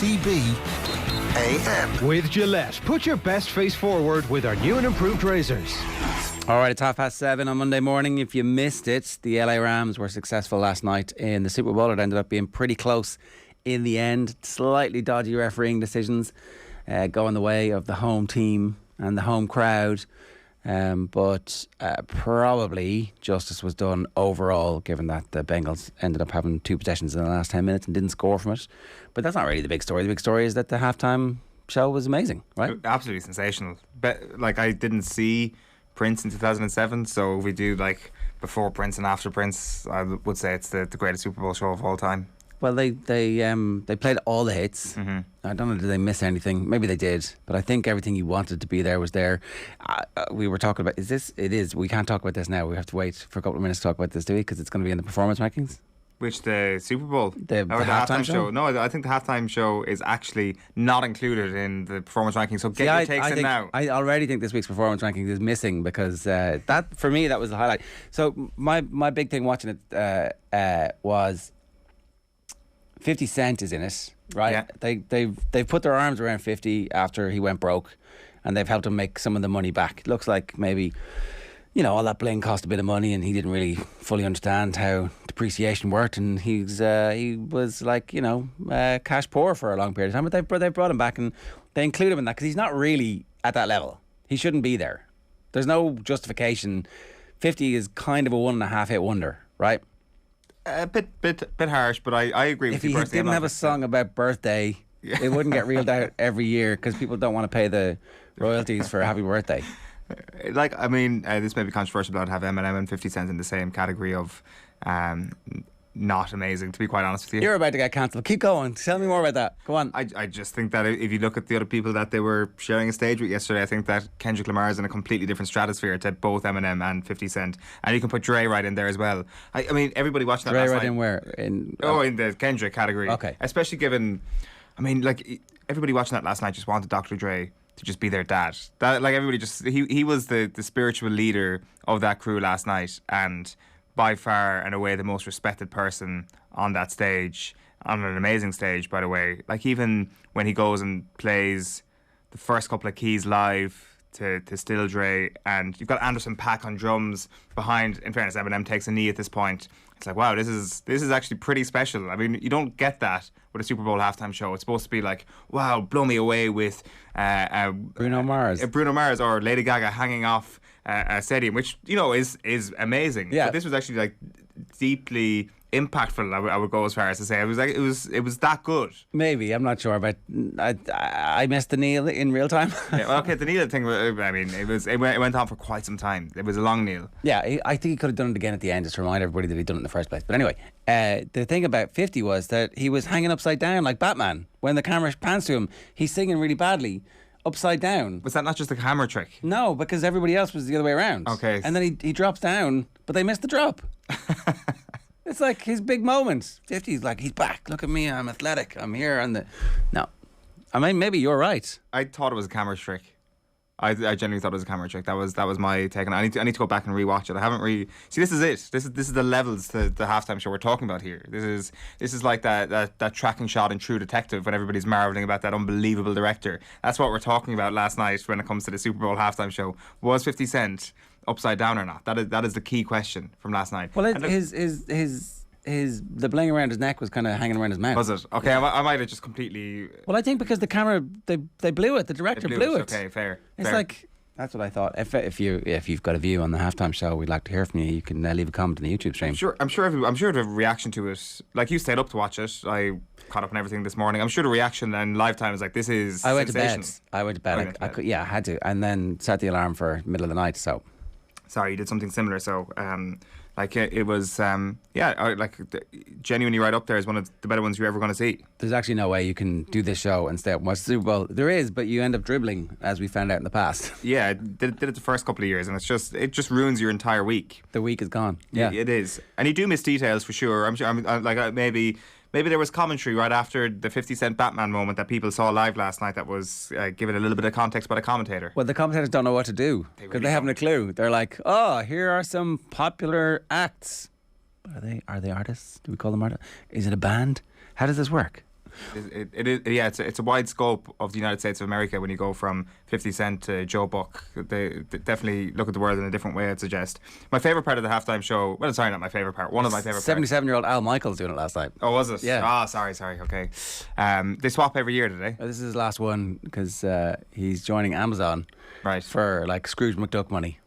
OTB AM. With Gillette, put your best face forward with our new and improved razors. All right, it's 7:30 on Monday morning. If you missed it, the LA Rams were successful last night in the Super Bowl. It ended up being pretty close in the end. Slightly dodgy refereeing decisions going the way of the home team and the home crowd. But probably justice was done overall, given that the Bengals ended up having 2 possessions in the last 10 minutes and didn't score from it. But that's not really the big story. The big story is that the halftime show was amazing, right? Absolutely sensational. But I didn't see Prince in 2007, so if we do before Prince and after Prince, I would say it's the greatest Super Bowl show of all time. Well, they played all the hits. Mm-hmm. I don't know, did they miss anything? Maybe they did, but I think everything you wanted to be there was there. We were talking about, we can't talk about this now. We have to wait for a couple of minutes to talk about this, do we? Because it's going to be in the performance rankings. Which, the Super Bowl? The halftime show? No, I think the halftime show is actually not included in the performance rankings. So get your takes in now. I already think this week's performance rankings is missing because that, for me, that was the highlight. So my big thing watching it was 50 Cent is in it, right? Yeah. They've put their arms around 50 after he went broke, and they've helped him make some of the money back. It looks like maybe, all that bling cost a bit of money, and he didn't really fully understand how depreciation worked, and he was cash poor for a long period of time. But they brought him back, and they include him in that because he's not really at that level. He shouldn't be there. There's no justification. 50 is kind of a 1.5 hit wonder, right? A bit harsh, but I agree with you personally. If he didn't have a song about birthday, it wouldn't get reeled out every year because people don't want to pay the royalties for Happy Birthday. This may be controversial, but I'd have Eminem and 50 Cent in the same category of not amazing, to be quite honest with you. You're about to get cancelled. Keep going. Tell me more about that. Go on. I just think that if you look at the other people that they were sharing a stage with yesterday, I think that Kendrick Lamar is in a completely different stratosphere to both Eminem and 50 Cent. And you can put Dre right in there as well. Everybody watching that Dre last right night, in where? In the Kendrick category. Okay. Especially given, everybody watching that last night just wanted Dr. Dre to just be their dad. Everybody just, he was the spiritual leader of that crew last night, and by far and away the most respected person on that stage, on an amazing stage, by the way. Even when he goes and plays the first couple of keys live to Still Dre, and you've got Anderson .Paak on drums behind. In fairness, Eminem takes a knee at this point. It's like, wow, this is actually pretty special. You don't get that with a Super Bowl halftime show. It's supposed to be like, wow, blow me away with Bruno Mars or Lady Gaga hanging off a stadium, which is amazing. Yeah. But this was actually deeply impactful. I would go as far as to say it was that good. Maybe, I'm not sure, but I missed the kneel in real time. The kneel thing. It went on for quite some time. It was a long kneel. Yeah, I think he could have done it again at the end just to remind everybody that he'd done it in the first place. But anyway, the thing about 50 was that he was hanging upside down like Batman. When the camera pans to him, he's singing really badly. Upside down. Was that not just a camera trick? No, because everybody else was the other way around. Okay. And then he drops down, but they missed the drop. It's like his big moment. 50's like, he's back. Look at me. I'm athletic. I'm here. No. Maybe you're right. I thought it was a camera trick. I genuinely thought it was a camera trick. That was my take on it. I need to go back and rewatch it. I haven't really... See, this is it. This is the levels to the halftime show we're talking about here. This is like that tracking shot in True Detective when everybody's marvelling about that unbelievable director. That's what we're talking about last night when it comes to the Super Bowl halftime show. Was 50 Cent upside down or not? That is the key question from last night. Well, the bling around his neck was kind of hanging around his mouth. Was it? Okay, yeah. I might have just completely... Well, I think because the camera, they blew it. The director blew it. Okay, fair. It's like... That's what I thought. If you've got a view on the halftime show, we'd like to hear from you. You can leave a comment on the YouTube stream. I'm sure the reaction to it, like you stayed up to watch it. I caught up on everything this morning. I'm sure the reaction and live time is like, this is I went to bed. I had to, and then set the alarm for middle of the night. So sorry, you did something similar. So it was genuinely right up there as one of the better ones you're ever going to see. There's actually no way you can do this show and stay up and watch the Super Bowl. There is, but you end up dribbling, as we found out in the past. Yeah, I did it the first couple of years, and it just ruins your entire week. The week is gone. Yeah, it is, and you do miss details for sure. I'm sure. Maybe there was commentary right after the 50 Cent Batman moment that people saw live last night that was given a little bit of context by the commentator. Well, the commentators don't know what to do because they haven't a clue. They're like, oh, here are some popular acts. Are they artists? Do we call them artists? Is it a band? How does this work? It's a wide scope of the United States of America when you go from 50 Cent to Joe Buck. They definitely look at the world in a different way, I'd suggest. My favourite part of the halftime show, well, sorry, not my favourite part, one of my favourite 77-year-old Al Michaels doing it last night. Oh, was it? Yeah. Sorry, okay. They swap every year, do they? This is his last one because he's joining Amazon for like Scrooge McDuck money.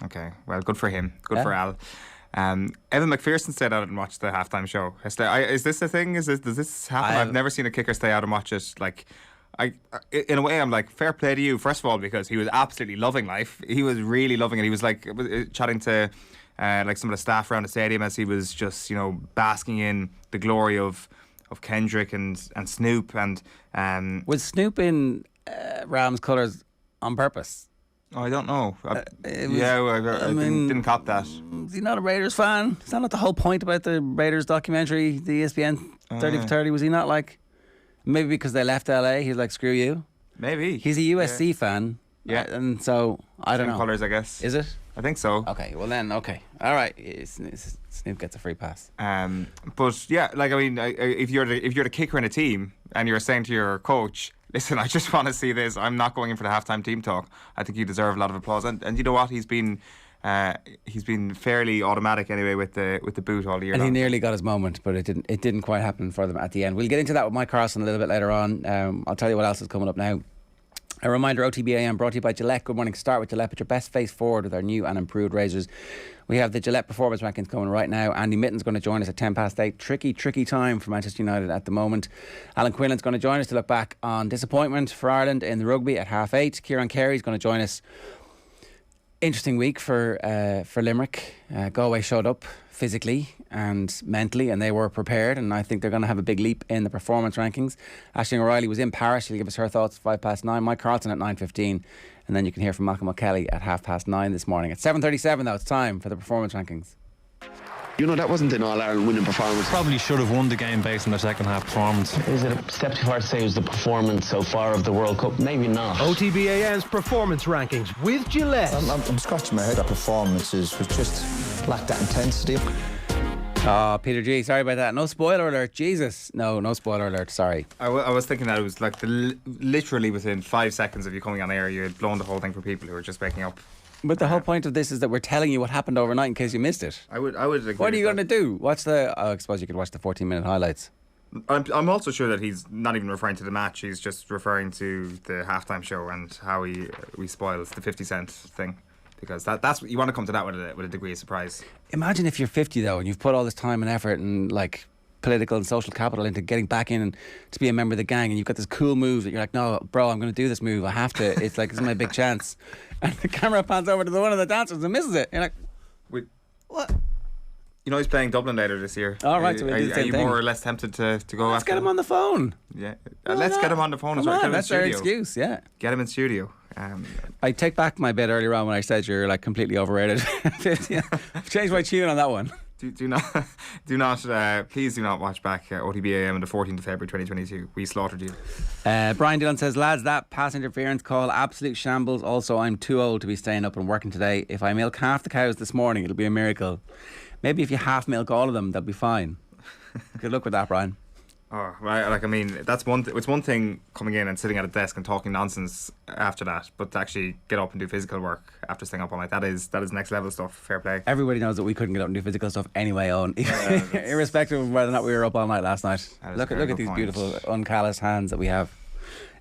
Okay, well, good for him. Good for Al. Evan McPherson stayed out and watched the halftime show. Is this a thing? Does this happen? I've never seen a kicker stay out and watch it. Like, in a way, I'm like, fair play to you. First of all, because he was absolutely loving life. He was really loving it. He was like chatting to like some of the staff around the stadium as he was just, basking in the glory of Kendrick and Snoop. And was Snoop in Rams colours on purpose? Oh, I don't know. I didn't cop that. Is he not a Raiders fan? Is that not the whole point about the Raiders documentary, the ESPN 30 for 30? Was he not like, maybe because they left LA, he's like, screw you? Maybe. He's a USC fan. Yeah. And so, I don't know. Colours, I guess. Is it? I think so. Okay, well then, okay. All right. Snoop gets a free pass. But yeah, like, I mean, if you're the kicker in a team and you're saying to your coach, listen, I just want to see this, I'm not going in for the halftime team talk, I think you deserve a lot of applause. And you know what? He's been fairly automatic anyway with the boot all year. And long. he nearly got his moment, but it didn't quite happen for them at the end. We'll get into that with Mike Carlson a little bit later on. I'll tell you what else is coming up now. A reminder, OTB AM brought to you by Gillette. Good morning. Start with Gillette. Put your best face forward with our new and improved razors. We have the Gillette performance rankings coming right now. Andy Mitten's going to join us at 8:10. Tricky time for Manchester United at the moment. Alan Quinlan's going to join us to look back on disappointment for Ireland in the rugby at 8:30. Ciaran Carey's going to join us. Interesting week for Limerick. Galway showed up physically and mentally, and they were prepared, and I think they're going to have a big leap in the performance rankings. Aisling O'Reilly was in Paris. She'll give us her thoughts at 9:05. Mike Carlson at 9:15, and then you can hear from Malcolm O'Kelly at 9:30 this morning. At 7:37 though, it's time for the performance rankings. That wasn't an All-Ireland winning performance. Probably should have won the game based on their second half performance. Is it a step too far to say it was the performance so far of the World Cup? Maybe not. OTB AM's performance rankings with Gillette. I'm scratching my head. That performances was just lacked that intensity. Oh, Peter G, sorry about that. No spoiler alert. Jesus. No spoiler alert. Sorry. I was thinking that it was like literally within 5 seconds of you coming on air, you had blown the whole thing for people who were just waking up. But the whole point of this is that we're telling you what happened overnight in case you missed it. I would agree. What are you going to do? I suppose you could watch the 14-minute highlights. I'm also sure that he's not even referring to the match. He's just referring to the halftime show and how we spoiled the 50 Cent thing. Because that's you want to come to that with a degree of surprise. Imagine if you're 50 though and you've put all this time and effort and like political and social capital into getting back in and to be a member of the gang, and you've got this cool move that you're like, no bro, I'm going to do this move, I have to, it's like, this is my big chance, and the camera pans over to one of the dancers and misses it. You're like, what? He's playing Dublin later this year. All right, so we'll do the same are you thing. more or less tempted to go let's after get him on the phone. Yeah, let's get him on the phone. Come on, that's our excuse. Yeah, get him in studio. I take back my bit earlier on when I said you're like completely overrated. I've changed my tune on that one. Please do not watch back OTB AM on the 14th of February 2022. We slaughtered you. Brian Dillon says, lads, that pass interference call, absolute shambles. Also, I'm too old to be staying up and working today. If I milk half the cows this morning, it'll be a miracle. Maybe if you half milk all of them, they'll be fine. Good luck with that, Brian. Oh, right. Like, I mean, that's it's one thing coming in and sitting at a desk and talking nonsense after that, but to actually get up and do physical work after staying up all night, that is next level stuff. Fair play. Everybody knows that we couldn't get up and do physical stuff anyway, Owen. Irrespective of whether or not we were up all night last night. Look at these beautiful uncalloused hands that we have.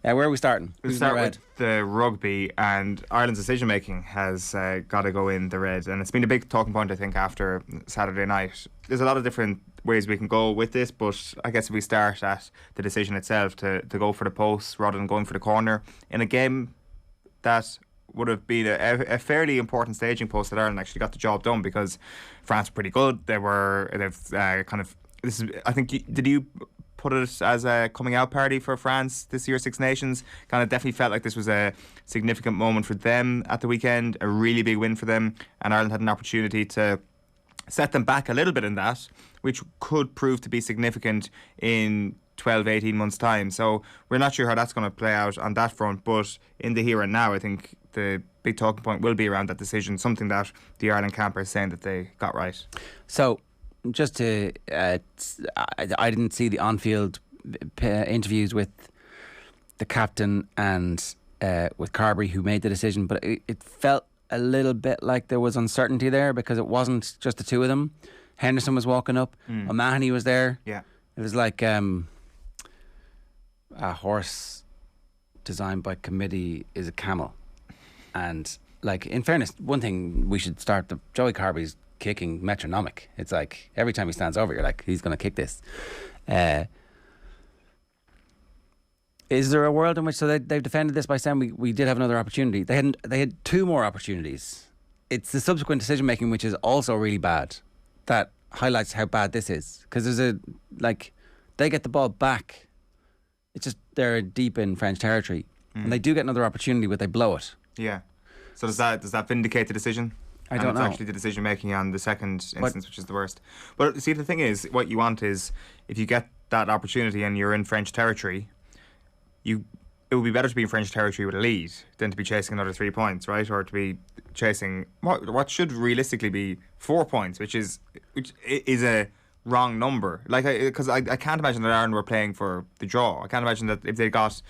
Where are we starting? We start with the rugby, and Ireland's decision making has got to go in the red, and it's been a big talking point, I think, after Saturday night. There's a lot of different ways we can go with this, but I guess if we start at the decision itself to go for the post rather than going for the corner in a game that would have been a fairly important staging post, that Ireland actually got the job done, because France were pretty good. I think, did you put it as a coming out party for France this year, Six Nations? Kind of definitely felt like this was a significant moment for them at the weekend, a really big win for them, and Ireland had an opportunity to set them back a little bit in that, which could prove to be significant in 12-18 months time. So we're not sure how that's going to play out on that front, but in the here and now, I think the big talking point will be around that decision, something that the Ireland camp are saying that they got right. So just to I didn't see the on-field interviews with the captain and with Carberry, who made the decision, but it felt a little bit like there was uncertainty there because it wasn't just the two of them. Henderson was walking up, O'Mahony was there. Yeah. It was like a horse designed by committee is a camel. And like, in fairness, one thing we should start, Joey Carberry's kicking metronomic. It's like every time he stands over, you're like, he's going to kick this. Is there a world in which they've defended this by saying we did have another opportunity? They had two more opportunities. It's the subsequent decision making which is also really bad. That highlights how bad this is, because they get the ball back. It's just they're deep in French territory, and they do get another opportunity, but they blow it. Yeah. So does that vindicate the decision? I don't know. It's actually the decision making on the second instance, which is the worst. But see, the thing is, what you want is, if you get that opportunity and you're in French territory, it would be better to be in French territory with a lead than to be chasing another 3 points, right? Or to be chasing what should realistically be 4 points, which is a wrong number. Like, because I can't imagine that Ireland were playing for the draw. I can't imagine that if they got,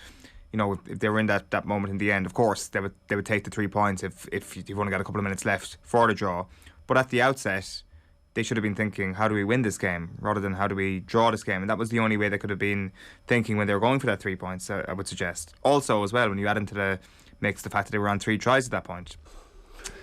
if they were in that moment in the end, of course they would take the 3 points if you've only got a couple of minutes left for the draw. But at the outset, they should have been thinking, how do we win this game, rather than how do we draw this game? And that was the only way they could have been thinking when they were going for that 3 points, I would suggest. Also, as well, when you add into the mix the fact that they were on 3 tries at that point,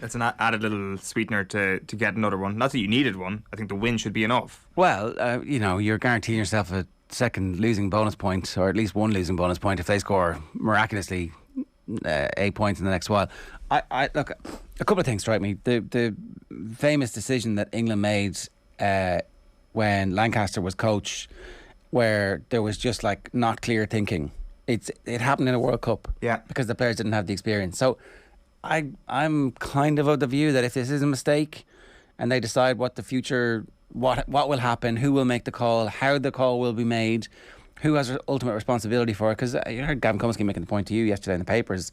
that's an added little sweetener to get another one. Not that you needed one. I think the win should be enough. Well, you're guaranteeing yourself a second losing bonus point, or at least one losing bonus point if they score miraculously 8 points in the next while. I look, a couple of things strike me. The famous decision that England made when Lancaster was coach, where there was just like not clear thinking. It happened in a World Cup, because the players didn't have the experience. So I'm kind of the view that if this is a mistake, and they decide what the future, what will happen, who will make the call, how the call will be made, who has ultimate responsibility for it. Because I heard Gavin Cumsky making the point to you yesterday in the papers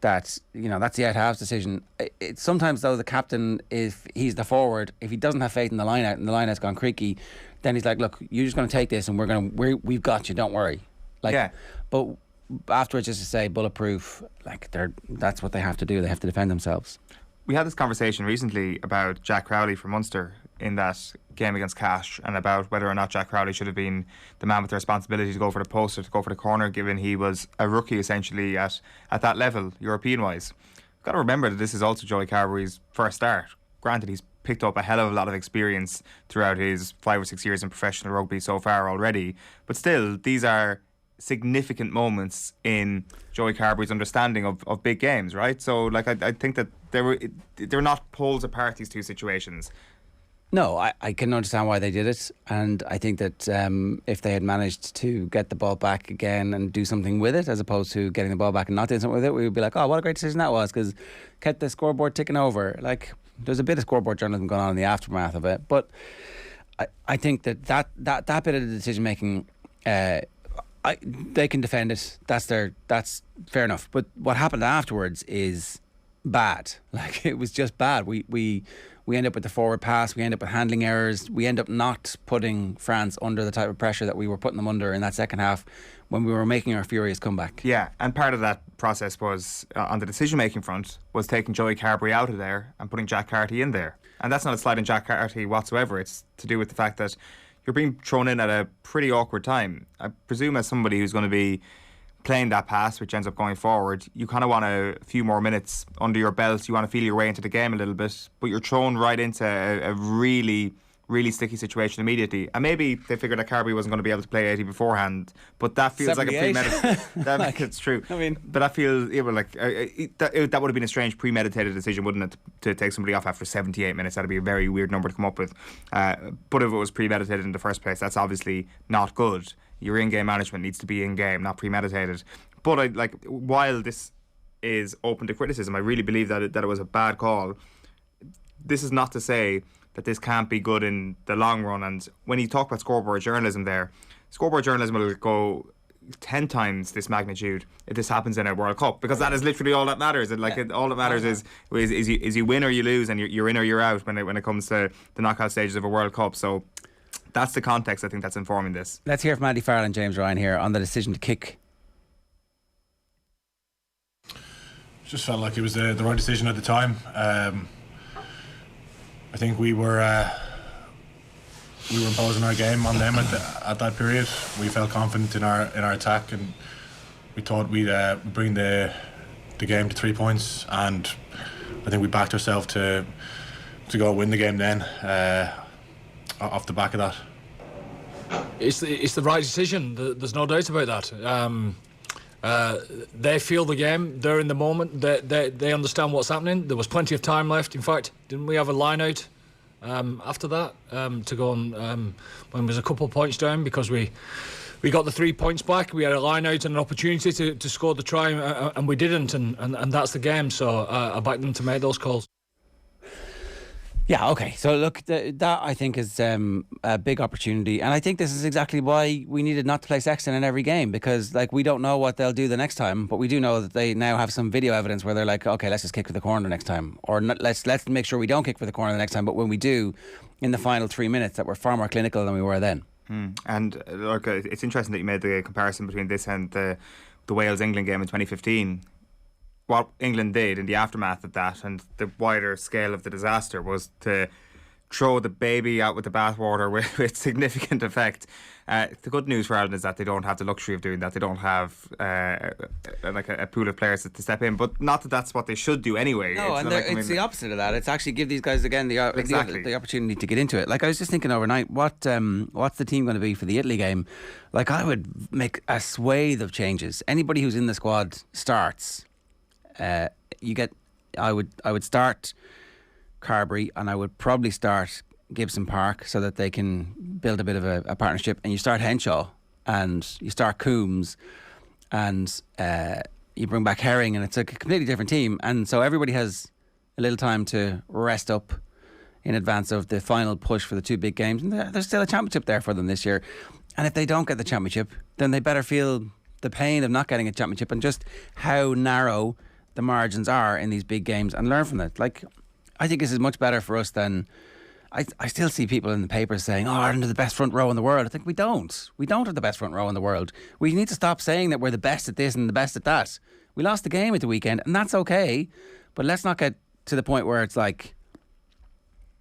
that that's the out-halves decision. It's sometimes, though, the captain, if he's the forward, if he doesn't have faith in the line out and the line out's gone creaky, then he's like, look, you're just going to take this and we've got you, don't worry. But afterwards, just to say bulletproof, that's what they have to do. They have to defend themselves. We had this conversation recently about Jack Crowley from Munster in that game against Cash, and about whether or not Jack Crowley should have been the man with the responsibility to go for the post or to go for the corner, given he was a rookie essentially at that level, European-wise. You've got to remember that this is also Joey Carberry's first start. Granted, he's picked up a hell of a lot of experience throughout his 5 or 6 years in professional rugby so far already, but still, these are significant moments in Joey Carberry's understanding of big games, right? So, I think that they're not poles apart, these two situations. No, I can understand why they did it, and I think that if they had managed to get the ball back again and do something with it, as opposed to getting the ball back and not doing something with it, we would be like, oh, what a great decision that was, because kept the scoreboard ticking over. There's a bit of scoreboard journalism going on in the aftermath of it, but I think that bit of the decision making, they can defend it. That's fair enough. But what happened afterwards is bad. It was just bad. We end up with the forward pass. We end up with handling errors. We end up not putting France under the type of pressure that we were putting them under in that second half when we were making our furious comeback. Yeah, and part of that process was, on the decision-making front, was taking Joey Carberry out of there and putting Jack Carty in there. And that's not a slight on Jack Carty whatsoever. It's to do with the fact that you're being thrown in at a pretty awkward time. I presume as somebody who's going to be playing that pass, which ends up going forward, you kind of want a few more minutes under your belt. You want to feel your way into the game a little bit, but you're thrown right into a really, really sticky situation immediately. And maybe they figured that Carberry wasn't going to be able to play 80 beforehand, but that feels like a premeditated. It's true. I mean, but that feels that would have been a strange premeditated decision, wouldn't it, to take somebody off after 78 minutes? That'd be a very weird number to come up with. But if it was premeditated in the first place, that's obviously not good. Your in-game management needs to be in-game, not premeditated. But while this is open to criticism, I really believe that it was a bad call. This is not to say that this can't be good in the long run. And when you talk about scoreboard journalism there, scoreboard journalism will go 10 times this magnitude if this happens in a World Cup, because that is literally all that matters. All that matters is you win or you lose, and you're in or you're out when it comes to the knockout stages of a World Cup. So that's the context I think that's informing this. Let's hear from Andy Farrell and James Ryan here on the decision to kick. Just felt like it was the right decision at the time. I think we were imposing our game on them at that period. We felt confident in our attack, and we thought we'd bring the game to 3 points, and I think we backed ourselves to go win the game then off the back of that. It's the right decision. There's no doubt about that. They feel the game. They're in the moment. They understand what's happening. There was plenty of time left. In fact, didn't we have a line out after that to go on when there was a couple of points down, because we got the 3 points back. We had a line out and an opportunity to score the try, and we didn't, and that's the game. So I backed them to make those calls. Yeah, okay. So look, that I think is a big opportunity, and I think this is exactly why we needed not to play Sexton in every game, because like we don't know what they'll do the next time, but we do know that they now have some video evidence where they're like, okay, let's just kick for the corner next time, or not, let's make sure we don't kick for the corner the next time, but when we do, in the final 3 minutes, that we're far more clinical than we were then. And look, it's interesting that you made the comparison between this and the Wales-England game in 2015. What England did in the aftermath of that and the wider scale of the disaster was to throw the baby out with the bathwater with significant effect. The good news for Ireland is that they don't have the luxury of doing that. They don't have a pool of players to step in, but not that that's what they should do anyway. No, it's the opposite of that. It's actually give these guys again the opportunity to get into it. Like I was just thinking overnight, what's the team going to be for the Italy game? Like I would make a swathe of changes. Anybody who's in the squad starts. I would start Carberry, and I would probably start Gibson Park so that they can build a bit of a partnership, and you start Henshaw and you start Coombs and you bring back Herring, and it's a completely different team, and so everybody has a little time to rest up in advance of the final push for the two big games, and there's still a championship there for them this year, and if they don't get the championship, then they better feel the pain of not getting a championship and just how narrow the margins are in these big games, and learn from it. Like, I think this is much better for us than I still see people in the papers saying, Ireland are the best front row in the world. I think we don't have the best front row in the world. We need to stop saying that we're the best at this and the best at that. We lost the game at the weekend, and that's okay, but let's not get to the point where it's like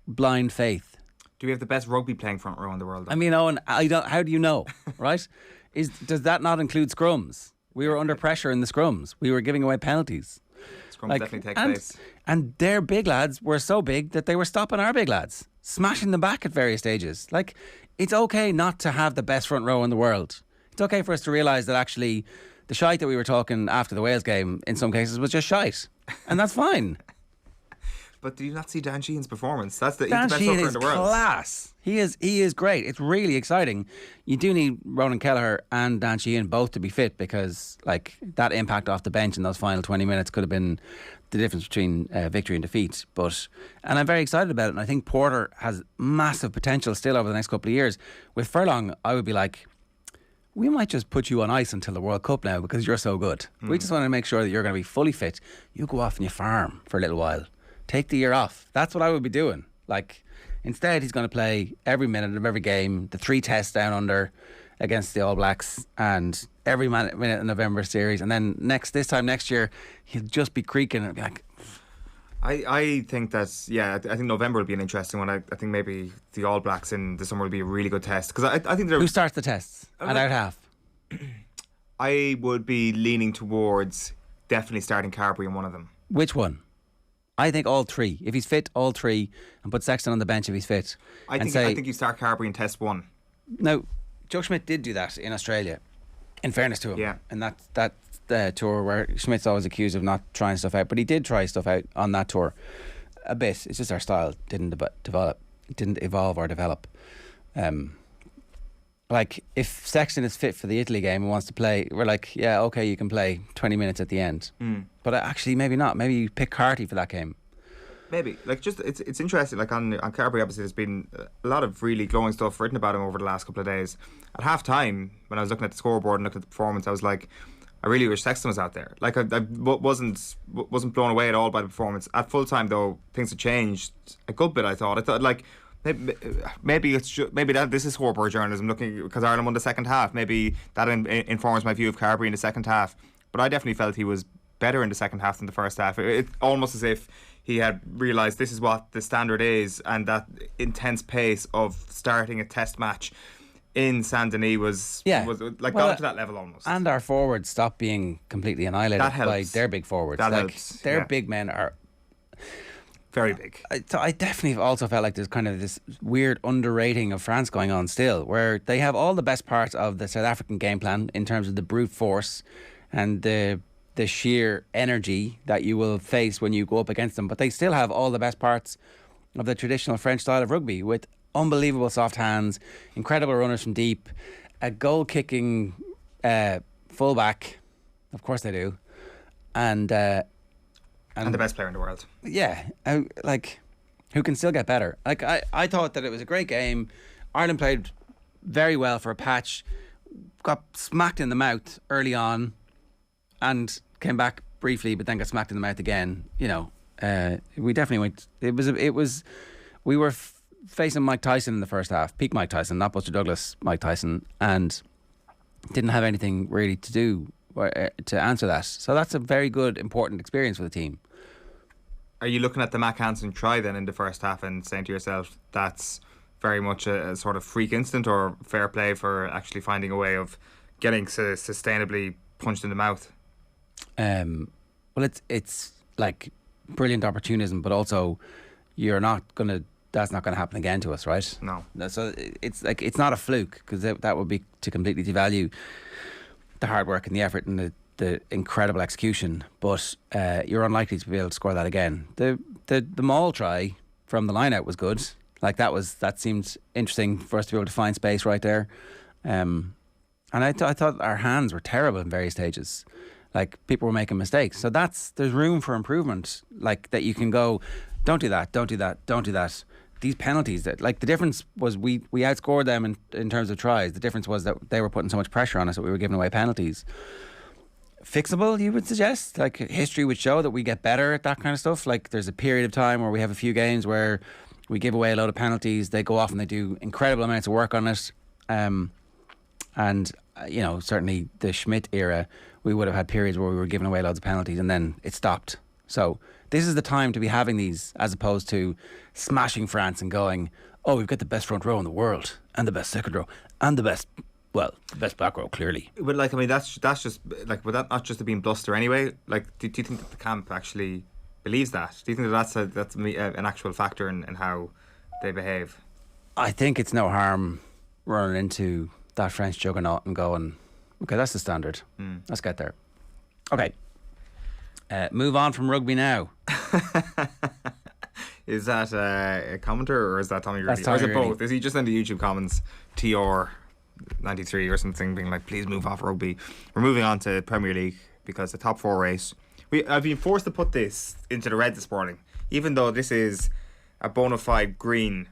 blind faith. Do we have the best rugby playing front row in the world, though? I mean, Owen, how do you know, right? Does that not include scrums? We were under pressure in the scrums. We were giving away penalties. Scrums definitely take place. And their big lads were so big that they were stopping our big lads, smashing them back at various stages. Like, it's okay not to have the best front row in the world. It's okay for us to realise that actually the shite that we were talking after the Wales game in some cases was just shite. And that's fine. But do you not see Dan Sheehan's performance? He's the Dan best Sheahan hooker is in the world. Class. He is great. It's really exciting. You do need Ronan Kelleher and Dan Sheehan both to be fit, because like that impact off the bench in those final 20 minutes could have been the difference between victory and defeat. And I'm very excited about it. And I think Porter has massive potential still over the next couple of years. With Furlong, I would be like, we might just put you on ice until the World Cup now because you're so good. We just want to make sure that you're going to be fully fit. You go off and you farm for a little while. Take the year off. That's what I would be doing. Like, instead, he's going to play every minute of every game, the 3 tests down under against the All Blacks, and every minute in the November series. And then this time next year, he'll just be creaking and be like. I think that's, I think November will be an interesting one. I think maybe the All Blacks in the summer will be a really good test. Because I think who starts the tests at out half? I would be leaning towards definitely starting Carberry in one of them. Which one? I think all 3. If he's fit, all 3, and put Sexton on the bench if he's fit. I think you start Carberry in test 1. Now, Joe Schmidt did do that in Australia, in fairness to him. Yeah. And that tour where Schmidt's always accused of not trying stuff out, but he did try stuff out on that tour a bit. It's just our style didn't evolve or develop. Like, if Sexton is fit for the Italy game and wants to play, we're like, yeah, okay, you can play 20 minutes at the end. But actually, maybe not. Maybe you pick Carty for that game. Maybe. Like, just it's interesting. Like, on Carberry, obviously, there's been a lot of really glowing stuff written about him over the last couple of days. At half time, when I was looking at the scoreboard and looking at the performance, I was like, I really wish Sexton was out there. Like, I wasn't blown away at all by the performance. At full time, though, things had changed a good bit, I thought. I thought, like, Maybe this is scoreboard journalism looking because Ireland won the second half. Maybe that informs my view of Carberry in the second half. But I definitely felt he was better in the second half than the first half. It's almost as if he had realised this is what the standard is, and that intense pace of starting a test match in Saint Denis was like gone to that level almost. And our forwards stopped being completely annihilated by their big forwards. That helps. Their big men are very big. I definitely also felt like there's kind of this weird underrating of France going on still, where they have all the best parts of the South African game plan in terms of the brute force and the sheer energy that you will face when you go up against them, but they still have all the best parts of the traditional French style of rugby with unbelievable soft hands, incredible runners from deep, a goal-kicking fullback, of course they do, and the best player in the world. Yeah, who can still get better. I thought that it was a great game. Ireland played very well for a patch, got smacked in the mouth early on, and came back briefly, but then got smacked in the mouth again. We definitely went. We were facing Mike Tyson in the first half, peak Mike Tyson, not Buster Douglas Mike Tyson, and didn't have anything really to do to answer that. So that's a very good, important experience for the team. Are you looking at the Mac Hansen try then in the first half and saying to yourself that's very much a sort of freak incident, or fair play for actually finding a way of getting sustainably punched in the mouth? Well, it's like brilliant opportunism, but also that's not gonna happen again to us, right? No. So it's not a fluke, because that would be to completely devalue the hard work and the effort and the incredible execution. But you're unlikely to be able to score that again. The maul try from the line out was good. Like that seemed interesting for us to be able to find space right there. And I thought our hands were terrible in various stages. Like, people were making mistakes. So there's room for improvement. Like, that you can go, don't do that, don't do that, don't do that. These penalties, the difference was we outscored them in terms of tries. The difference was that they were putting so much pressure on us that we were giving away penalties. Fixable, you would suggest? Like, history would show that we get better at that kind of stuff. Like, there's a period of time where we have a few games where we give away a load of penalties. They go off and they do incredible amounts of work on it. Certainly the Schmidt era, we would have had periods where we were giving away loads of penalties and then it stopped. So this is the time to be having these, as opposed to smashing France and going, oh, we've got the best front row in the world and the best second row and the best back row, clearly. But that's just like, would that not just have been bluster anyway? Like, do you think that the camp actually believes that? Do you think that that's an actual factor in how they behave? I think it's no harm running into that French juggernaut and going, okay, that's the standard. Let's get there. Okay. Move on from rugby now. Is that a commenter or is that Tommy Rudy? That's Tommy or is it Rudy. both? Is he just in the YouTube comments, TR93 or something, being like, please move off rugby? We're moving on to Premier League because the top four race. I've been forced to put this into the red this morning, even though this is a bona fide green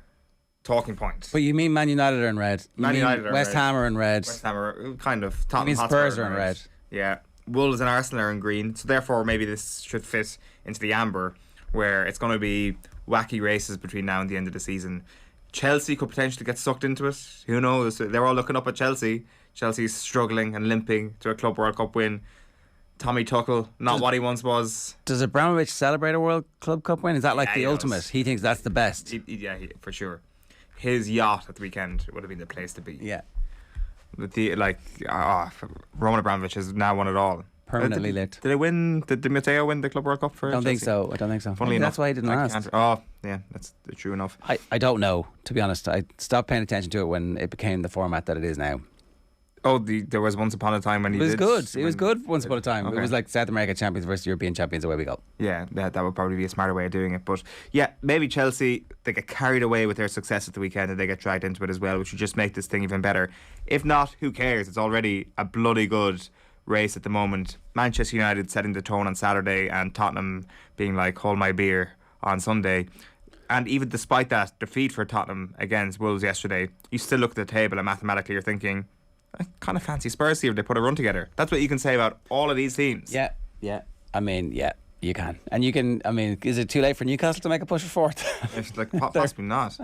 talking point. But you mean Man United are in red? Man United are in West red. Ham are in red. West Ham are kind of. You mean Spurs are in red? Yeah. Wolves and Arsenal are in green. So therefore maybe this should fit into the amber, where it's going to be wacky races between now and the end of the season. Chelsea could potentially get sucked into it. Who knows? They're all looking up at Chelsea. Chelsea's struggling and limping to a Club World Cup win. Tommy Tuchel, not what he once was. Does Abramovich celebrate a World Club Cup win? Is that like the ultimate? Does. He thinks that's the best. For sure. His yacht at the weekend would have been the place to be. Yeah. Roman Abramovich has now won it all. Permanently lit. Did they win? Did Matteo win the Club World Cup for I don't think Chelsea? so. Funnily Maybe that's enough, why he didn't last. Oh, yeah, that's true enough. I don't know, to be honest. I stopped paying attention to it when it became the format that it is now. Oh, there was once upon a time when he It was did. good. It was good once upon a time. Okay. It was like South America champions versus European champions. Away we go. Yeah, that would probably be a smarter way of doing it. But yeah, maybe Chelsea, they get carried away with their success at the weekend and they get dragged into it as well, which would just make this thing even better. If not, who cares? It's already a bloody good race at the moment. Manchester United setting the tone on Saturday and Tottenham being like, hold my beer on Sunday. And even despite that defeat for Tottenham against Wolves yesterday, you still look at the table and mathematically you're thinking, I kind of fancy Spurs here if they put a run together. That's what you can say about all of these teams. Yeah. I mean, yeah. You can. And you can, I mean, is it too late for Newcastle to make a push for fourth? It's like possibly not.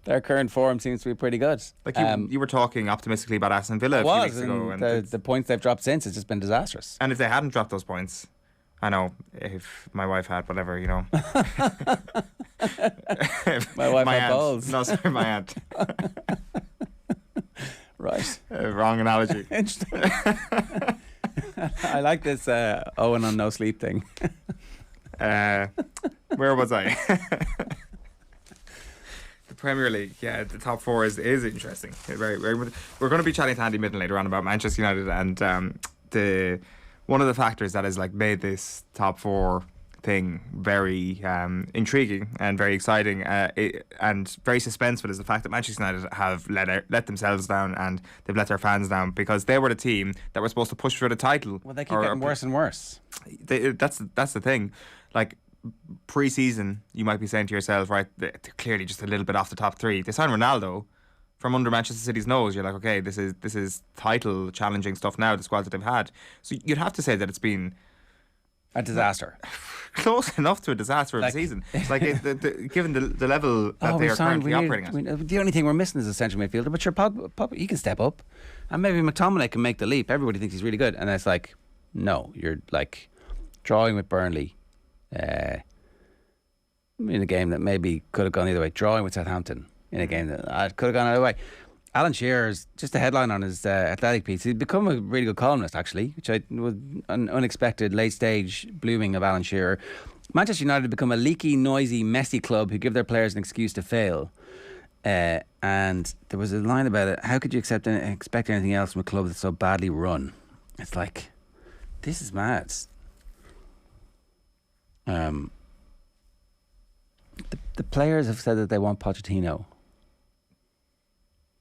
Their current form seems to be pretty good. Like you were talking optimistically about Aston Villa a few weeks ago. And the points they've dropped since has just been disastrous. And if they hadn't dropped those points, I know, if my wife had, whatever, you know. My wife had aunt. balls. No, sorry, my aunt. Right. Wrong analogy. Interesting. I like this Owen on no sleep thing. Where was I? The Premier League, yeah, the top four is interesting. We're going to be chatting to Andy Mitten later on about Manchester United and the one of the factors that has like made this top four thing very intriguing and very exciting and very suspenseful is the fact that Manchester United have let themselves down and they've let their fans down because they were the team that were supposed to push for the title. Well, they keep getting worse and worse. That's the thing. Like pre-season, you might be saying to yourself, right, they're clearly just a little bit off the top three. They signed Ronaldo from under Manchester City's nose. You're like, okay, this is title challenging stuff now. The squad that they've had, so you'd have to say that it's been a disaster. Close enough to a disaster of a season. Like given the level that they are currently operating at. The only thing we're missing is a central midfielder, but sure, Pogba, he can step up, and maybe McTominay can make the leap. Everybody thinks he's really good, and it's like, no, you're like drawing with Burnley, in a game that maybe could have gone either way. Drawing with Southampton in a game that could have gone either way. Alan Shearer's just a headline on his athletic piece. He'd become a really good columnist, actually, which was an unexpected late stage blooming of Alan Shearer. Manchester United have become a leaky, noisy, messy club who give their players an excuse to fail. And there was a line about it. How could you expect anything else from a club that's so badly run? It's like, this is mad. The players have said that they want Pochettino.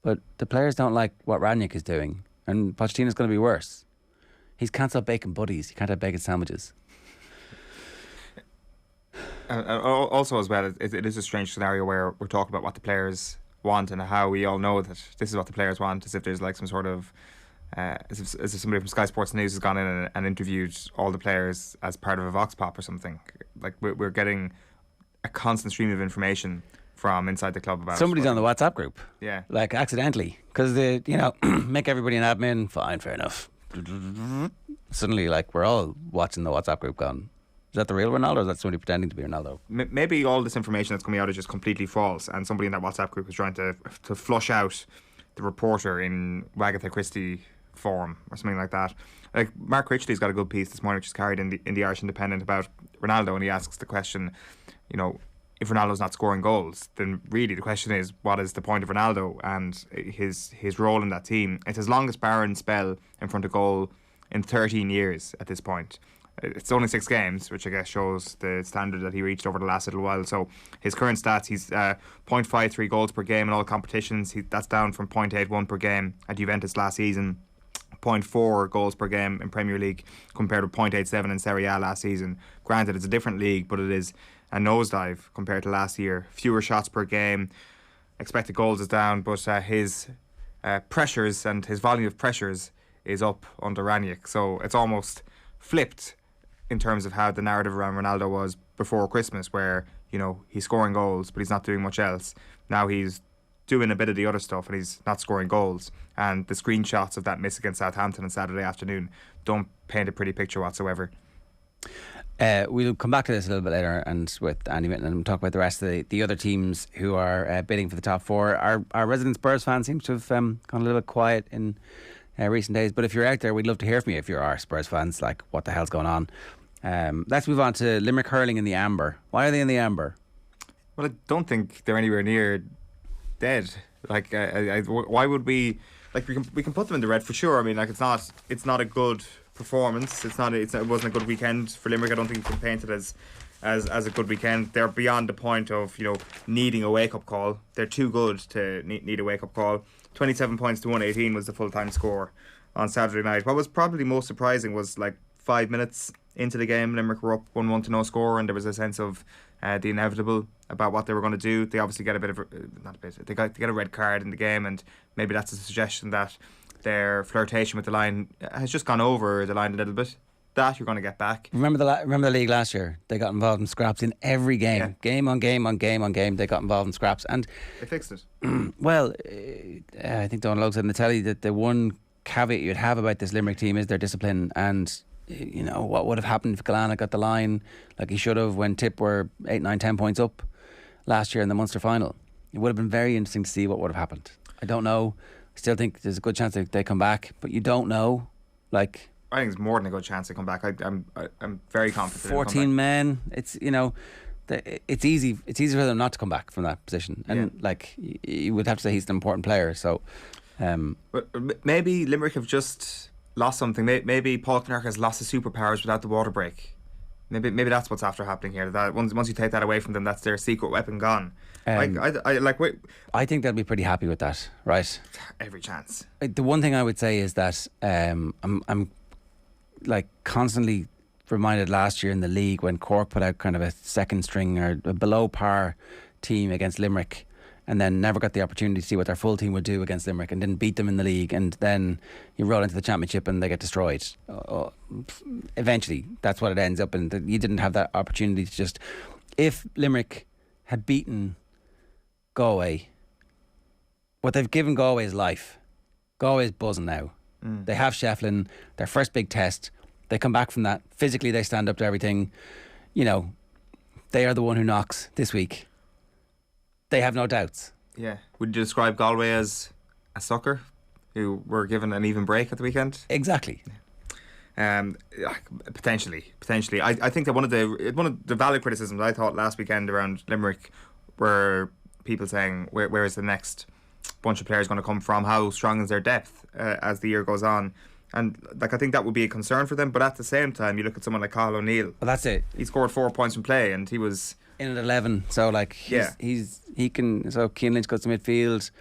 But the players don't like what Ranić is doing, and Pochettino's going to be worse. He's cancelled bacon buddies. You can't have bacon sandwiches. Also, as well, it is a strange scenario where we're talking about what the players want and how we all know that this is what the players want, as if there's like some sort of as if somebody from Sky Sports News has gone in and interviewed all the players as part of a Vox Pop or something. Like we're getting a constant stream of information from inside the club about somebody's on the WhatsApp group, yeah, like accidentally, because they make everybody an admin. Fine, fair enough. Suddenly, like, we're all watching the WhatsApp group going, is that the real Ronaldo or is that somebody pretending to be Ronaldo? Maybe all this information that's coming out is just completely false, and somebody in that WhatsApp group is trying to flush out the reporter in Wagatha Christie form or something like that. Like Mark Critchley's got a good piece this morning, which is carried in the Irish Independent, about Ronaldo, and he asks the question, if Ronaldo's not scoring goals, then really the question is, what is the point of Ronaldo and his role in that team? It's his longest barren spell in front of goal in 13 years at this point. It's only 6 games, which I guess shows the standard that he reached over the last little while. So his current stats, he's 0.53 goals per game in all competitions. That's down from 0.81 per game at Juventus last season. 0.4 goals per game in Premier League compared with 0.87 in Serie A last season. Granted, it's a different league, but it is a nosedive compared to last year. Fewer shots per game. Expected goals is down, but his pressures and his volume of pressures is up under Ranić. So it's almost flipped in terms of how the narrative around Ronaldo was before Christmas, where he's scoring goals but he's not doing much else. Now he's doing a bit of the other stuff and he's not scoring goals, and the screenshots of that miss against Southampton on Saturday afternoon don't paint a pretty picture whatsoever. We'll come back to this a little bit later and with Andy Mitten and talk about the rest of the other teams who are bidding for the top four. Our resident Spurs fans seem to have gone a little bit quiet in recent days, but if you're out there, we'd love to hear from you if you're our Spurs fans. Like, what the hell's going on? Let's move on to Limerick hurling in the amber. Why are they in the amber? Well, I don't think they're anywhere near dead. Like, why would we? Like, we can put them in the red for sure. I mean, like, it's not a good performance. It wasn't a good weekend for Limerick. I don't think you can paint it as a good weekend. They're beyond the point of needing a wake up call. They're too good to need a wake up call. 27 points to 118 was the full time score on Saturday night. What was probably most surprising was, like, 5 minutes into the game, Limerick were up 1-1 to no score, and there was a sense of the inevitable about what they were going to do. They obviously get they get a red card in the game, and maybe that's a suggestion that their flirtation with the line has just gone over the line a little bit. that you're going to get back. Remember the league last year? They got involved in scraps in every game. Yeah. Game on game on game on game. They got involved in scraps. And, They fixed it. well, I think Donald Logue said in the telly that the one caveat you'd have about this Limerick team is their discipline. And, you know, what would have happened if Gillette got the line like he should have when Tip were 8, 9, 10 points up last year in the Munster final? It would have been very interesting to see what would have happened. I don't know. I still think there's a good chance that they come back, but you don't know. Like, I think it's more than a good chance to come back. I'm very confident. they'll come 14 back. men. It's, you know, it's easy. It's easy for them not to come back from that position. And like, you would have to say he's an important player. So, But maybe Limerick have just lost something. Maybe Paul Clark has lost his superpowers without the water break. Maybe that's what's after happening here. That once you take that away from them, that's their secret weapon gone. Wait, I think they'll be pretty happy with that, right? every chance. The one thing I would say is that I'm like constantly reminded last year in the league when Cork put out kind of a second string or a below par team against Limerick, and then never got the opportunity to see what their full team would do against Limerick, and didn't beat them in the league, and then you roll into the championship and they get destroyed. Eventually, that's what it ends up in. You didn't have that opportunity to just... If Limerick had beaten Galway, what they've given Galway is life. Galway is buzzing now. They have Shefflin, their first big test. They come back from that. Physically, they stand up to everything. You know, they are the one who knocks this week. They have no doubts. Yeah. Would you describe Galway as a sucker who were given an even break at the weekend? Exactly. Potentially. I think that one of the valid criticisms I thought last weekend around Limerick were people saying where is the next bunch of players going to come from? How strong is their depth as the year goes on? And like I think that would be a concern for them. But at the same time, you look at someone like Carl O'Neill. Well, that's it. He scored 4 points from play, and he was in at 11. So like he can. So Ciaran Lynch goes to midfield.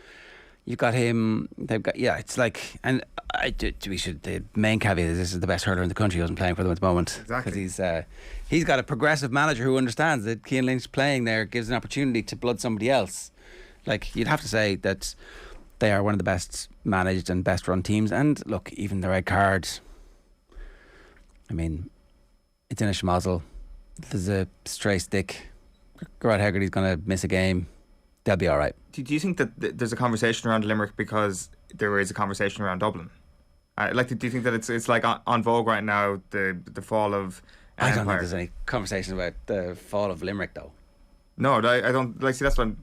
You've got him. They've got it's like, and the main caveat is this is the best hurler in the country who isn't playing for them at the moment. Exactly. Because he's got a progressive manager who understands that Ciaran Lynch playing there gives an opportunity to blood somebody else. Like, you'd have to say that they are one of the best managed and best run teams. And look, even the red card, I mean, it's in a schmozzle. There's a stray stick. Gerard Hegarty's going to miss a game. They'll be all right. Do you think that there's a conversation around Limerick because there is a conversation around Dublin? Do you think that it's like on vogue right now, the fall of I don't Empire? think there's any conversation about the fall of Limerick, though. No, I don't. Like, see, that's what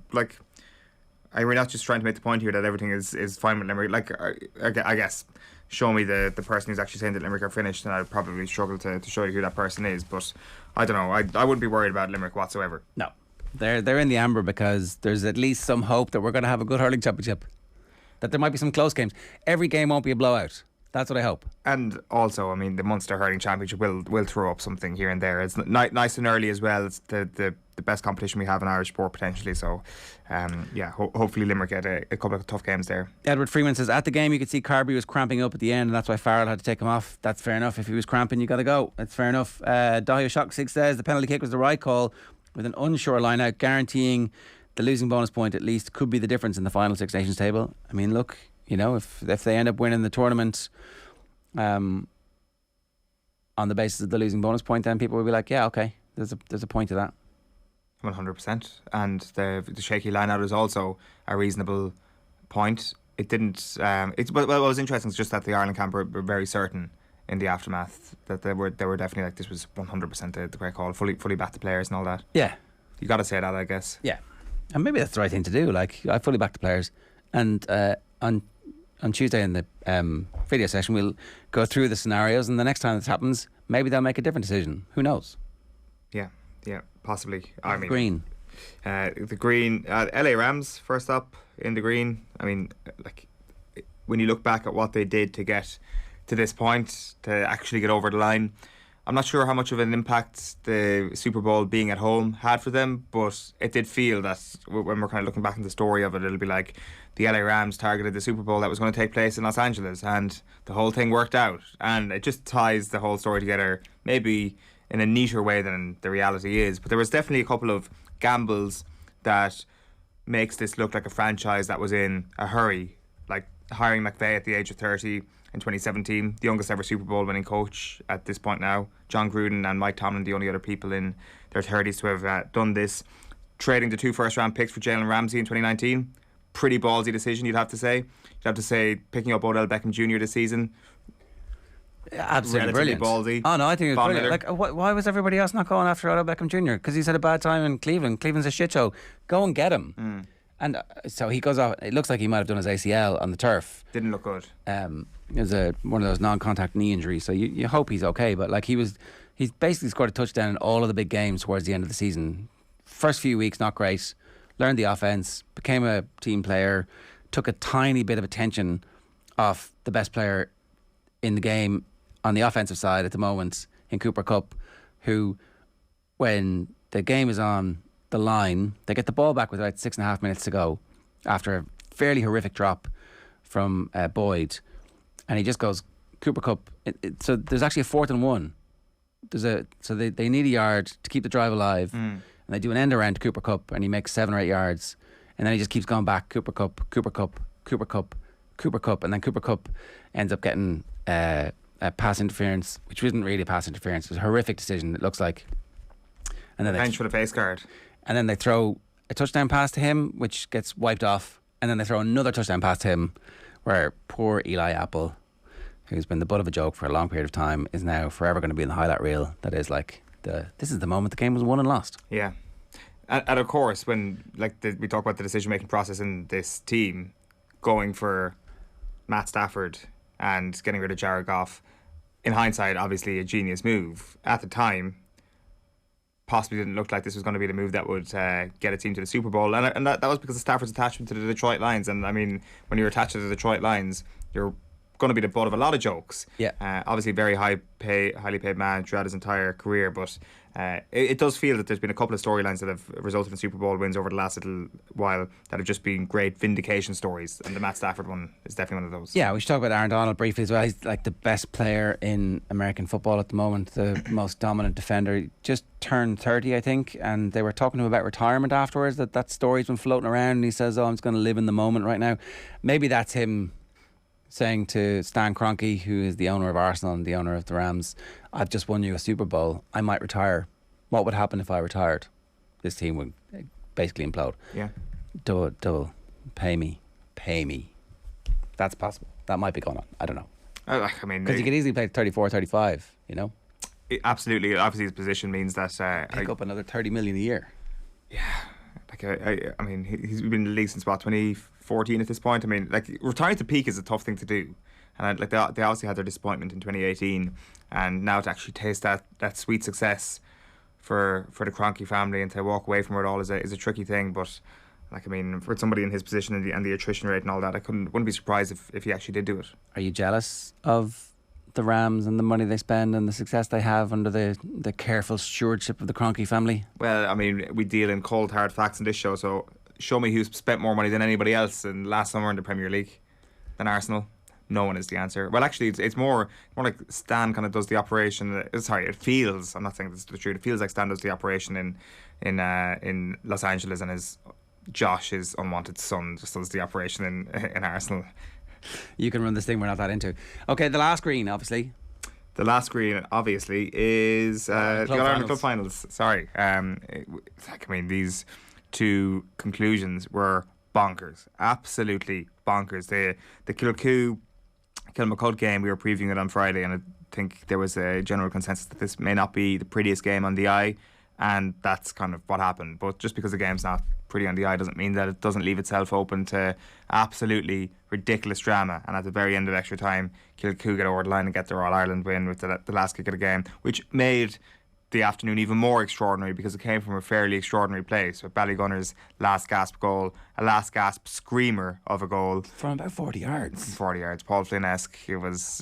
we're not just trying to make the point here that everything is fine with Limerick. Like, I guess, show me the person who's actually saying that Limerick are finished, and I'd probably struggle to show you who that person is. But I don't know. I wouldn't be worried about Limerick whatsoever. No. They're in the amber because there's at least some hope that we're going to have a good hurling championship. That there might be some close games. Every game won't be a blowout. That's what I hope. And also, I mean, the Munster Hurling Championship will throw up something here and there. It's nice and early as well. It's the best competition we have in Irish sport potentially. So, hopefully Limerick get a couple of tough games there. Edward Freeman says, at the game you could see Carby was cramping up at the end, and that's why Farrell had to take him off. That's fair enough. If he was cramping, you got to go. That's fair enough. Dahlia Shock 6 says the penalty kick was the right call with an unsure line out, guaranteeing the losing bonus point at least could be the difference in the final Six Nations table. I mean, look, you know, if they end up winning the tournament on the basis of the losing bonus point, then people will be like, yeah, okay, there's a point to that. 100%. And the shaky line out is also a reasonable point. It didn't. What was interesting is just that the Ireland camp were very certain in the aftermath that they were definitely like this was 100% the correct call, fully back the players and all that. Yeah, you got to say that, I guess. Yeah, and maybe that's the right thing to do. Like, I fully back the players, and on Tuesday in the video session we'll go through the scenarios, and the next time this happens, maybe they'll make a different decision. Who knows? Yeah, possibly. I mean, green. The green. LA Rams first up in the green. I mean, like, when you look back at what they did to get to this point, to actually get over the line, I'm not sure how much of an impact the Super Bowl being at home had for them, but it did feel that when we're kind of looking back in the story of it, it'll be like the LA Rams targeted the Super Bowl that was going to take place in Los Angeles, and the whole thing worked out, and it just ties the whole story together, maybe in a neater way than the reality is. But there was definitely a couple of gambles that makes this look like a franchise that was in a hurry. Like, hiring McVeigh at the age of 30 in 2017, the youngest ever Super Bowl winning coach at this point now. John Gruden and Mike Tomlin, the only other people in their 30s to have done this. Trading the 2 first-round picks for Jalen Ramsey in 2019. Pretty ballsy decision, you'd have to say. You'd have to say picking up Odell Beckham Jr. this season. Absolutely Relatively brilliant. ballsy. Oh no, I think it was Von brilliant. Miller. Like, why was everybody else not going after Odell Beckham Jr.? Because he's had a bad time in Cleveland. Cleveland's a shit show. Go and get him. And so he goes off. It looks like he might have done his ACL on the turf. Didn't look good. It was one of those non-contact knee injuries. So you hope he's okay. But like he's basically scored a touchdown in all of the big games towards the end of the season. First few weeks not great. Learned the offense. Became a team player. Took a tiny bit of attention off the best player in the game on the offensive side at the moment in Cooper Kupp, who, when the game is on the line, they get the ball back with about 6.5 minutes to go after a fairly horrific drop from Boyd, and he just goes, Cooper Kupp. So there's actually a 4th and 1. So they need a yard to keep the drive alive, and they do an end around to Cooper Kupp, and he makes 7 or 8 yards, and then he just keeps going back, Cooper Kupp, Cooper Kupp, Cooper Kupp, Cooper Kupp, and then Cooper Kupp ends up getting a pass interference, which wasn't really a pass interference. It was a horrific decision, it looks like. And then Bench for the face guard. And then they throw a touchdown pass to him, which gets wiped off. And then they throw another touchdown pass to him, where poor Eli Apple, who's been the butt of a joke for a long period of time, is now forever going to be in the highlight reel. That is like, this is the moment the game was won and lost. Yeah. And of course, when we talk about the decision-making process in this team, going for Matt Stafford and getting rid of Jared Goff, in hindsight, obviously a genius move. At the time, possibly didn't look like this was going to be the move that would get a team to the Super Bowl. And that was because of Stafford's attachment to the Detroit Lions. And I mean, when you're attached to the Detroit Lions, you're going to be the butt of a lot of jokes. Yeah. Obviously, very highly paid man throughout his entire career, but it does feel that there's been a couple of storylines that have resulted in Super Bowl wins over the last little while that have just been great vindication stories, and the Matt Stafford one is definitely one of those. Yeah, we should talk about Aaron Donald briefly as well. He's like the best player in American football at the moment, the most dominant defender. He just turned 30, I think, and they were talking to him about retirement afterwards. That story's been floating around, and he says, "Oh, I'm just going to live in the moment right now." Maybe that's him saying to Stan Kroenke, who is the owner of Arsenal and the owner of the Rams, "I've just won you a Super Bowl. I might retire. What would happen if I retired? This team would basically implode." Yeah. Double. Pay me. That's possible. That might be going on. I don't know. I mean, Because he could easily play 34, 35, you know? Absolutely. Obviously, his position means that Pick up another 30 million a year. I mean, he's been in the league since 2014 at this point. I mean, retiring to peak is a tough thing to do, and they obviously had their disappointment in 2018, and now to actually taste that sweet success for the Kroenke family and to walk away from it all is a tricky thing. But for somebody in his position and the attrition rate and all that, wouldn't be surprised if he actually did do it. Are you jealous of the Rams and the money they spend and the success they have under the careful stewardship of the Kroenke family? Well, I mean, we deal in cold hard facts in this show, so show me who's spent more money than anybody else in last summer in the Premier League than Arsenal. No one is the answer. Well, actually, it's more like Stan kind of does the operation. It feels. I'm not saying this is the truth. It feels like Stan does the operation in Los Angeles, and Josh, his unwanted son, just does the operation in Arsenal. You can run this thing we're not that into. Okay, the last green, obviously. The last green, obviously, is the All-Ireland Club Finals. Sorry. These two conclusions were bonkers. Absolutely bonkers. The Kilmacud game, we were previewing it on Friday, and I think there was a general consensus that this may not be the prettiest game on the eye, and that's kind of what happened. But just because the game's not pretty on the eye doesn't mean that it doesn't leave itself open to absolutely ridiculous drama. And at the very end of extra time, Kilcoo get over the line and get their All-Ireland win with the last kick of the game, which made the afternoon even more extraordinary because it came from a fairly extraordinary place with Ballygunner's last gasp goal, a last gasp screamer of a goal. From about 40 yards. 40 yards, Paul Flynn-esque. It was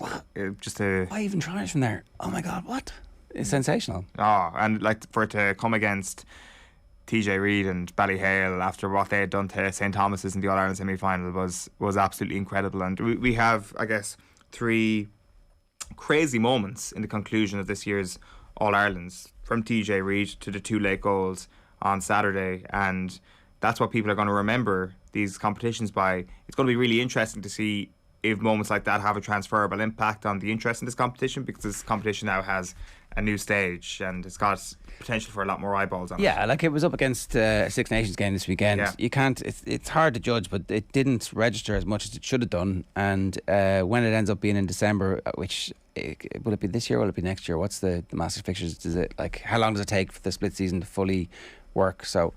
just a... Why even try it from there? Oh my God, what? It's sensational. Oh, and for it to come against TJ Reid and Ballyhale after what they had done to St Thomas's in the All-Ireland semi-final was absolutely incredible. And we have, I guess, 3 crazy moments in the conclusion of this year's All-Irelands, from TJ Reid to the 2 late goals on Saturday and that's what people are going to remember these competitions by. It's going to be really interesting to see if moments like that have a transferable impact on the interest in this competition, because this competition now has a new stage and it's got potential for a lot more eyeballs on it. Yeah, like it was up against Six Nations game this weekend. Yeah. You can't. It's hard to judge, but it didn't register as much as it should have done. And when it ends up being in December, which will it be this year? Will it be next year? What's the massive fixtures? Is it like how long does it take for the split season to fully work? So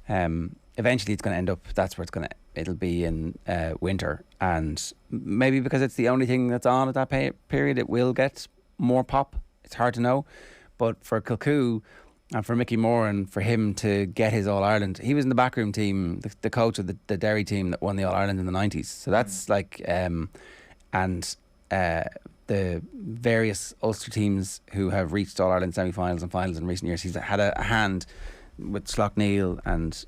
eventually, it's going to end up. That's where it'll be in winter, and maybe because it's the only thing that's on at that period, it will get more pop. It's hard to know, but for Kilcoo and for Mickey Moore and for him to get his All-Ireland, he was in the backroom team, the coach of the Derry team that won the All-Ireland in the 90s. So that's like, and the various Ulster teams who have reached All-Ireland semi-finals and finals in recent years, he's had a hand with Slough-Neil, and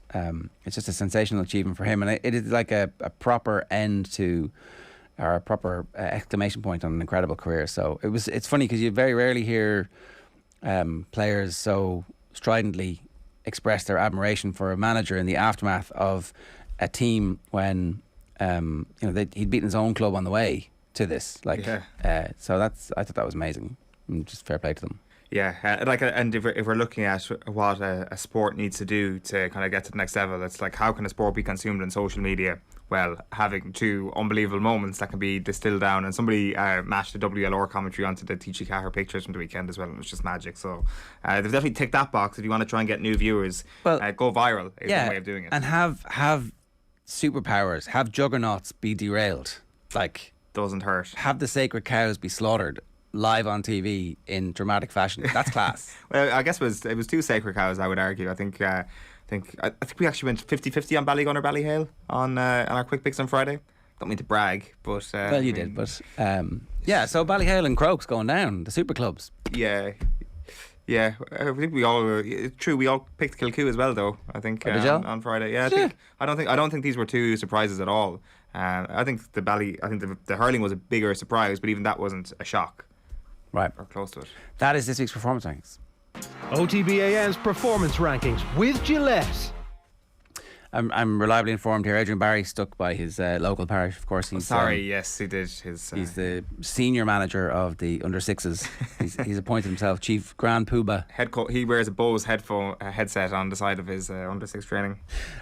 it's just a sensational achievement for him. And it is like a proper end to, or a proper exclamation point on an incredible career. So it's funny because you very rarely hear players so stridently express their admiration for a manager in the aftermath of a team when he'd beaten his own club on the way to this. So I thought that was amazing. And just fair play to them. Yeah, and if we're looking at what a sport needs to do to kind of get to the next level, it's like, how can a sport be consumed on social media? Well, having two unbelievable moments that can be distilled down, and somebody matched the WLR commentary onto the T.G. Caher pictures from the weekend as well, and it was just magic. So they've definitely ticked that box. If you want to try and get new viewers, go viral is one way of doing it. And have superpowers, have juggernauts be derailed. Like, doesn't hurt. Have the sacred cows be slaughtered live on TV in dramatic fashion. That's class. Well, I guess it was two sacred cows, I would argue. I think we actually went 50-50 on Ballygun or Ballyhale on our quick picks on Friday. Don't mean to brag, but well, you did. But so Ballyhale and Croke's going down, the super clubs. Yeah. I think we all. It's true. We all picked Kilcoo as well, though. I think on Friday. Yeah, I don't think these were two surprises at all. I think the hurling was a bigger surprise, but even that wasn't a shock. Right, or close to it. That is this week's performance rankings. OTB AM's performance rankings with Gillette. I'm reliably informed here. Adrian Barry stuck by his local parish. Of course, he's yes, he did. He's the senior manager of the under sixes. he's appointed himself chief grand poobah. He wears a Bose headset on the side of his under six training.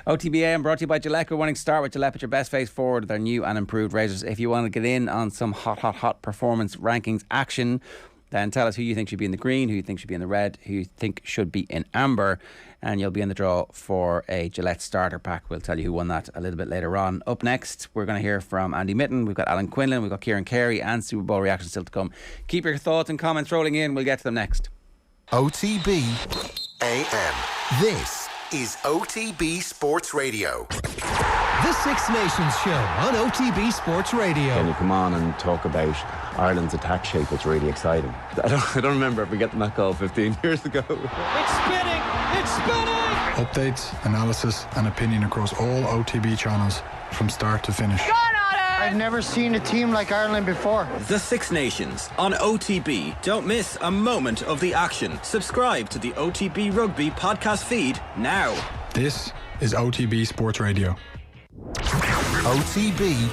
OTB AM brought to you by Gillette. Good morning. Start with Gillette. Put your best face forward with their new and improved razors. If you want to get in on some hot performance rankings action, then tell us who you think should be in the green, who you think should be in the red, who you think should be in amber, and you'll be in the draw for a Gillette starter pack. We'll tell you who won that a little bit later on. Up next, we're going to hear from Andy Mitten. We've got Alan Quinlan, we've got Ciaran Carey, and Super Bowl reactions still to come. Keep your thoughts and comments rolling in. We'll get to them next. OTB AM. This is OTB Sports Radio. The Six Nations Show on OTB Sports Radio. Can you come on and talk about Ireland's attack shape? It's really exciting. I don't remember if we get that call 15 years ago. It's spinning! It's spinning! Updates, analysis and opinion across all OTB channels from start to finish. I've never seen a team like Ireland before. The Six Nations on OTB. Don't miss a moment of the action. Subscribe to the OTB Rugby podcast feed now. This is OTB Sports Radio. OTB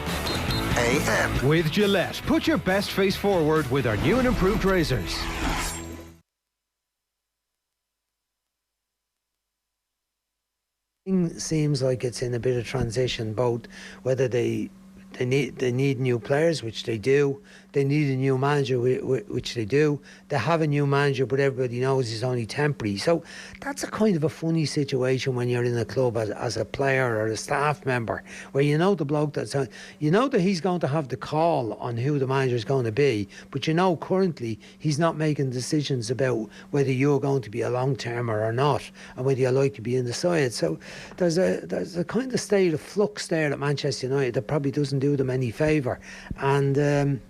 AM. With Gillette. Put your best face forward with our new and improved razors. Seems like it's in a bit of transition, both whether they need new players, which they do. They need a new manager, which they do. They have a new manager, but everybody knows he's only temporary. So that's a kind of a funny situation when you're in a club as a player or a staff member, where you know the bloke that he's going to have the call on who the manager is going to be, but you know currently he's not making decisions about whether you're going to be a long-termer or not, and whether you like to be in the side. So there's a kind of state of flux there at Manchester United that probably doesn't do them any favour. And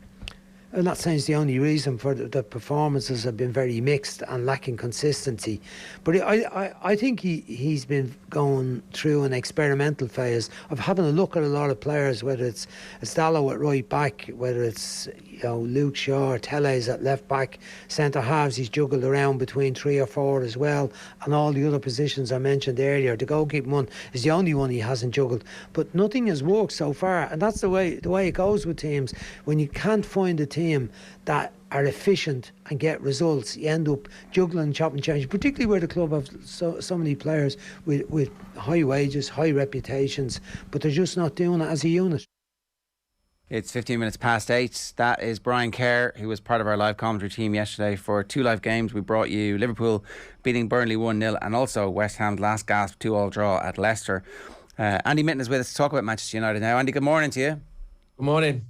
I'm not saying it's the only reason for the performances have been very mixed and lacking consistency, but I think he's been going through an experimental phase of having a look at a lot of players, whether it's Estallo at right back, whether it's Luke Shaw or Tellez at left back, centre halves he's juggled around between 3 or 4 as well, and all the other positions I mentioned earlier. The goalkeeping one is the only one he hasn't juggled, but nothing has worked so far, and that's the way it goes with teams. When you can't find a team that are efficient and get results, you end up juggling, chopping, changing, particularly where the club have so many players with high wages, high reputations, but they're just not doing it as a unit. It's 15 minutes past 8. That is Brian Kerr, who was part of our live commentary team yesterday for 2 live games. We brought you Liverpool beating Burnley 1-0 and also West Ham's last gasp 2-2 draw at Leicester. Andy Mitten is with us to talk about Manchester United now. Andy, good morning to you. Good morning.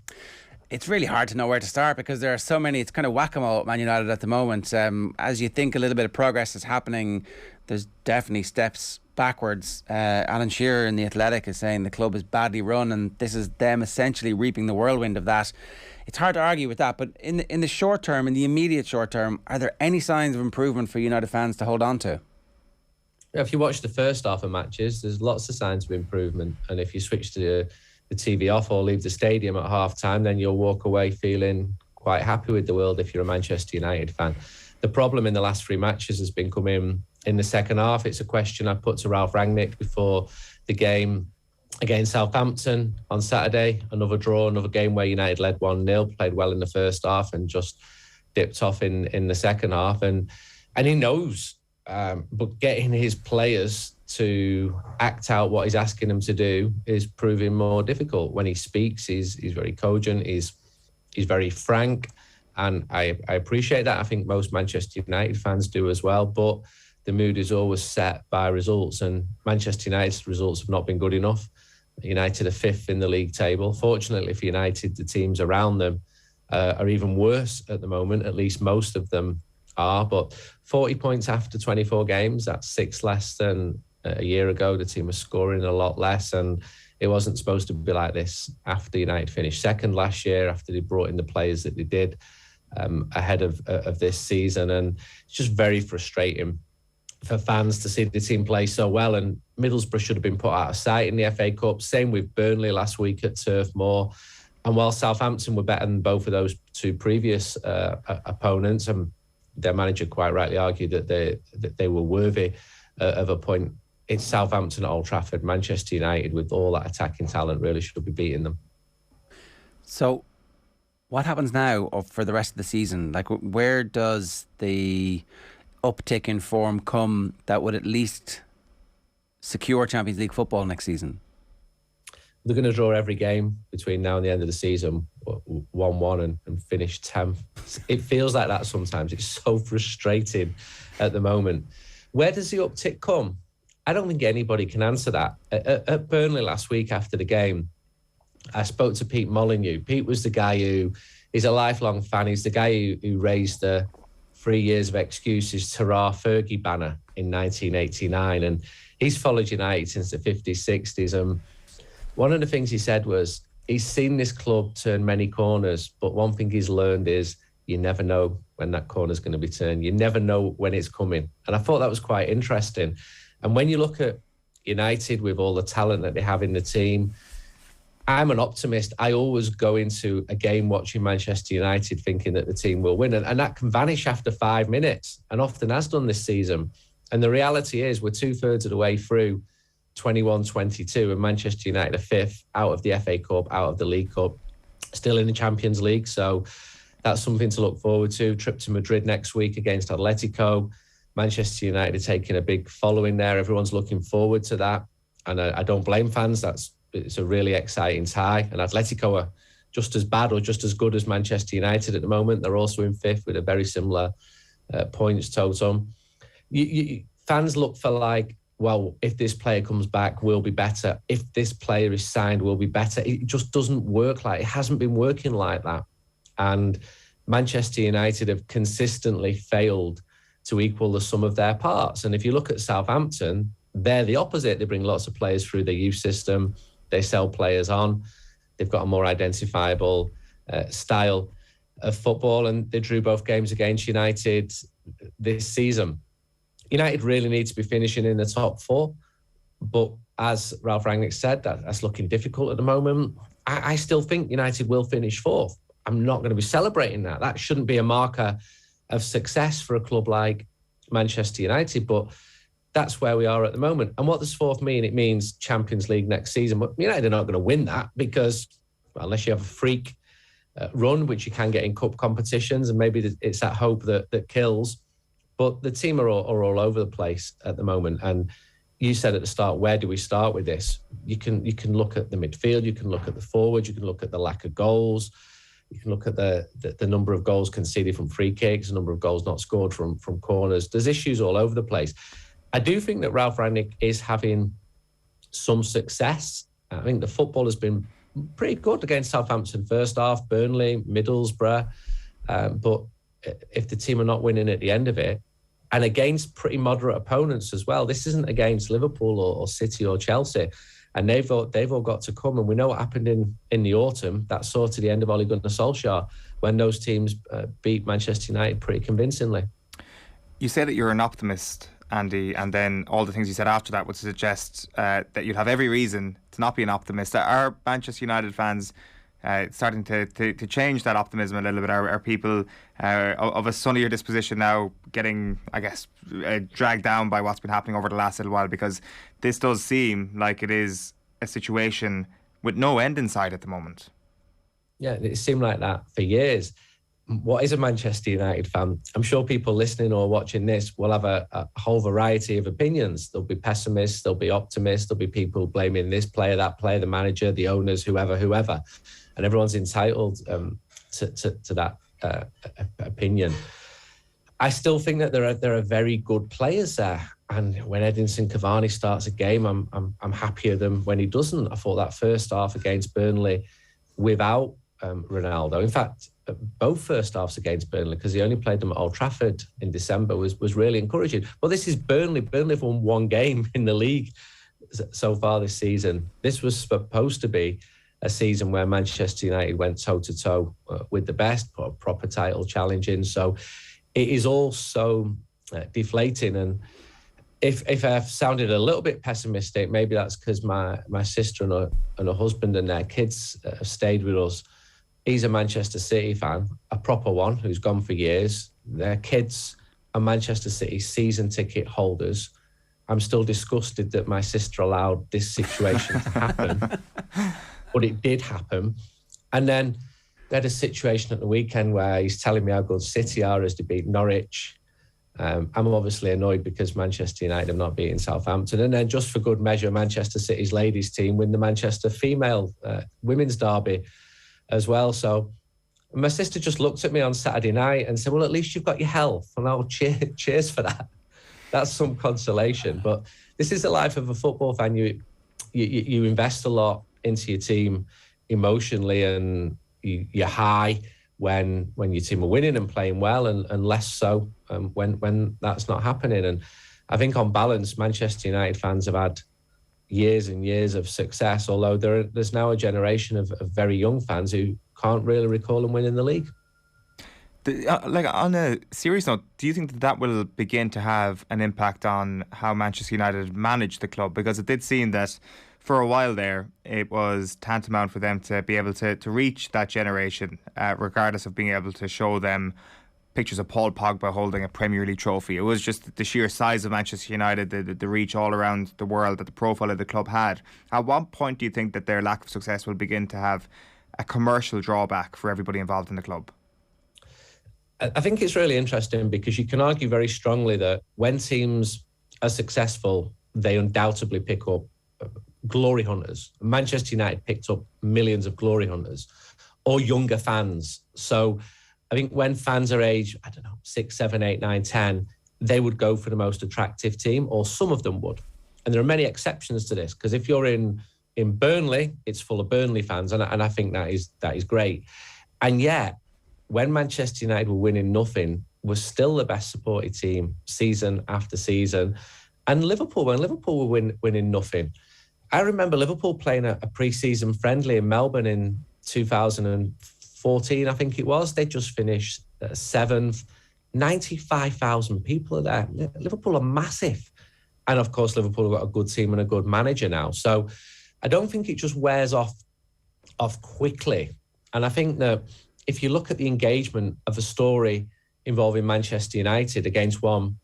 It's really hard to know where to start because there are so many. It's kind of whack-a-mole at Man United at the moment. As you think a little bit of progress is happening, there's definitely steps backwards. Alan Shearer in The Athletic is saying the club is badly run and this is them essentially reaping the whirlwind of that. It's hard to argue with that, but in the short term, in the immediate short term, are there any signs of improvement for United fans to hold on to? If you watch the first half of matches, there's lots of signs of improvement, and if you switch to the TV off or leave the stadium at half time, then you'll walk away feeling quite happy with the world if you're a Manchester United fan. The problem in the last 3 matches has been coming in the second half. It's a question I put to Ralph Rangnick before the game against Southampton on Saturday. Another draw, another game where United led 1-0, played well in the first half and just dipped off in the second half. And he knows, but getting his players to act out what he's asking them to do is proving more difficult. When he speaks, he's very cogent, he's very frank, and I appreciate that. I think most Manchester United fans do as well, but the mood is always set by results, and Manchester United's results have not been good enough. United are 5th in the league table. Fortunately for United, the teams around them are even worse at the moment, at least most of them are, but 40 points after 24 games, that's 6 less than a year ago. The team was scoring a lot less, and it wasn't supposed to be like this after United finished second last year, after they brought in the players that they did ahead of this season. And it's just very frustrating for fans to see the team play so well, and Middlesbrough should have been put out of sight in the FA Cup. Same with Burnley last week at Turf Moor. And while Southampton were better than both of those 2 previous opponents, and their manager quite rightly argued that they were worthy of a point, it's Southampton at Old Trafford. Manchester United, with all that attacking talent, really should be beating them. So what happens now for the rest of the season? Like, where does the uptick in form come that would at least secure Champions League football next season? They're going to draw every game between now and the end of the season, 1-1 and finish 10th. It feels like that sometimes. It's so frustrating at the moment. Where does the uptick come? I don't think anybody can answer that. At Burnley last week after the game, I spoke to Pete Molyneux. Pete was the guy who is a lifelong fan. He's the guy who raised the 3 years of excuses Terrar Fergie banner in 1989. And he's followed United since the 50s, 60s. And one of the things he said was he's seen this club turn many corners, but one thing he's learned is you never know when that corner's going to be turned. You never know when it's coming. And I thought that was quite interesting. And when you look at United with all the talent that they have in the team, I'm an optimist. I always go into a game watching Manchester United thinking that the team will win. And that can vanish after 5 minutes, and often has done this season. And the reality is we're 2/3 of the way through 21-22, and Manchester United are 5th out of the FA Cup, out of the League Cup, still in the Champions League. So that's something to look forward to. Trip to Madrid next week against Atletico. Manchester United are taking a big following there. Everyone's looking forward to that. And I don't blame fans. It's a really exciting tie. And Atletico are just as bad or just as good as Manchester United at the moment. They're also in 5th with a very similar points total. Fans look for like, well, if this player comes back, we'll be better. If this player is signed, we'll be better. It just doesn't work like it hasn't been working like that. And Manchester United have consistently failed to equal the sum of their parts. And if you look at Southampton, they're the opposite. They bring lots of players through their youth system. They sell players on. They've got a more identifiable style. of football, and they drew both games against United this season. United really need to be finishing in the top 4, but as Ralph Rangnick said, that's looking difficult at the moment. I still think United will finish 4th. I'm not going to be celebrating that. That shouldn't be a marker of success for a club like Manchester United, but that's where we are at the moment. And what does 4th mean? It means Champions League next season. But United are not going to win that because, well, unless you have a freak run, which you can get in cup competitions, and maybe it's that hope that kills. But the team are all over the place at the moment. And you said at the start, where do we start with this? You can look at the midfield, you can look at the forwards, you can look at the lack of goals, you can look at the number of goals conceded from free kicks, the number of goals not scored from corners. There's issues all over the place. I do think that Ralph Rangnick is having some success. I think the football has been pretty good against Southampton first half, Burnley, Middlesbrough. But if the team are not winning at the end of it, and against pretty moderate opponents as well, this isn't against Liverpool or City or Chelsea, and they've all got to come. And we know what happened in the autumn. That saw to the end of Ole Gunnar Solskjaer when those teams beat Manchester United pretty convincingly. You say that you're an optimist, Andy, and then all the things you said after that would suggest that you'd have every reason to not be an optimist. Are Manchester United fans starting to change that optimism a little bit? Are people of a sunnier disposition now getting, I guess, dragged down by what's been happening over the last little while? Because this does seem like it is a situation with no end in sight at the moment. Yeah, it seemed like that for years. What is a Manchester United fan? I'm sure people listening or watching this will have a whole variety of opinions. There'll be pessimists, there'll be optimists, there'll be people blaming this player, that player, the manager, the owners, whoever. And everyone's entitled to that opinion. I still think that there are very good players there. And when Edinson Cavani starts a game, I'm happier than when he doesn't. I thought that first half against Burnley without Ronaldo. In fact, both first halves against Burnley, because he only played them at Old Trafford in December, was really encouraging. Well, this is Burnley. Burnley have won 1 game in the league so far this season. This was supposed to be a season where Manchester United went toe-to-toe with the best, proper title challenging. So it is all so deflating. And if I've sounded a little bit pessimistic, maybe that's because my sister and her husband and their kids have stayed with us. He's a Manchester City fan, a proper one, who's gone for years. Their kids are Manchester City season ticket holders. I'm still disgusted that my sister allowed this situation to happen. But it did happen. And then we had a situation at the weekend where he's telling me how good City are as they beat Norwich. I'm obviously annoyed because Manchester United have not beaten Southampton. And then just for good measure, Manchester City's ladies team win the Manchester female women's derby as well. So my sister just looked at me on Saturday night and said, well, at least you've got your health. And I'll cheers for that. That's some consolation. But this is the life of a football fan. You invest a lot into your team emotionally, and you're high when your team are winning and playing well, and less so when that's not happening. And I think on balance, Manchester United fans have had years and years of success, although there's now a generation of very young fans who can't really recall them winning the league. Like, on a serious note, do you think that will begin to have an impact on how Manchester United manage the club? Because it did seem that for a while there, it was tantamount for them to be able to reach that generation, regardless of being able to show them pictures of Paul Pogba holding a Premier League trophy. It was just the sheer size of Manchester United, the reach all around the world that the profile of the club had. At what point do you think that their lack of success will begin to have a commercial drawback for everybody involved in the club? I think it's really interesting because you can argue very strongly that when teams are successful, they undoubtedly pick up glory hunters. Manchester United picked up millions of glory hunters or younger fans. So I think when fans are age, 6, 7, 8, 9, 10, they would go for the most attractive team, or some of them would. And there are many exceptions to this, because if you're in Burnley, it's full of Burnley fans, and I think that is great. And yet, when Manchester United were winning nothing, was still the best supported team season after season. And Liverpool, when Liverpool were winning nothing, I remember Liverpool playing a pre-season friendly in Melbourne in 2004 2014, I think it was. They just finished 7th. 95,000 people are there. Liverpool are massive. And of course, Liverpool have got a good team and a good manager now. So I don't think it just wears off quickly. And I think that if you look at the engagement of a story involving Manchester United against one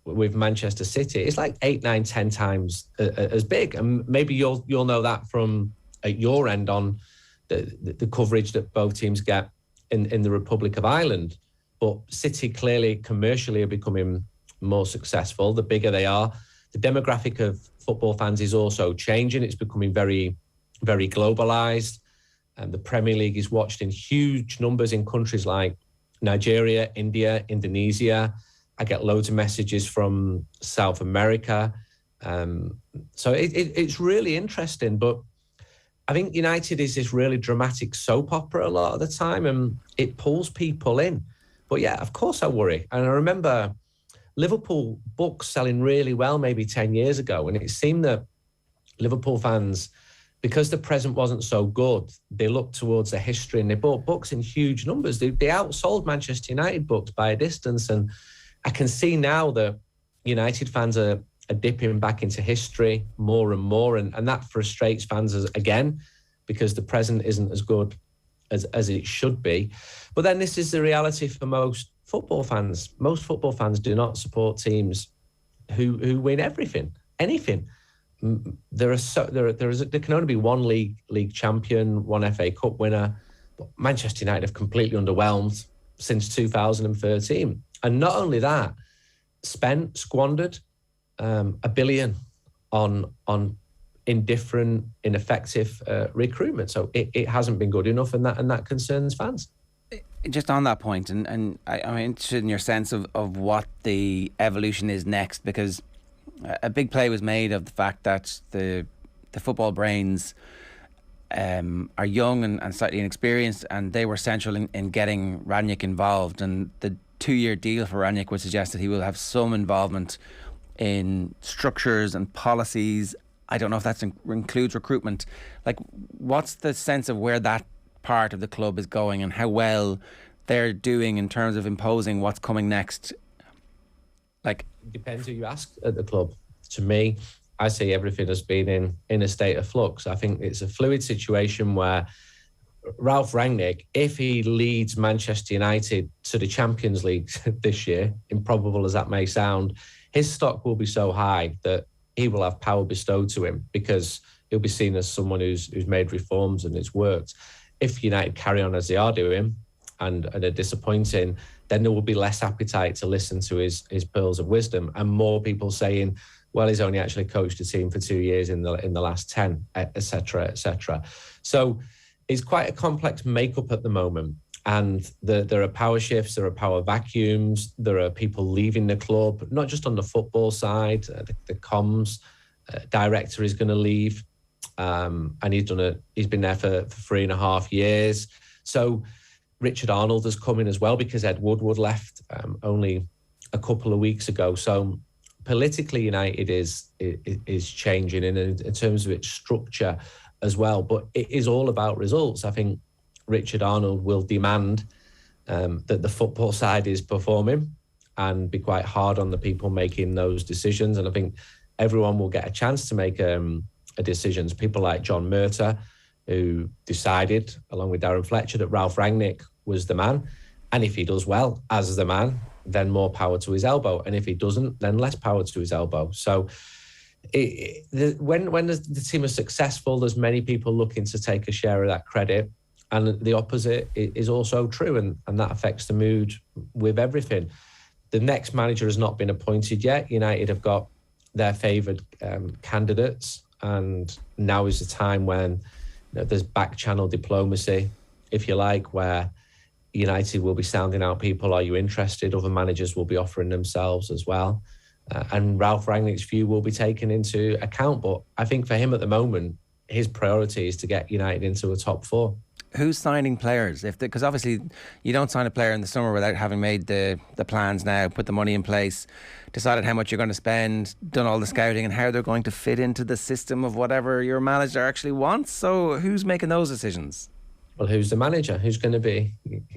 with Manchester City, it's like 8, 9, 10 times as big. And maybe you'll know that from at your end on the coverage that both teams get in the Republic of Ireland. But City clearly commercially are becoming more successful the bigger they are. The demographic of football fans is also changing. It's becoming very, very globalised. And the Premier League is watched in huge numbers in countries like Nigeria, India, Indonesia. I get loads of messages from South America. So it's really interesting. But I think United is this really dramatic soap opera a lot of the time, and it pulls people in. But yeah, of course I worry. And I remember Liverpool books selling really well maybe 10 years ago, and it seemed that Liverpool fans, because the present wasn't so good, they looked towards the history and they bought books in huge numbers. They outsold Manchester United books by a distance. And I can see now that United fans are dipping back into history more and more. And that frustrates fans again, because the present isn't as good as it should be. But then this is the reality for most football fans. Most football fans do not support teams who win anything. There can only be one league champion, one FA Cup winner. But Manchester United have completely underwhelmed since 2013. And not only that, squandered $1 billion on indifferent, ineffective recruitment. So it hasn't been good enough, and that concerns fans. Just on that point, and I'm interested in your sense of what the evolution is next, because a big play was made of the fact that the football brains are young and slightly inexperienced, and they were central in getting Rangnick involved. And the 2-year deal for Rangnick would suggest that he will have some involvement in structures and policies. I don't know if that includes recruitment. Like, what's the sense of where that part of the club is going and how well they're doing in terms of imposing what's coming next? Like, depends who you ask at the club. To me, I see everything has been in a state of flux. I think it's a fluid situation where Ralph Rangnick, if he leads Manchester United to the Champions League this year, improbable as that may sound, his stock will be so high that he will have power bestowed to him, because he'll be seen as someone who's made reforms and it's worked. If United carry on as they are doing and are disappointing, then there will be less appetite to listen to his pearls of wisdom, and more people saying, well, he's only actually coached a team for 2 years in the last 10, etc., etc. So it's quite a complex makeup at the moment. And there are power shifts, there are power vacuums, there are people leaving the club, not just on the football side. The comms director is going to leave, and he's been there for 3.5 years. So Richard Arnold has come in as well, because Ed Woodward left only a couple of weeks ago. So politically, United is changing in terms of its structure as well. But it is all about results. I think Richard Arnold will demand that the football side is performing and be quite hard on the people making those decisions. And I think everyone will get a chance to make decisions. People like John Murtagh, who decided, along with Darren Fletcher, that Ralph Rangnick was the man. And if he does well as the man, then more power to his elbow. And if he doesn't, then less power to his elbow. So when the team is successful, there's many people looking to take a share of that credit. And the opposite is also true, and that affects the mood with everything. The next manager has not been appointed yet. United have got their favoured candidates, and now is the time when there's back-channel diplomacy, if you like, where United will be sounding out people, are you interested? Other managers will be offering themselves as well. And Ralph Rangnick's view will be taken into account. But I think for him at the moment, his priority is to get United into a top 4. Who's signing players? Because obviously you don't sign a player in the summer without having made the plans now, put the money in place, decided how much you're going to spend, done all the scouting and how they're going to fit into the system of whatever your manager actually wants. So who's making those decisions? well, who's the manager? Who's going to be?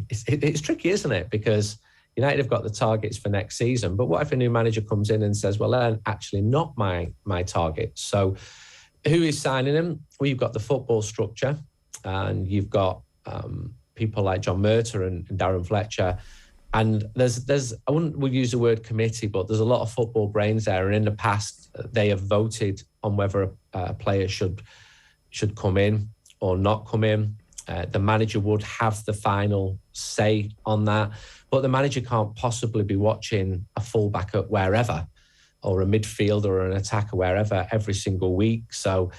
It's tricky, isn't it? Because United have got the targets for next season, but what if a new manager comes in and says, well, they're actually not my targets? So who is signing them? Well, you've got the football structure, and you've got people like John Murtagh and Darren Fletcher. And there's I wouldn't use the word committee, but there's a lot of football brains there. And in the past, they have voted on whether a player should come in or not come in. The manager would have the final say on that. But the manager can't possibly be watching a fullback at wherever, or a midfielder or an attacker wherever every single week. So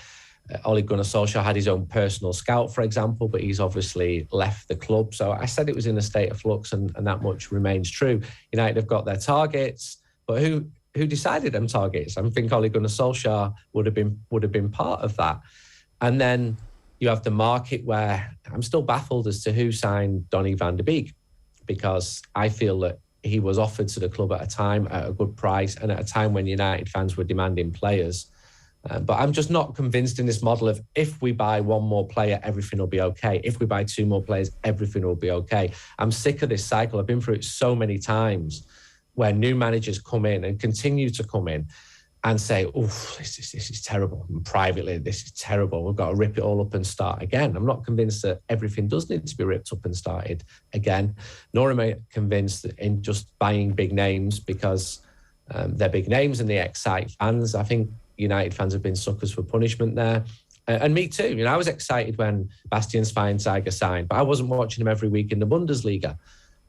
Ole Gunnar Solskjaer had his own personal scout, for example, but he's obviously left the club. So I said it was in a state of flux, and that much remains true. United have got their targets, but who decided them targets? I think Ole Gunnar Solskjaer would have been part of that. And then you have the market, where I'm still baffled as to who signed Donny van de Beek, because I feel that he was offered to the club at a time at a good price and at a time when United fans were demanding players. But I'm just not convinced in this model of, if we buy one more player, everything will be okay. If we buy two more players, everything will be okay. I'm sick of this cycle. I've been through it so many times, where new managers come in and continue to come in and say, oof, this is terrible. And privately, this is terrible. We've got to rip it all up and start again. I'm not convinced that everything does need to be ripped up and started again, nor am I convinced that in just buying big names because they're big names and they excite fans. I think United fans have been suckers for punishment there. And me too. You know, I was excited when Bastian Schweinsteiger signed, but I wasn't watching him every week in the Bundesliga.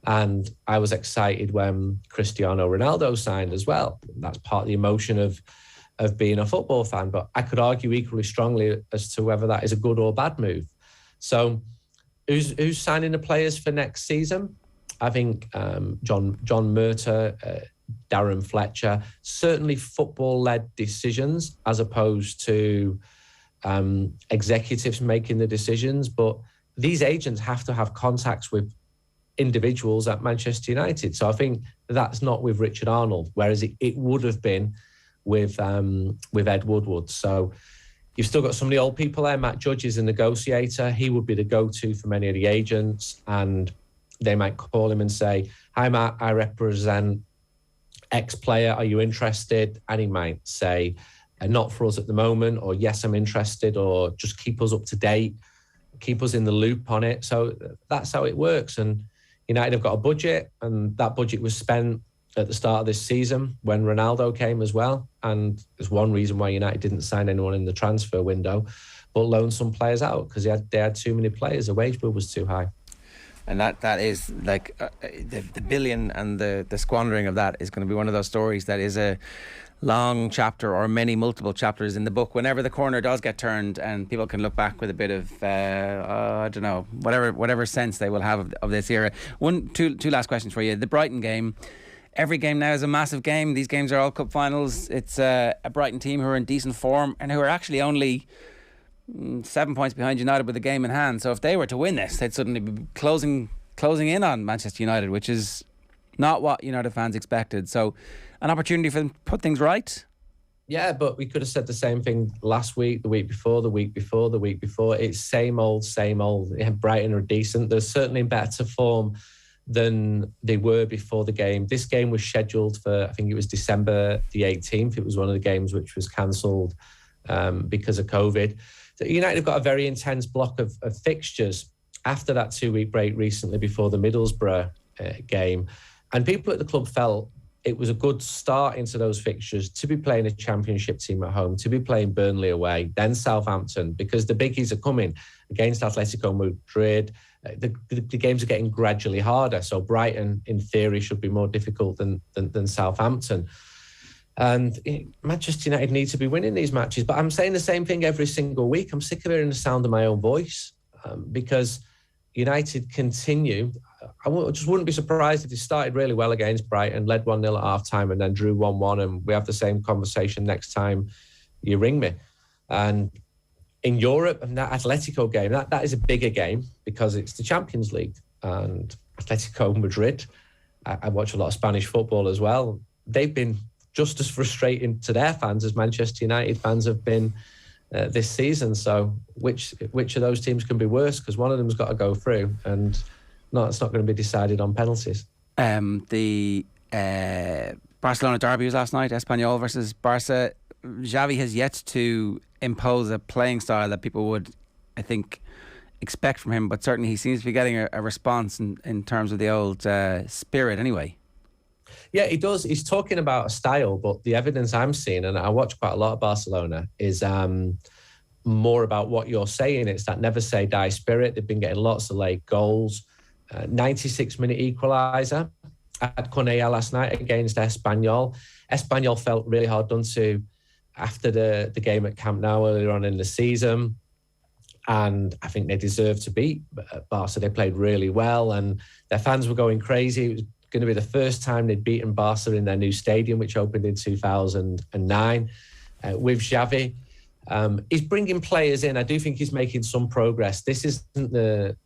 And I was excited when Cristiano Ronaldo signed as well. That's part of the emotion of being a football fan. But I could argue equally strongly as to whether that is a good or bad move. So who's signing the players for next season? I think John Murtagh, Darren Fletcher, certainly football-led decisions as opposed to executives making the decisions. But these agents have to have contacts with individuals at Manchester United. So I think that's not with Richard Arnold, whereas it would have been with Ed Woodward. So you've still got some of the old people there. Matt Judge is a negotiator. He would be the go-to for many of the agents, and they might call him and say, hi, Matt, I represent X player. Are you interested? And he might say, not for us at the moment, or yes, I'm interested, or just keep us up to date, keep us in the loop on it. So that's how it works. And United have got a budget, and that budget was spent at the start of this season when Ronaldo came as well. And there's one reason why United didn't sign anyone in the transfer window, but loaned some players out, because they had too many players. The wage bill was too high. And that is like the billion and the squandering of that is going to be one of those stories that is a long chapter or multiple chapters in the book. Whenever the corner does get turned and people can look back with a bit of I don't know, whatever sense they will have of this era. Two last questions for you. The Brighton game. Every game now is a massive game. These games are all cup finals. It's a Brighton team who are in decent form and who are actually only 7 points behind United with a game in hand. So if they were to win this, they'd suddenly be closing in on Manchester United, which is not what United fans expected. So an opportunity for them to put things right. Yeah, but we could have said the same thing last week, the week before, the week before, the week before. It's same old. Yeah, Brighton are decent. They're certainly in better form than they were before the game. This game was scheduled for, I think it was December the 18th. It was one of the games which was cancelled because of COVID. United have got a very intense block of fixtures after that 2-week break recently before the Middlesbrough game. And people at the club felt it was a good start into those fixtures to be playing a championship team at home, to be playing Burnley away, then Southampton, because the biggies are coming against Atletico Madrid. The games are getting gradually harder. So Brighton, in theory, should be more difficult than Southampton. And Manchester United need to be winning these matches. But I'm saying the same thing every single week. I'm sick of hearing the sound of my own voice because United continue. I just wouldn't be surprised if they started really well against Brighton, led 1-0 at half-time and then drew 1-1, and we have the same conversation next time you ring me. And in Europe, and that Atletico game, that is a bigger game because it's the Champions League. And Atletico Madrid, I watch a lot of Spanish football as well. They've been just as frustrating to their fans as Manchester United fans have been this season. So which of those teams can be worse? Because one of them's got to go through, and no, it's not going to be decided on penalties. The Barcelona derby was last night, Espanyol versus Barca. Xavi has yet to impose a playing style that people would, I think, expect from him, but certainly he seems to be getting a response in terms of the old spirit anyway. Yeah, he does. He's talking about a style, but the evidence I'm seeing, and I watch quite a lot of Barcelona, is more about what you're saying. It's that never say die spirit. They've been getting lots of late goals. 96-minute equaliser at Cornellà last night against Espanyol. Espanyol felt really hard done to after the game at Camp Nou earlier on in the season. And I think they deserved to beat Barca. They played really well and their fans were going crazy. It was going to be the first time they'd beaten Barca in their new stadium, which opened in 2009 with Xavi. He's bringing players in. I do think he's making some progress. This isn't the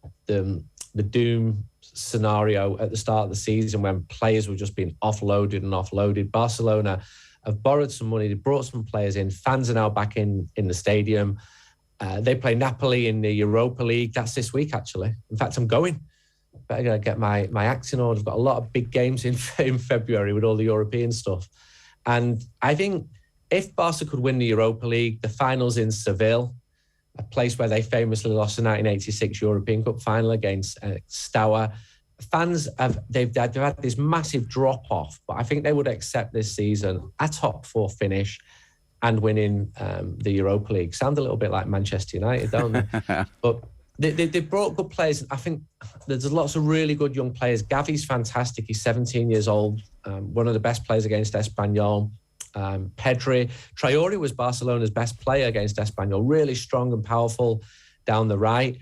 doom scenario at the start of the season when players were just being offloaded. Barcelona have borrowed some money. They brought some players in. Fans are now back in the stadium. They play Napoli in the Europa League. That's this week, actually. In fact, I'm going. Better get my acts in order. I've got a lot of big games in February with all the European stuff. And I think if Barca could win the Europa League, the finals in Seville, a place where they famously lost the 1986 European Cup final against Steaua, fans they've had this massive drop-off, but I think they would accept this season a top four finish and winning the Europa League. Sound a little bit like Manchester United, don't they? But they brought good players. I think there's lots of really good young players. Gavi's fantastic. He's 17 years old, one of the best players against Espanyol. Pedri. Traore was Barcelona's best player against Espanyol. Really strong and powerful down the right.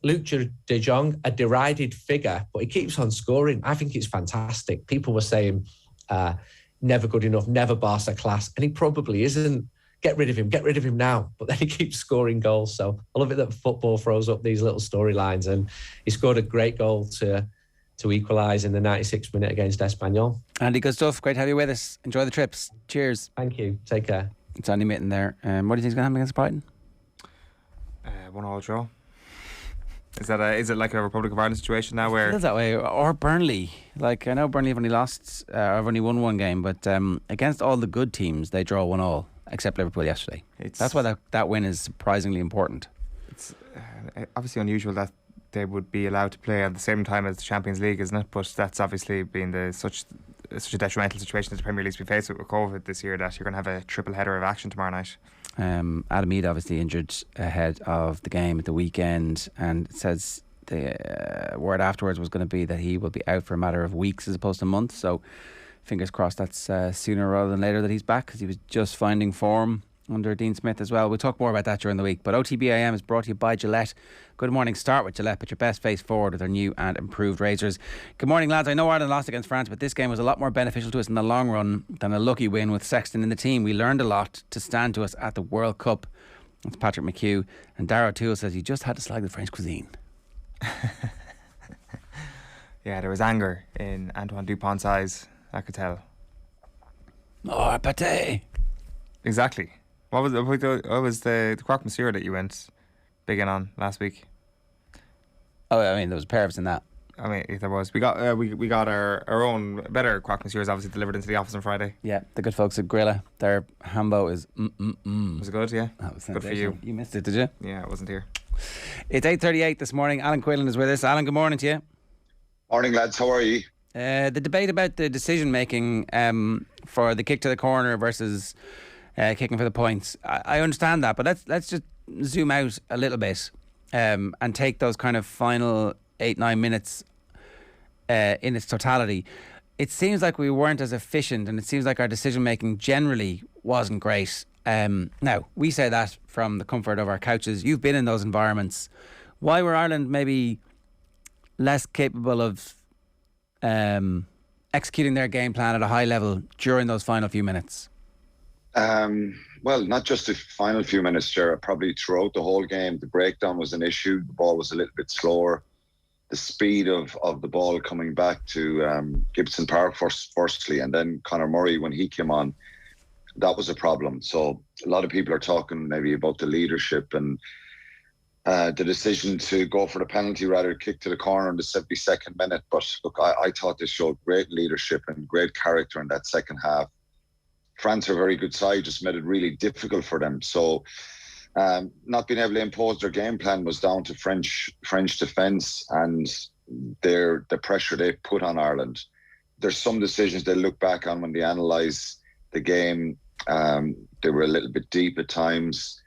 Luke de Jong, a derided figure, but he keeps on scoring. I think it's fantastic. People were saying never good enough, never Barca class, and he probably isn't. Get rid of him now. But then he keeps scoring goals. So I love it that football throws up these little storylines, and he scored a great goal to equalise in the 96th minute against Espanyol. Andy, good stuff. Great to have you with us. Enjoy the trips. Cheers. Thank you. Take care. It's Andy Mitten there. What do you think is going to happen against Brighton? 1-1 draw. Is it like a Republic of Ireland situation now where... It feels that way. Or Burnley. Like, I know Burnley have only lost, have only won one game, but against all the good teams, they draw 1-1, except Liverpool yesterday. That's why that win is surprisingly important. It's obviously unusual that they would be allowed to play at the same time as the Champions League, isn't it? But that's obviously been such a detrimental situation that the Premier League's been faced with COVID this year, that you're going to have a triple header of action tomorrow night. Adam Mead obviously injured ahead of the game at the weekend, and it says the word afterwards was going to be that he will be out for a matter of weeks as opposed to months. So fingers crossed that's sooner rather than later that he's back, because he was just finding form under Dean Smith as well. We'll talk more about that during the week. But OTB AM is brought to you by Gillette. Good morning. Start with Gillette. Put your best face forward with our new and improved razors. Good morning, lads. I know Ireland lost against France, but this game was a lot more beneficial to us in the long run than a lucky win with Sexton in the team. We learned a lot to stand to us at the World Cup. That's Patrick McHugh. And Darragh O'Toole says you just had to slag the French cuisine. Yeah, there was anger in Antoine Dupont's eyes. I could tell. Oh, pâté. Exactly. What was the croque monsieur that you went big in on last week? Oh, I mean, there was perfs in that. I mean, there was. We got our own better croque monsieurs obviously delivered into the office on Friday. Yeah, the good folks at Grilla. Their hambo is Was it good? Yeah. That was good for you. You missed it, did you? Yeah, I wasn't here. It's 8:38 this morning. Alan Quinlan is with us. Alan, good morning to you. Morning, lads. How are you? The debate about the decision making for the kick to the corner versus kicking for the points. I understand that, but let's just zoom out a little bit and take those kind of final 8-9 minutes in its totality. It seems like we weren't as efficient, and it seems like our decision making generally wasn't great. Now, we say that from the comfort of our couches. You've been in those environments. Why were Ireland maybe less capable of executing their game plan at a high level during those final few minutes? Well, not just the final few minutes, Jared. Probably throughout the whole game, the breakdown was an issue. The ball was a little bit slower. The speed of the ball coming back to Gibson Park firstly, and then Conor Murray when he came on. that was a problem. So a lot of people are talking maybe about the leadership and the decision to go for the penalty rather than kick to the corner in the 72nd minute. But look, I thought they showed great leadership and great character in that second half. France are a very good side, just made it really difficult for them. So not being able to impose their game plan was down to French defence and the pressure they put on Ireland. There's some decisions they look back on when they analyse the game. They were a little bit deep at times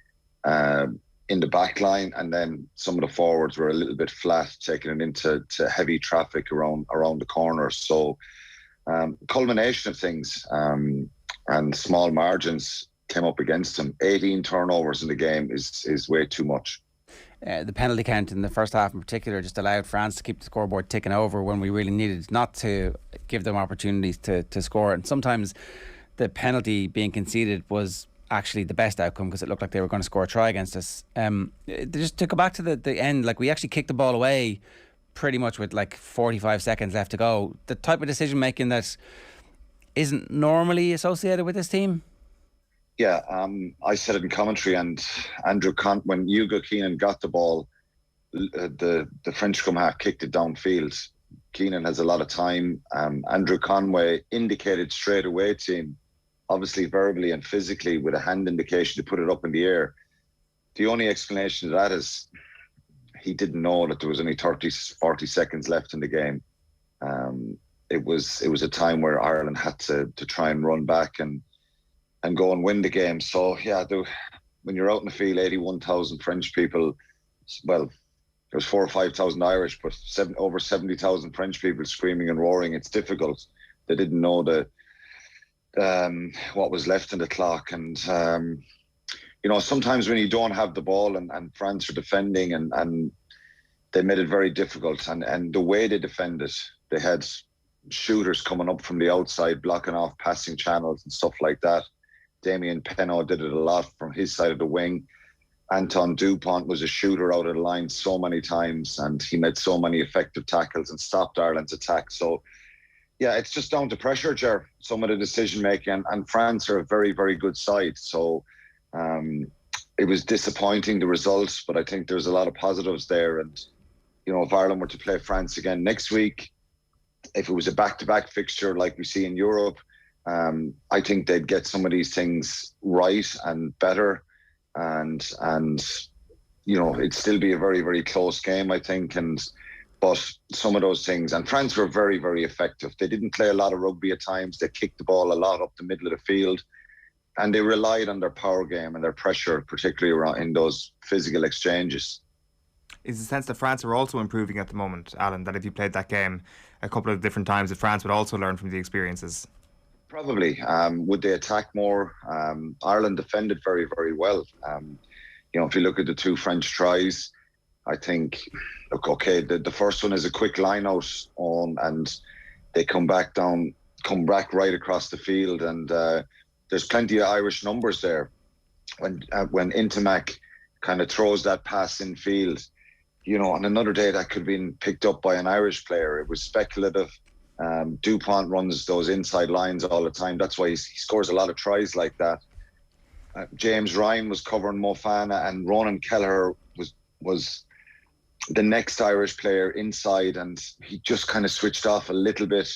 in the back line, and then some of the forwards were a little bit flat, taking it into heavy traffic around the corners. So culmination of things and small margins came up against them. 18 turnovers in the game is way too much. The penalty count in the first half in particular just allowed France to keep the scoreboard ticking over when we really needed not to give them opportunities to score. And sometimes the penalty being conceded was actually the best outcome because it looked like they were going to score a try against us. Just to go back to the end, like we actually kicked the ball away pretty much with like 45 seconds left to go. The type of decision making that isn't normally associated with this team. Yeah, I said it in commentary, and Andrew when Hugo Keenan got the ball, the French scrum half kicked it downfield. Keenan has a lot of time. Andrew Conway indicated straight away to him, obviously verbally and physically with a hand indication to put it up in the air. The only explanation to that is he didn't know that there was only 40 seconds left in the game. It was a time where Ireland had to try and run back and go and win the game. So yeah, when you're out in the field, 81,000 French people, well, there was 4,000 or 5,000 Irish, but over 70,000 French people screaming and roaring. It's difficult. They didn't know what was left in the clock. And, sometimes when you don't have the ball and France are defending and they made it very difficult. And the way they defended, they had shooters coming up from the outside, blocking off passing channels and stuff like that. Damien Penaud did it a lot from his side of the wing. Anton Dupont was a shooter out of the line so many times, and he made so many effective tackles and stopped Ireland's attack. So, yeah, it's just down to pressure, Ger, some of the decision-making, and France are a very, very good side. So it was disappointing, the results, but I think there's a lot of positives there. And, if Ireland were to play France again next week, if it was a back-to-back fixture like we see in Europe, I think they'd get some of these things right and better, and it'd still be a very, very close game, I think. But some of those things, and France were very, very effective. They didn't play a lot of rugby at times. They kicked the ball a lot up the middle of the field, and they relied on their power game and their pressure, particularly around in those physical exchanges. Is the sense that France are also improving at the moment, Alan, that if you played that game a couple of different times, that France would also learn from the experiences? Probably. Would they attack more? Ireland defended very, very well. If you look at the two French tries, I think, the first one is a quick line out and they come back right across the field, and there's plenty of Irish numbers there. When Intimac kind of throws that pass in field, on another day that could have been picked up by an Irish player. It was speculative. Dupont runs those inside lines all the time. That's why he scores a lot of tries like that. James Ryan was covering Mofana, and Ronan Kelleher was the next Irish player inside, and he just kind of switched off a little bit,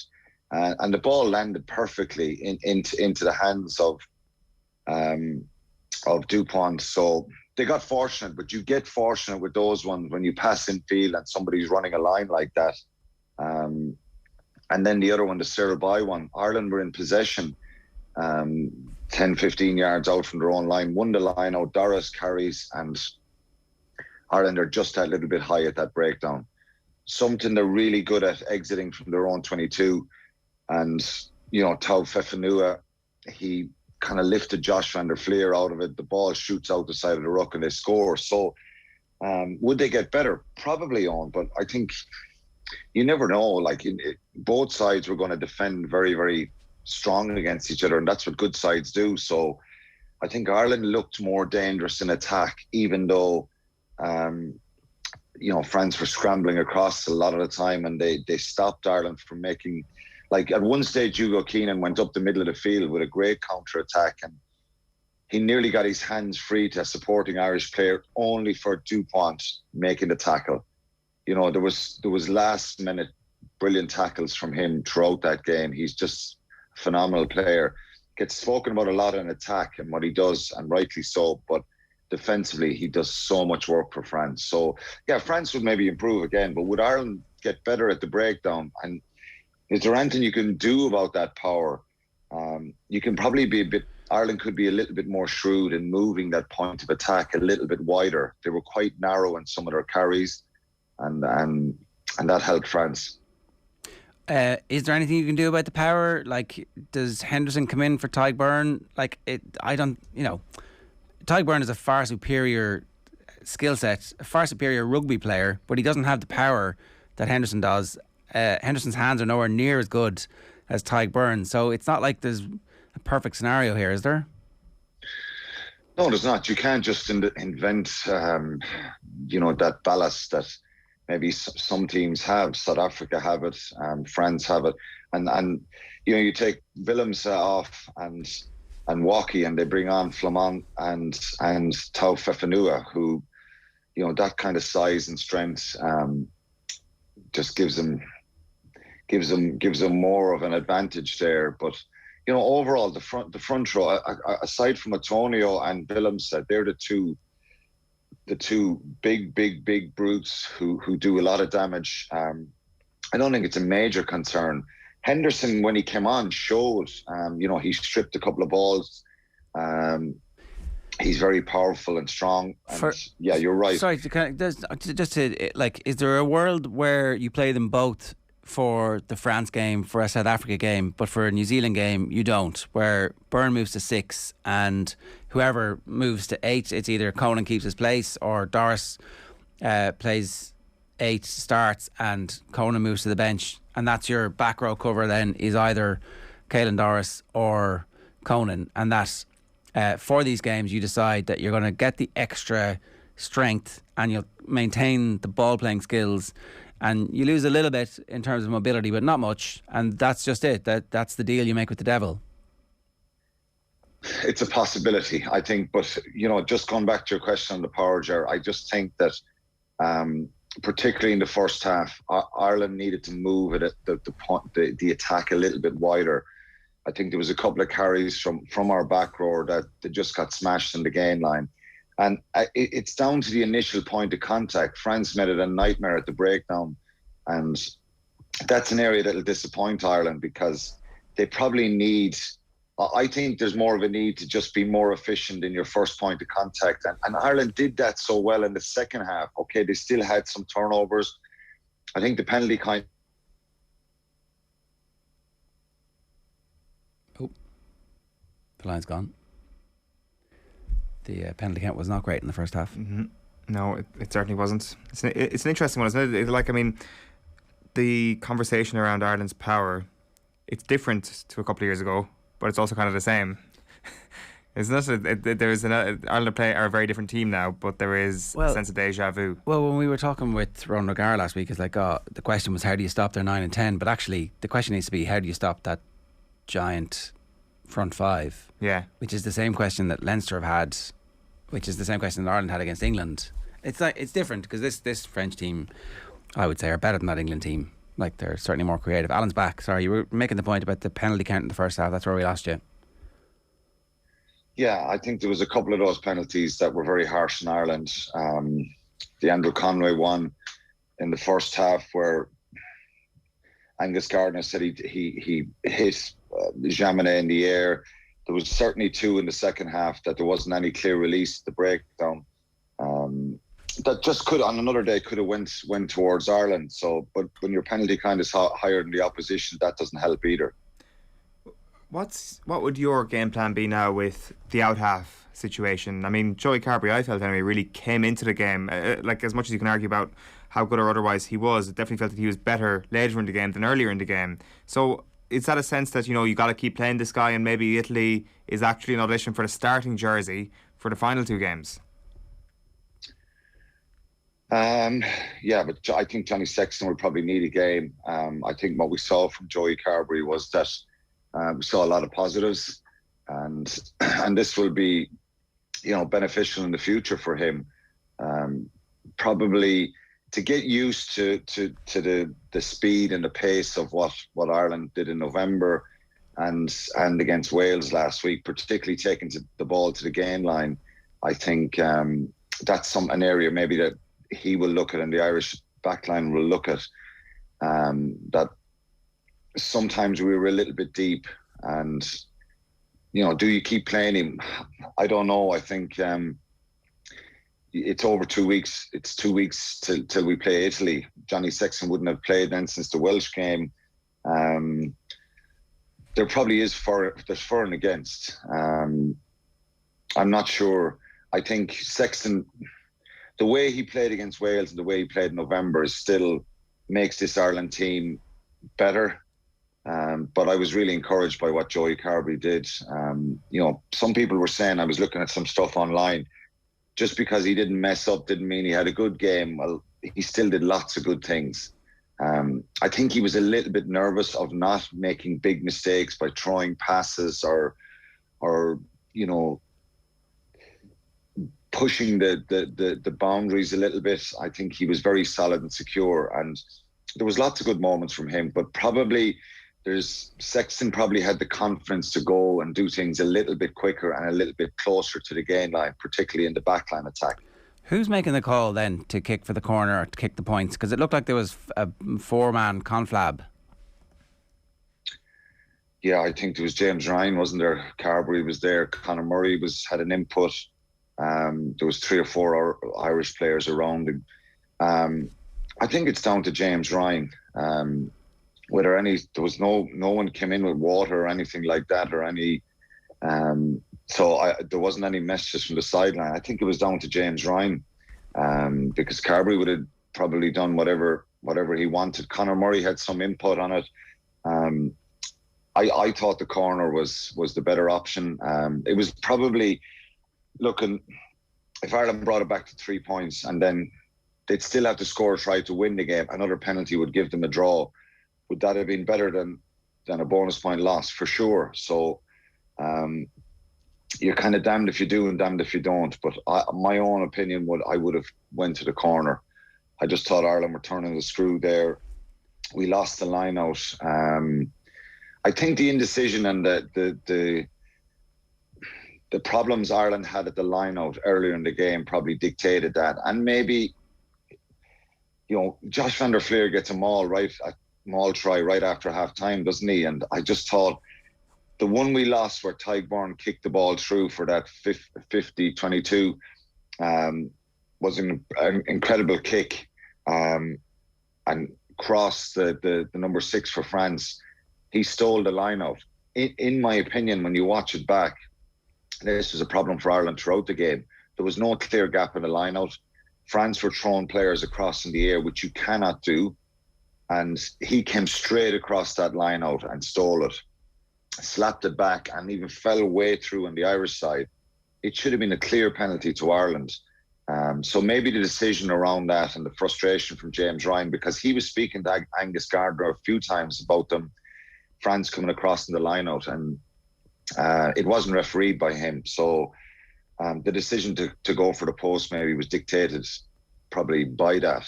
and the ball landed perfectly into the hands of Dupont. So they got fortunate, but you get fortunate with those ones when you pass in field and somebody's running a line like that. And then the other one, the Sirabai one, Ireland were in possession 10, 15 yards out from their own line, won the line out, Doris carries, and Ireland are just a little bit high at that breakdown. Something they're really good at, exiting from their own 22. And, Tau Fefenua, he kind of lifted Josh van der Fleer out of it. The ball shoots out the side of the ruck and they score. So would they get better? Probably on, but I think you never know. Like both sides were going to defend very, very strong against each other, and that's what good sides do. So I think Ireland looked more dangerous in attack, even though France were scrambling across a lot of the time, and they stopped Ireland from making Like at one stage, Hugo Keenan went up the middle of the field with a great counter-attack, and he nearly got his hands free to a supporting Irish player only for Dupont making the tackle. You know, there was last-minute brilliant tackles from him throughout that game. He's just a phenomenal player. Gets spoken about a lot in attack and what he does, and rightly so, but defensively, he does so much work for France. So, yeah, France would maybe improve again, but would Ireland get better at the breakdown? And is there anything you can do about that power? You can probably Ireland could be a little bit more shrewd in moving that point of attack a little bit wider. They were quite narrow in some of their carries, and that helped France. Is there anything you can do about the power? Like, does Henderson come in for Tadhg Beirne? Tadhg Beirne is a far superior skill set, a far superior rugby player, but he doesn't have the power that Henderson does. Henderson's hands are nowhere near as good as Tadhg Beirne, so it's not like there's a perfect scenario here, is there? No, there's not. You can't just invent, that ballast that maybe some teams have. South Africa have it, France have it, and you take Willems off and Walkie, and they bring on Flamand and Tau Fefenua, who, that kind of size and strength just gives them more of an advantage there. But overall, the front row, aside from Antonio and Willems, they're the two big brutes who do a lot of damage. I don't think it's a major concern. Henderson, when he came on, showed, he stripped a couple of balls. He's very powerful and strong. And yeah, you're right. Sorry, is there a world where you play them both for the France game, for a South Africa game, but for a New Zealand game, you don't, where Beirne moves to 6 and whoever moves to 8, it's either Conan keeps his place or Doris plays 8, starts, and Conan moves to the bench, and that's your back row cover then is either Caelan Doris or Conan, and that for these games you decide that you're going to get the extra strength and you'll maintain the ball playing skills, and you lose a little bit in terms of mobility, but not much, and that's just it. That's the deal you make with the devil. It's a possibility, I think, but just going back to your question on the power, Ger, I just think that particularly in the first half, Ireland needed to move it at the attack a little bit wider. I think there was a couple of carries from our back row that they just got smashed in the gain line. And it's down to the initial point of contact. France made it a nightmare at the breakdown. And that's an area that'll disappoint Ireland, because they probably need... I think there's more of a need to just be more efficient in your first point of contact. And Ireland did that so well in the second half. Okay, they still had some turnovers. I think the penalty kind... Oh, the line's gone. The penalty count was not great in the first half. Mm-hmm. No, it certainly wasn't. It's an interesting one, isn't it? The conversation around Ireland's power, it's different to a couple of years ago, but it's also kind of the same. Isn't it? Ireland are a very different team now, but there is a sense of deja vu. Well, when we were talking with Ron O'Gara last week, it's like, the question was how do you stop their 9 and 10, but actually the question needs to be how do you stop that giant front five? Yeah. Which is the same question that Leinster have had, which is the same question that Ireland had against England. It's different because this French team, I would say, are better than that England team. Like, they're certainly more creative. Alan's back. Sorry, you were making the point about the penalty count in the first half. That's where we lost you. Yeah, I think there was a couple of those penalties that were very harsh in Ireland. The Andrew Conway one in the first half, where Angus Gardner said he hit Jaminet in the air. There was certainly 2 in the second half that there wasn't any clear release at the breakdown. That just could, on another day, could have went towards Ireland. So, but when your penalty count is higher than the opposition, that doesn't help either. What would your game plan be now with the out half situation? I mean, Joey Carberry, I felt anyway, really came into the game. As much as you can argue about how good or otherwise he was, it definitely felt that he was better later in the game than earlier in the game. So is that a sense that, you got to keep playing this guy, and maybe Italy is actually an audition for the starting jersey for the final 2 games? Yeah, but I think Johnny Sexton would probably need a game. I think what we saw from Joey Carberry was that we saw a lot of positives, and this will be, beneficial in the future for him. Probably to get used to the speed and the pace of what Ireland did in November and against Wales last week, particularly taking the ball to the gain line. I think that's an area maybe that he will look at and the Irish backline will look at, that sometimes we were a little bit deep, and do you keep playing him? I don't know. I think it's over 2 weeks. It's 2 weeks till we play Italy. Johnny Sexton wouldn't have played then since the Welsh game. There probably is there's for and against. I'm not sure. I think Sexton, the way he played against Wales and the way he played in November still makes this Ireland team better. But I was really encouraged by what Joey Carberry did. Some people were saying, I was looking at some stuff online, just because he didn't mess up didn't mean he had a good game. Well, he still did lots of good things. I think he was a little bit nervous of not making big mistakes by throwing passes or pushing the boundaries a little bit. I think he was very solid and secure, and there was lots of good moments from him, but probably Sexton probably had the confidence to go and do things a little bit quicker and a little bit closer to the gain line, particularly in the backline attack. Who's making the call then to kick for the corner or to kick the points? Because it looked like there was a 4-man conflab. Yeah, I think there was James Ryan, wasn't there? Carberry was there. Conor Murray had an input. There was 3 or 4 Irish players around him. I think it's down to James Ryan. There was no one came in with water or anything like that, or any. There wasn't any messages from the sideline. I think it was down to James Ryan, because Carberry would have probably done whatever he wanted. Conor Murray had some input on it. I thought the corner was the better option. It was probably looking, if Ireland brought it back to 3 points and then they'd still have to score a try to win the game, another penalty would give them a draw. Would that have been better than a bonus point loss? For sure. So you're kind of damned if you do and damned if you don't. But my own opinion I would have went to the corner. I just thought Ireland were turning the screw there. We lost the line out. I think the indecision and the problems Ireland had at the line out earlier in the game probably dictated that. And maybe, Josh van der Fleer gets a maul try right after half time, doesn't he? And I just thought the one we lost where Tadhg kicked the ball through for that 50-22 was an incredible kick and crossed the number 6 for France. He stole the line out. In my opinion, when you watch it back, this was a problem for Ireland throughout the game. There was no clear gap in the line out. France were throwing players across in the air, which you cannot do. And he came straight across that line out and stole it, slapped it back, and even fell way through on the Irish side. It should have been a clear penalty to Ireland. So maybe the decision around that and the frustration from James Ryan, because he was speaking to Angus Gardner a few times about France coming across in the line out, and it wasn't refereed by him. So the decision to go for the post maybe was dictated probably by that.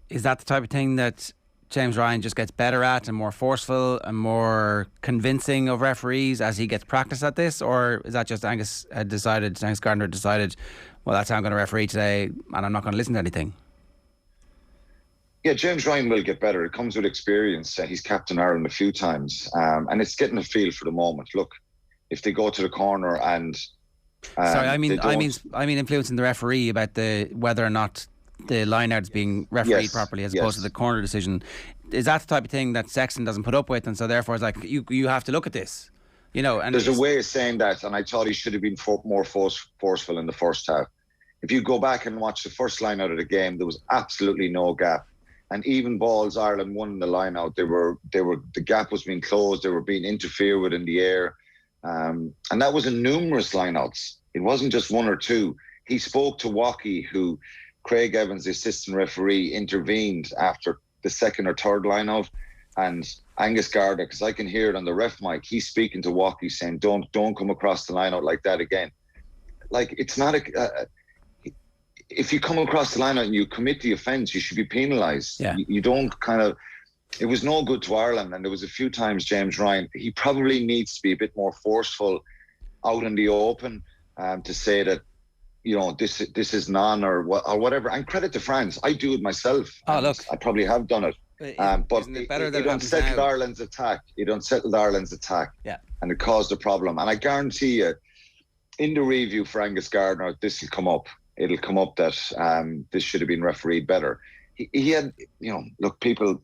Is that the type of thing that James Ryan just gets better at and more forceful and more convincing of referees as he gets practice at this? Or is that just Angus Gardner decided, well, that's how I'm going to referee today and I'm not going to listen to anything? Yeah, James Ryan will get better. It comes with experience. He's captained Ireland a few times, and it's getting a feel for the moment. Look, if they go to the corner and sorry, I mean influencing the referee about whether or not the line-out's being refereed properly as opposed to the corner decision. Is that the type of thing that Sexton doesn't put up with, and so therefore it's like you have to look at this, And there's a way of saying that, and I thought he should have been more forceful in the first half. If you go back and watch the first line-out of the game, there was absolutely no gap. And even balls Ireland won in the line-out, the gap was being closed, they were being interfered with in the air. And that was in numerous line-outs. It wasn't just 1 or 2. He spoke to Waukee, who Craig Evans, the assistant referee, intervened after the second or third line out, and Angus Gardner, because I can hear it on the ref mic, he's speaking to Walkie saying, don't come across the line out like that again. Like, it's not if you come across the line out and you commit the offence, you should be penalised. Yeah. You don't kind of... It was no good to Ireland, and there was a few times James Ryan, he probably needs to be a bit more forceful out in the open to say that, this is none or whatever. And credit to France. I do it myself. Oh, look. I probably have done it. But isn't it better that it unsettled Ireland's attack. It unsettled Ireland's attack. Yeah. And it caused a problem. And I guarantee you, in the review for Angus Gardner, this will come up. It'll come up that this should have been refereed better. He had, look, people,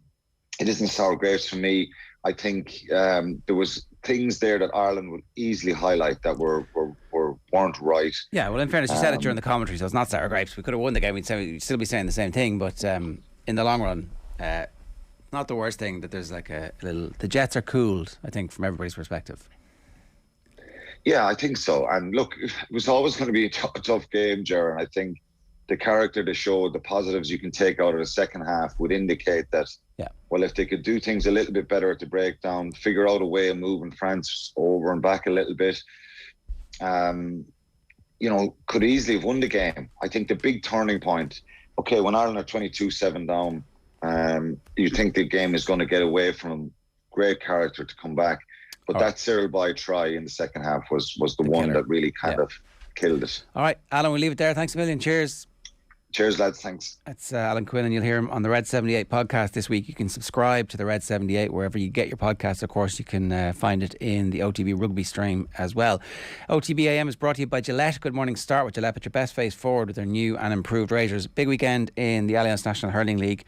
it isn't sour grapes for me. I think there was things there that Ireland would easily highlight that weren't right. Yeah, well, in fairness, you said it during the commentary, so it's not sour grapes. We could have won the game. We'd still be saying the same thing, but in the long run, not the worst thing that there's like a little... The Jets are cooled, I think, from everybody's perspective. Yeah, I think so. And look, it was always going to be a tough game, Ciaran. I think the character they showed, the positives you can take out of the second half would indicate that, well, if they could do things a little bit better at the breakdown, figure out a way of moving France over and back a little bit, could easily have won the game. I think the big turning point, okay, when Ireland are 22-7 down, you think the game is going to get away from great character to come back. But that Cyril Boyd try in the second half was the one killer that really kind of killed it. All right, Alan, we'll leave it there. Thanks a million. Cheers. Cheers, lads. Thanks. That's Alan Quinlan. You'll hear him on the Red 78 podcast this week. You can subscribe to the Red 78 wherever you get your podcasts. Of course, you can find it in the OTB Rugby stream as well. OTB AM is brought to you by Gillette. Good morning. Start with Gillette. Put your best face forward with their new and improved razors. Big weekend in the Allianz National Hurling League.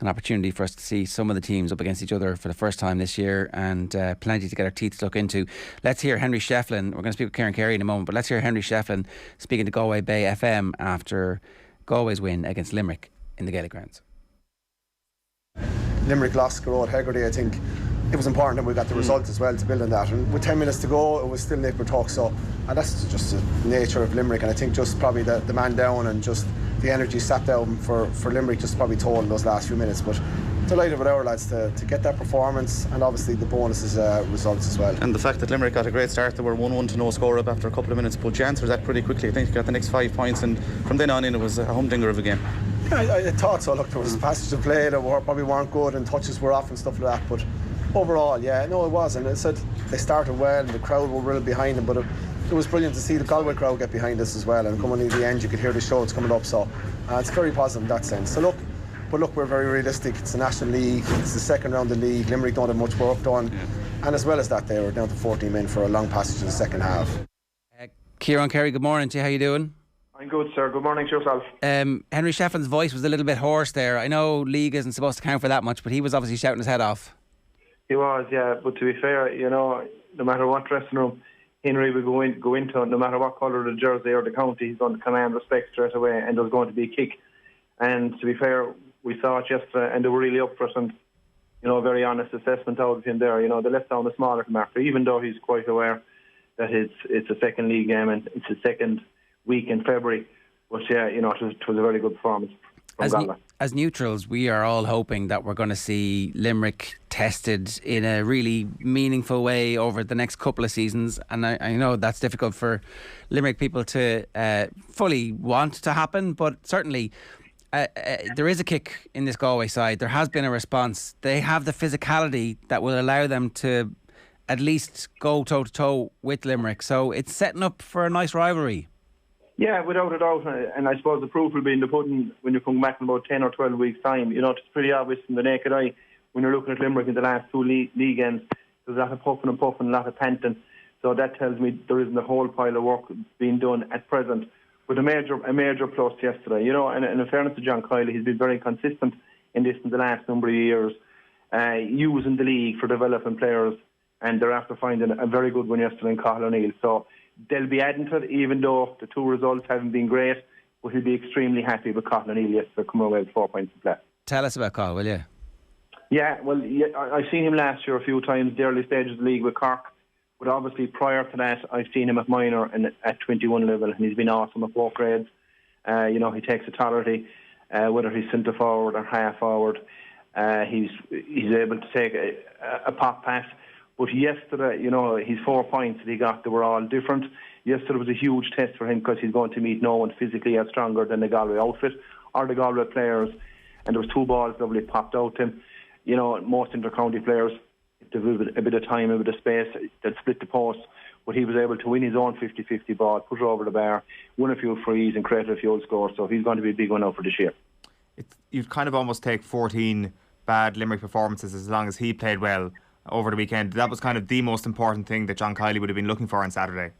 An opportunity for us to see some of the teams up against each other for the first time this year, and plenty to get our teeth stuck into. Let's hear Henry Sheahan. We're going to speak with Ciaran Carey in a moment, but let's hear Henry Sheahan speaking to Galway Bay FM after Galway's win against Limerick in the Gaelic grounds. Limerick lost Gilroy Hegarty. I think it was important that we got the result as well to build on that, and with 10 minutes to go it was still nip or tuck, so and that's just the nature of Limerick, and I think just probably the man down and just the energy sat down for Limerick just probably told in those last few minutes. But delighted with our lads to get that performance, and obviously the bonuses results as well. And the fact that Limerick got a great start, they were 1-1 to no score up after a couple of minutes, but you answered that pretty quickly. I think you got the next 5 points, and from then on in it was a humdinger of a game. Yeah, I thought so. Look, there was passages of play that probably weren't good and touches were off and stuff like that, but overall, it was, and it said they started well and the crowd were really behind them, but it was brilliant to see the Galway crowd get behind us as well, and coming in the end you could hear the shouts coming up, so it's very positive in that sense. So look, we're very realistic. It's the National League, it's the second round of the league. Limerick don't have much work done, and as well as that they were down to 14 men for a long passage in the second half. Ciaran Carey, good morning to you. How you doing? I'm good, sir. Good morning to yourself. Henry Sheahan's voice was a little bit hoarse there. I know league isn't supposed to count for that much, but he was obviously shouting his head off. He was, yeah, but to be fair, no matter what dressing room Henry will go into, no matter what colour the jersey or the county, he's going to command respect straight away, and there's going to be a kick. And to be fair, we saw it yesterday, and they were really up for it, and a very honest assessment out of him there. They left down the smaller marker, even though he's quite aware that it's a second league game and it's the second week in February. But it was a very good performance from Galway. As neutrals, we are all hoping that we're going to see Limerick tested in a really meaningful way over the next couple of seasons, and I know that's difficult for Limerick people to fully want to happen, but certainly there is a kick in this Galway side. There has been a response. They have the physicality that will allow them to at least go toe-to-toe with Limerick, so it's setting up for a nice rivalry. Yeah, without a doubt, and I suppose the proof will be in the pudding when you come back in about 10 or 12 weeks' time. It's pretty obvious from the naked eye when you're looking at Limerick in the last two league ends. There's a lot of puffing, a lot of panting. So that tells me there isn't a whole pile of work being done at present. But a major plus yesterday, and in fairness to John Kiley, he's been very consistent in this in the last number of years, using the league for developing players, and they're after finding a very good one yesterday in Cathal O'Neill. So they'll be adding to it, even though the two results haven't been great, but he'll be extremely happy with Cathal O'Neill yesterday coming away with 4 points to play. Tell us about Cathal, will you? Yeah, well, I've seen him last year a few times, the early stages of the league with Cork, but obviously prior to that, I've seen him at minor and at 21 level, and he's been awesome at both grades. He takes authority, whether he's centre forward or half forward. He's able to take a pop pass. But yesterday, his 4 points that he got, they were all different. Yesterday was a huge test for him because he's going to meet no one physically as stronger than the Galway outfit or the Galway players. And there was 2 balls lovely popped out to him. Most inter-county players, if they have a bit of time, a bit of space, they'll split the post. But he was able to win his own 50-50 ball, put it over the bar, win a few frees and create a few scores. So he's going to be a big one out for this year. You'd kind of almost take 14 bad Limerick performances as long as he played well over the weekend. That was kind of the most important thing that John Kiely would have been looking for on Saturday.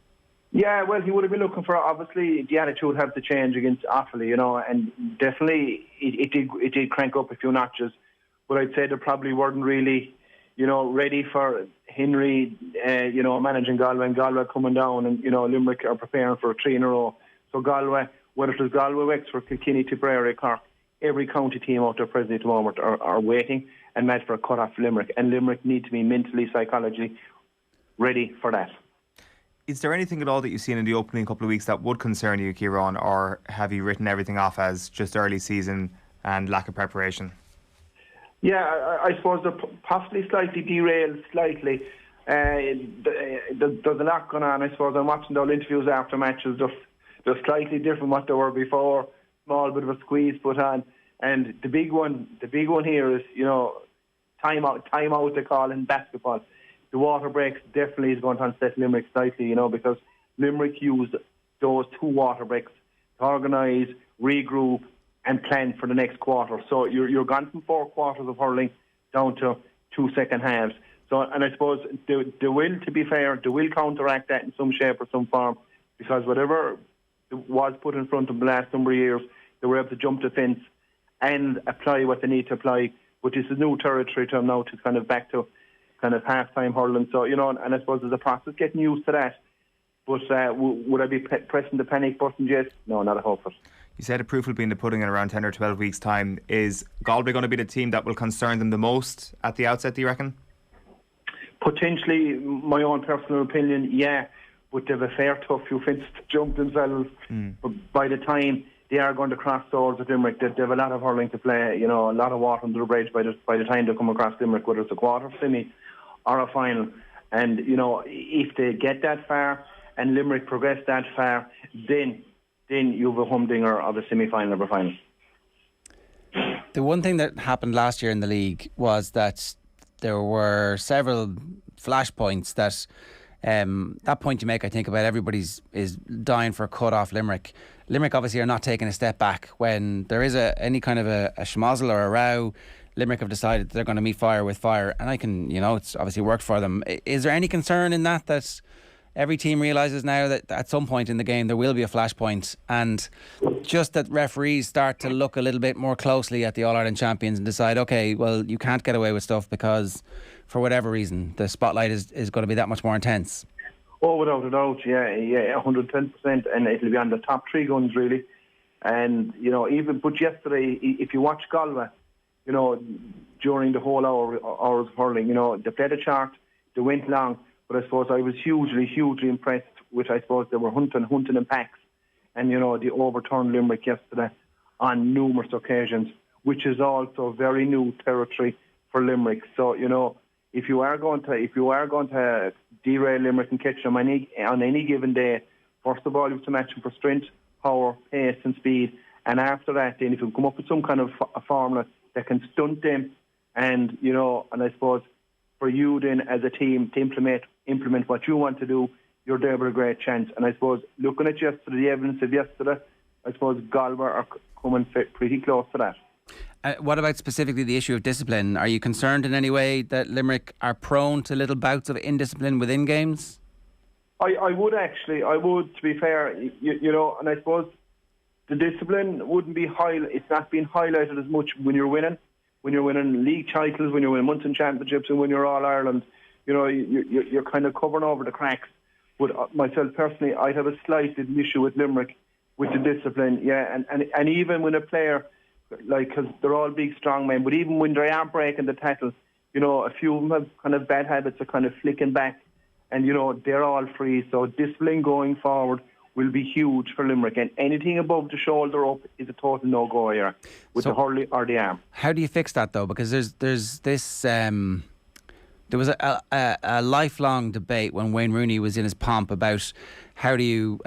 Yeah, well, he would have been looking for, obviously, the attitude had to change against Offaly, and definitely it did crank up a few notches. But I'd say they probably weren't really, ready for Henry, managing Galway, and Galway coming down, and, Limerick are preparing for 3 in a row. So Galway, whether it was Galway, Wexford, Kilkenny, Tipperary, Cork, every county team out there present at the moment are waiting and match for a cut-off for Limerick. And Limerick need to be mentally, psychologically ready for that. Is there anything at all that you've seen in the opening couple of weeks that would concern you, Ciaran, or have you written everything off as just early season and lack of preparation? Yeah, I suppose they're possibly slightly derailed, slightly. There's a lot going on. I suppose I'm watching all interviews after matches. They're slightly different what they were before. Small bit of a squeeze put on. And the big one here is, time out they call in basketball. The water breaks definitely is going to unset Limerick slightly, because Limerick used those 2 water breaks to organise, regroup and plan for the next quarter. So you're gone from 4 quarters of hurling down to 2 second halves. So, and I suppose they will, to be fair, they will counteract that in some shape or some form, because whatever was put in front of them the last number of years, they were able to jump the fence and apply what they need to apply. But this is new territory to them now, to kind of back to kind of half-time hurling. So, and I suppose there's a process getting used to that. But would I be pressing the panic button yet? No, not a hope for it. You said the proof will be in the pudding in around 10 or 12 weeks' time. Is Galway going to be the team that will concern them the most at the outset, do you reckon? Potentially, my own personal opinion, yeah. But they have a fair tough few fences to jump themselves. But by the time they are going to cross swords with Limerick, they have a lot of hurling to play, a lot of water under the bridge by the time they come across Limerick, whether it's a quarter, semi or a final. And, if they get that far and Limerick progress that far, then you have a humdinger of a semi-final or a final. The one thing that happened last year in the league was that there were several flashpoints that point you make, I think, about everybody's is dying for a cut off Limerick. Limerick obviously are not taking a step back when there is any kind of a schmozzle or a row. Limerick have decided they're going to meet fire with fire, and it's obviously worked for them. Is there any concern in that every team realises now that at some point in the game there will be a flashpoint, and just that referees start to look a little bit more closely at the All-Ireland champions and decide, okay, well, you can't get away with stuff because for whatever reason the spotlight is going to be that much more intense? Oh, without a doubt, yeah, 110%, and it'll be on the top 3 guns really. And but yesterday, if you watch Galway, during the whole hours of hurling, they played a chart, they went long, but I suppose I was hugely impressed with, I suppose they were hunting in packs, and they overturned Limerick yesterday on numerous occasions, which is also very new territory for Limerick. So if you are going to derail Limerick and catch them on any given day, first of all you have to match them for strength, power, pace and speed, and after that then if you come up with some kind of a formula that can stunt them, and and I suppose for you then as a team to implement what you want to do, you're there with a great chance. And I suppose looking at yesterday, the evidence of yesterday, I suppose Galway are coming pretty close to that. What about specifically the issue of discipline? Are you concerned in any way that Limerick are prone to little bouts of indiscipline within games? I would, to be fair, and I suppose the discipline wouldn't be it's not being highlighted as much when you're winning league titles, when you're winning Munson championships, and when you're All Ireland. You're kind of covering over the cracks. But myself personally, I'd have a slight issue with Limerick with the discipline, yeah, and even when a player, because they're all big, strong men, but even when they are breaking the tackle, a few of them have kind of bad habits of kind of flicking back, and they're all free. So discipline going forward will be huge for Limerick, and anything above the shoulder up is a total no-go here with the hurley or the arm. How do you fix that though? Because there's this there was a lifelong debate when Wayne Rooney was in his pomp about how do you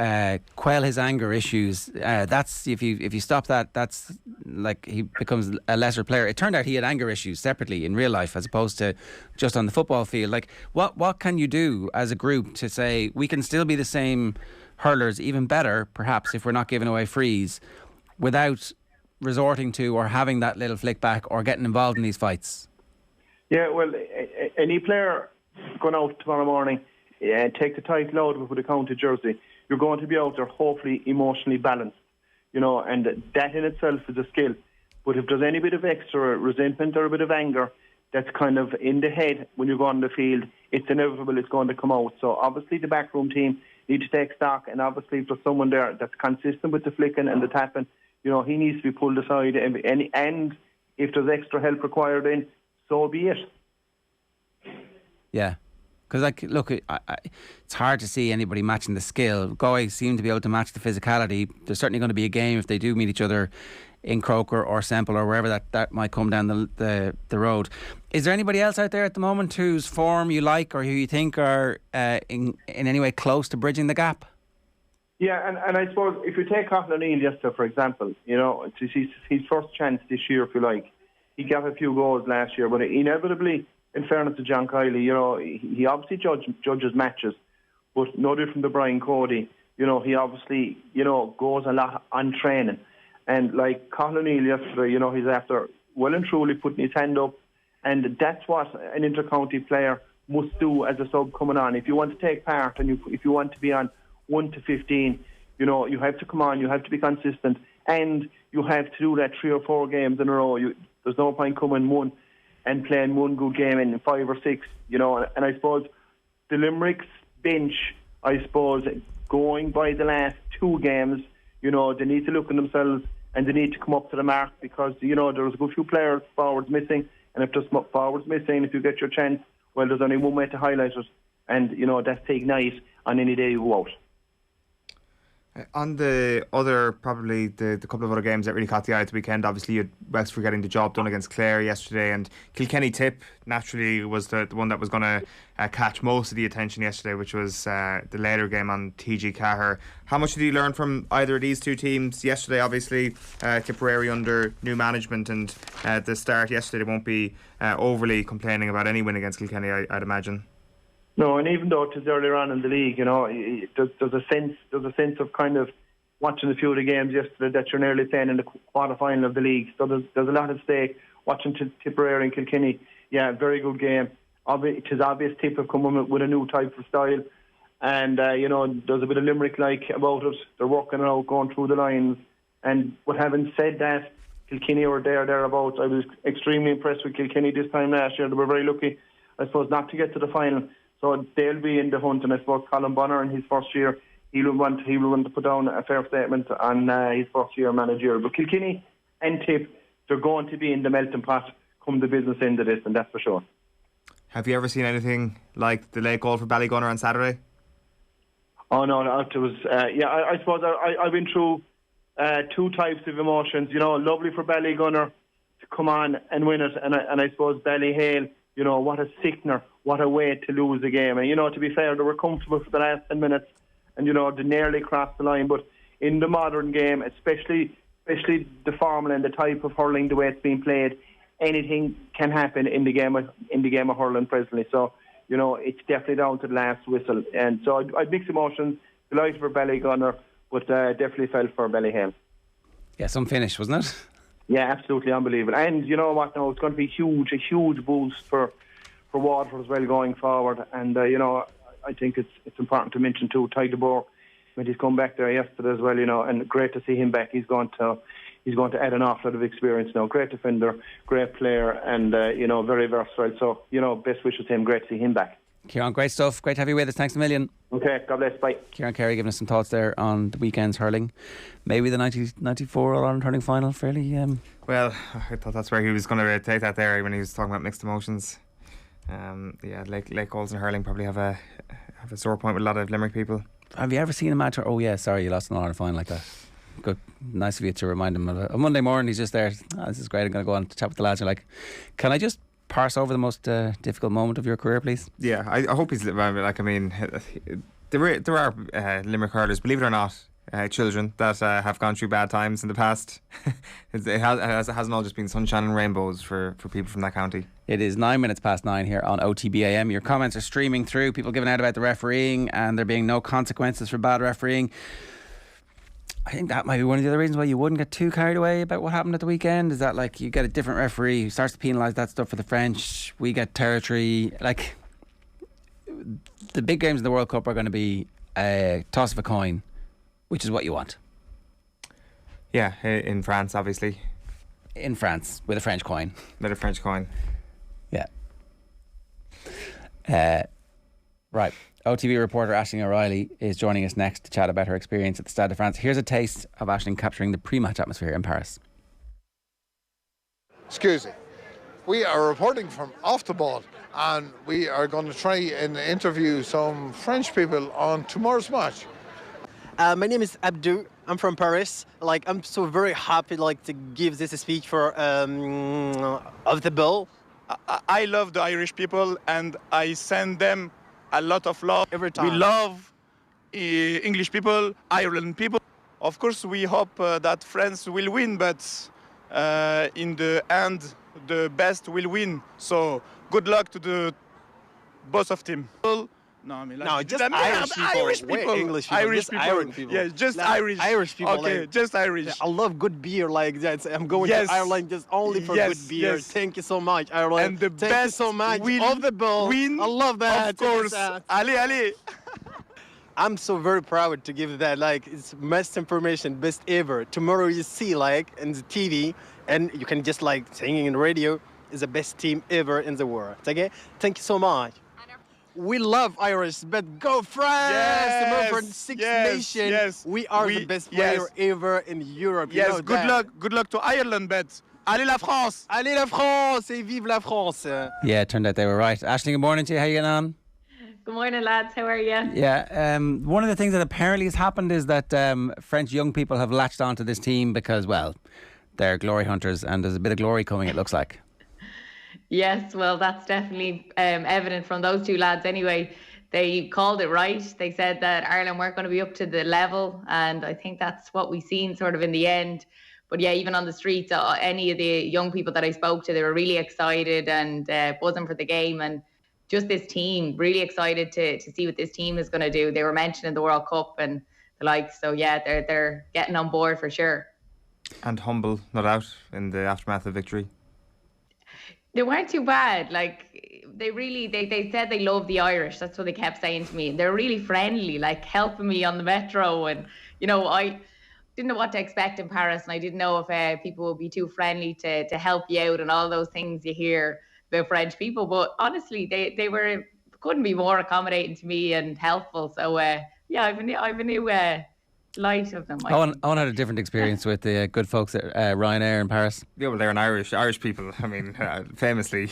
quell his anger issues. That's if you stop that, that's like he becomes a lesser player. It turned out he had anger issues separately in real life as opposed to just on the football field. Like what can you do as a group to say we can still be the same hurlers, even better perhaps if we're not giving away frees, without resorting to or having that little flick back or getting involved in these fights? Yeah, well, any player going out tomorrow morning, take the title out of it with a county jersey, you're going to be out there hopefully emotionally balanced, and that in itself is a skill. But if there's any bit of extra resentment or a bit of anger that's kind of in the head when you go on the field, it's inevitable it's going to come out. So obviously the backroom team need to take stock, and obviously if there's someone there that's consistent with the flicking and the tapping, he needs to be pulled aside. And if there's extra help required in, so be it. Yeah. Because, look, it's hard to see anybody matching the skill. Galway seem to be able to match the physicality. There's certainly going to be a game if they do meet each other in Croker or Semple or wherever that might come down the road. Is there anybody else out there at the moment whose form you like or who you think are in any way close to bridging the gap? Yeah, and I suppose if you take Cathal O'Neill yesterday, for example, it's his first chance this year, if you like. He got a few goals last year, but inevitably, in fairness to John Kiley, he obviously judges matches, but no different to Brian Cody. He obviously, goes a lot on training. And like Cathal O'Neill yesterday, he's after well and truly putting his hand up, and that's what an inter-county player must do as a sub coming on. If you want to take part and if you want to be on 1 to 15, you have to come on, you have to be consistent, and you have to do that 3 or 4 games in a row. There's no point coming one and playing one good game in 5 or 6, and I suppose the Limerick's bench, going by the last 2 games, they need to look at themselves and they need to come up to the mark, because, there's a good few players, forwards missing, and if there's forwards missing, if you get your chance, well, there's only one way to highlight it, and, that's to ignite on any day you go out. On the other, probably the couple of other games that really caught the eye at the weekend, obviously you had Wexford getting the job done against Clare yesterday, and Kilkenny Tip naturally was the one that was going to catch most of the attention yesterday, which was the later game on TG Cahir. How much did you learn from either of these two teams yesterday? Obviously Tipperary under new management, and at the start yesterday they won't be overly complaining about any win against Kilkenny, I'd imagine. No, and even though it was earlier on in the league, there's a sense of kind of watching a few of the games yesterday that you're nearly playing in the quarter-final of the league. So there's a lot at stake. Watching Tipperary and Kilkenny, yeah, very good game. It is obvious Tip have come with a new type of style, and there's a bit of Limerick-like about it. They're working it out, going through the lines. And but having said that, Kilkenny were thereabouts. I was extremely impressed with Kilkenny this time last year. They were very lucky, I suppose, not to get to the final. So they'll be in the hunt, and I suppose Colin Bonner in his first year, he will want to put down a fair statement on his first year manager. But Kilkenny and Tip, they're going to be in the melting pot come the business end of this, and that's for sure. Have you ever seen anything like the late goal for Ballygunner on Saturday? Oh no, it was I suppose I've been through 2 types of emotions. Lovely for Ballygunner to come on and win it, and I suppose Ballyhale, what a sickener. What a way to lose a game. And, to be fair, they were comfortable for the last 10 minutes and, they nearly crossed the line. But in the modern game, especially the formula and the type of hurling, the way it's being played, anything can happen in the game of hurling presently. So, it's definitely down to the last whistle. And so I'd mixed emotions, delighted for Ballygunner, but definitely felt for Ballyhale. Yeah, some finish, wasn't it? Yeah, absolutely unbelievable. And you know what, now it's going to be a huge boost for Waterford as well going forward. And I think it's important to mention too Ty DeBoer, when he's come back there yesterday as well, and great to see him back. He's going to add an awful lot of experience now. Great defender, great player, and very versatile. So best wishes to him. Great to see him back. Ciaran, great stuff. Great to have you with us. Thanks a million. Okay, God bless. Bye. Ciaran Carey giving us some thoughts there on the weekend's hurling. Maybe the 94 All-Ireland hurling final fairly... Well, I thought that's where he was going to take that there when he was talking about mixed emotions. Lake Olsen hurling probably have a sore point with a lot of Limerick people. have you ever seen a match where, oh yeah, sorry, you lost an All-Ireland final like that? Good, nice of you to remind him of it. On Monday morning, he's just there. This is great. I'm going to go on to chat with the lads. You're like, can I just parse over the most difficult moment of your career, please? Yeah, I hope he's like. I mean, there are Limerick hurlers, believe it or not, children that have gone through bad times in the past. it hasn't all just been sunshine and rainbows for people from that county. It is 9:09 here on OTB AM. Your comments are streaming through. People giving out about the refereeing and there being no consequences for bad refereeing. I think that might be one of the other reasons why you wouldn't get too carried away about what happened at the weekend. Is that like you get a different referee who starts to penalise that stuff for the French. We get territory. Like the big games in the World Cup are going to be a toss of a coin, which is what you want. Yeah, in France, obviously. In France, with a French coin. With a French coin. Yeah. Right. OTB reporter Aisling O'Reilly is joining us next to chat about her experience at the Stade de France. Here's a taste of Aisling capturing the pre-match atmosphere in Paris. Excuse me. We are reporting from off the ball and we are going to try and interview some French people on tomorrow's match. My name is Abdou. I'm from Paris. Like, I'm so very happy to give this speech for off the ball. I love the Irish people and I send them a lot of love. Every time. We love English people, Ireland people. Of course, we hope that France will win, but in the end, the best will win. So good luck to the both of team. No, I mean, no, just Irish people. English people. Irish people. Irish people. Yeah, just Irish people. Okay, just Irish. I love good beer like that. I'm going to Ireland just only for good beer. Yes. Thank you so much, Ireland. And the Thank best you so much. win, Off the ball. Win, I love that. Of course. Allez. I'm so very proud to give that. It's best information, best ever. Tomorrow you see in the TV, and you can just singing in the radio. Is the best team ever in the world. Okay. Thank you so much. We love Irish, but go France! Yes, for Six Nations. Yes, we are the best player ever in Europe. Yes, you know good that. luck. Good luck to Ireland, but allez la France! Allez la France et vive la France! Yeah, it turned out they were right. Aisling, good morning to you. How are you getting on? Good morning, lads. How are you? Yeah, one of the things that apparently has happened is that French young people have latched onto this team because, well, they're glory hunters and there's a bit of glory coming, it looks like. Yes, well, that's definitely evident from those two lads anyway. They called it right. They said that Ireland weren't going to be up to the level, and I think that's what we've seen sort of in the end. But yeah, even on the streets, any of the young people that I spoke to, they were really excited and buzzing for the game, and just this team, really excited to see what this team is going to do. They were mentioned in the World Cup and the like, so yeah, they're getting on board for sure. And humble, no doubt, in the aftermath of victory. They weren't too bad. They said they love the Irish. That's what they kept saying to me. They're really friendly, helping me on the metro. And, I didn't know what to expect in Paris. And I didn't know if people would be too friendly to help you out and all those things you hear about French people. But honestly, they couldn't be more accommodating to me and helpful. So, yeah, I've a new light of them. Owen had a different experience with the good folks at Ryanair in Paris. Yeah, well, they're an Irish people. I mean, famously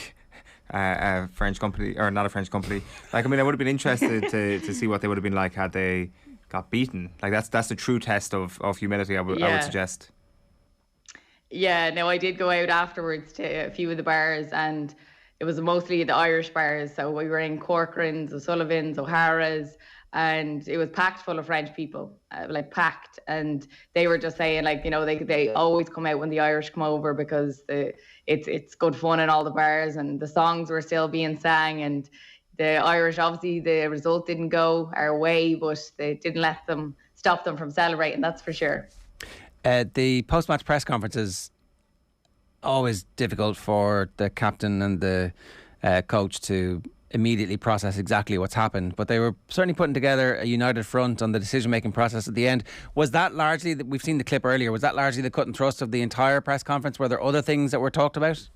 a French company, or not a French company. I would have been interested to see what they would have been like had they got beaten. That's the true test of humility, I would suggest. Yeah, no, I did go out afterwards to a few of the bars, and it was mostly the Irish bars. So we were in Corcoran's, O'Sullivan's, O'Hara's, and it was packed full of French people, packed. And they were just saying, they always come out when the Irish come over because it's good fun in all the bars, and the songs were still being sang. And the Irish, obviously, the result didn't go our way, but they didn't stop them from celebrating, that's for sure. The post-match press conference is always difficult for the captain and the coach to immediately process exactly what's happened, but they were certainly putting together a united front on the decision-making process at the end. Was that largely, we've seen the clip earlier, was that largely the cut and thrust of the entire press conference? Were there other things that were talked about?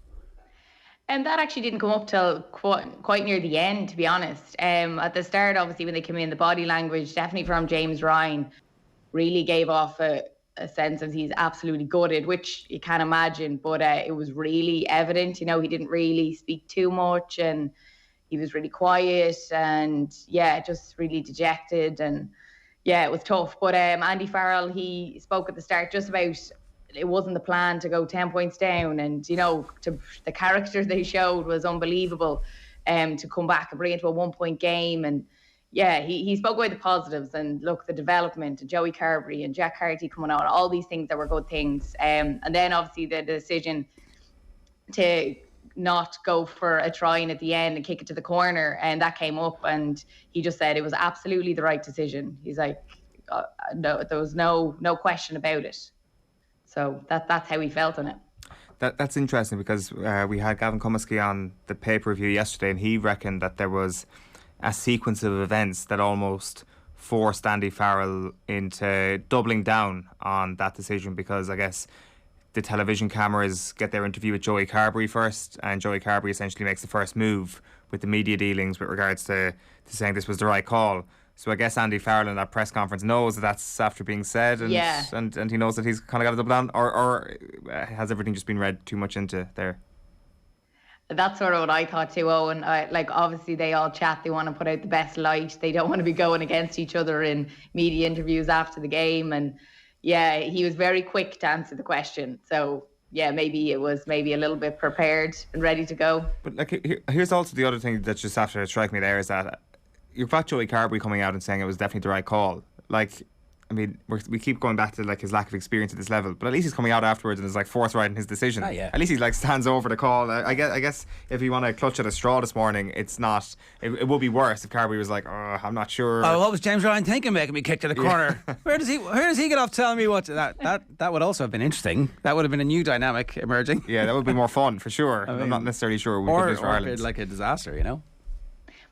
And that actually didn't come up till quite near the end, to be honest. At the start, obviously, when they came in, the body language, definitely from James Ryan, really gave off a sense of he's absolutely gutted, which you can't imagine, but it was really evident. He didn't really speak too much, and he was really quiet and, just really dejected. And Yeah, it was tough. But Andy Farrell, he spoke at the start just about it wasn't the plan to go 10 points down. And, you know, the character they showed was unbelievable to come back and bring it to a 1-point game. And, yeah, he spoke about the positives and, look, the development and Joey Carberry and Jack Carty coming out, all these things that were good things. And then, obviously, the decision to not go for a try-in at the end and kick it to the corner, and that came up, and he just said it was absolutely the right decision. He's like, no, there was no question about it. So that's how he felt on it. That's interesting because we had Gavin Comiskey on the pay-per-view yesterday, and he reckoned that there was a sequence of events that almost forced Andy Farrell into doubling down on that decision, because I guess the television cameras get their interview with Joey Carberry first, and Joey Carberry essentially makes the first move with the media dealings with regards to saying this was the right call. So I guess Andy Farrell in that press conference knows that that's after being said, and he knows that he's kind of got to double down, or has everything just been read too much into there? That's sort of what I thought too, Owen. Like, obviously they all chat, they want to put out the best light, they don't want to be going against each other in media interviews after the game, and yeah, he was very quick to answer the question. So, yeah, maybe it was a little bit prepared and ready to go. But like, here's also the other thing that's just after strike me there is that you've got Joey Carberry coming out and saying it was definitely the right call. Like, I mean, we keep going back to like his lack of experience at this level, but at least he's coming out afterwards and is like forthright in his decision. At least he like stands over the call. I guess if you want to clutch at a straw this morning, it's not. It would be worse if Carberry was like, "Oh, I'm not sure." Oh, what was James Ryan thinking, making me kick to the corner? Where does he get off telling me what? That would also have been interesting. That would have been a new dynamic emerging. Yeah, that would be more fun for sure. I'm not necessarily sure we could do for Ireland. Like a disaster, you know.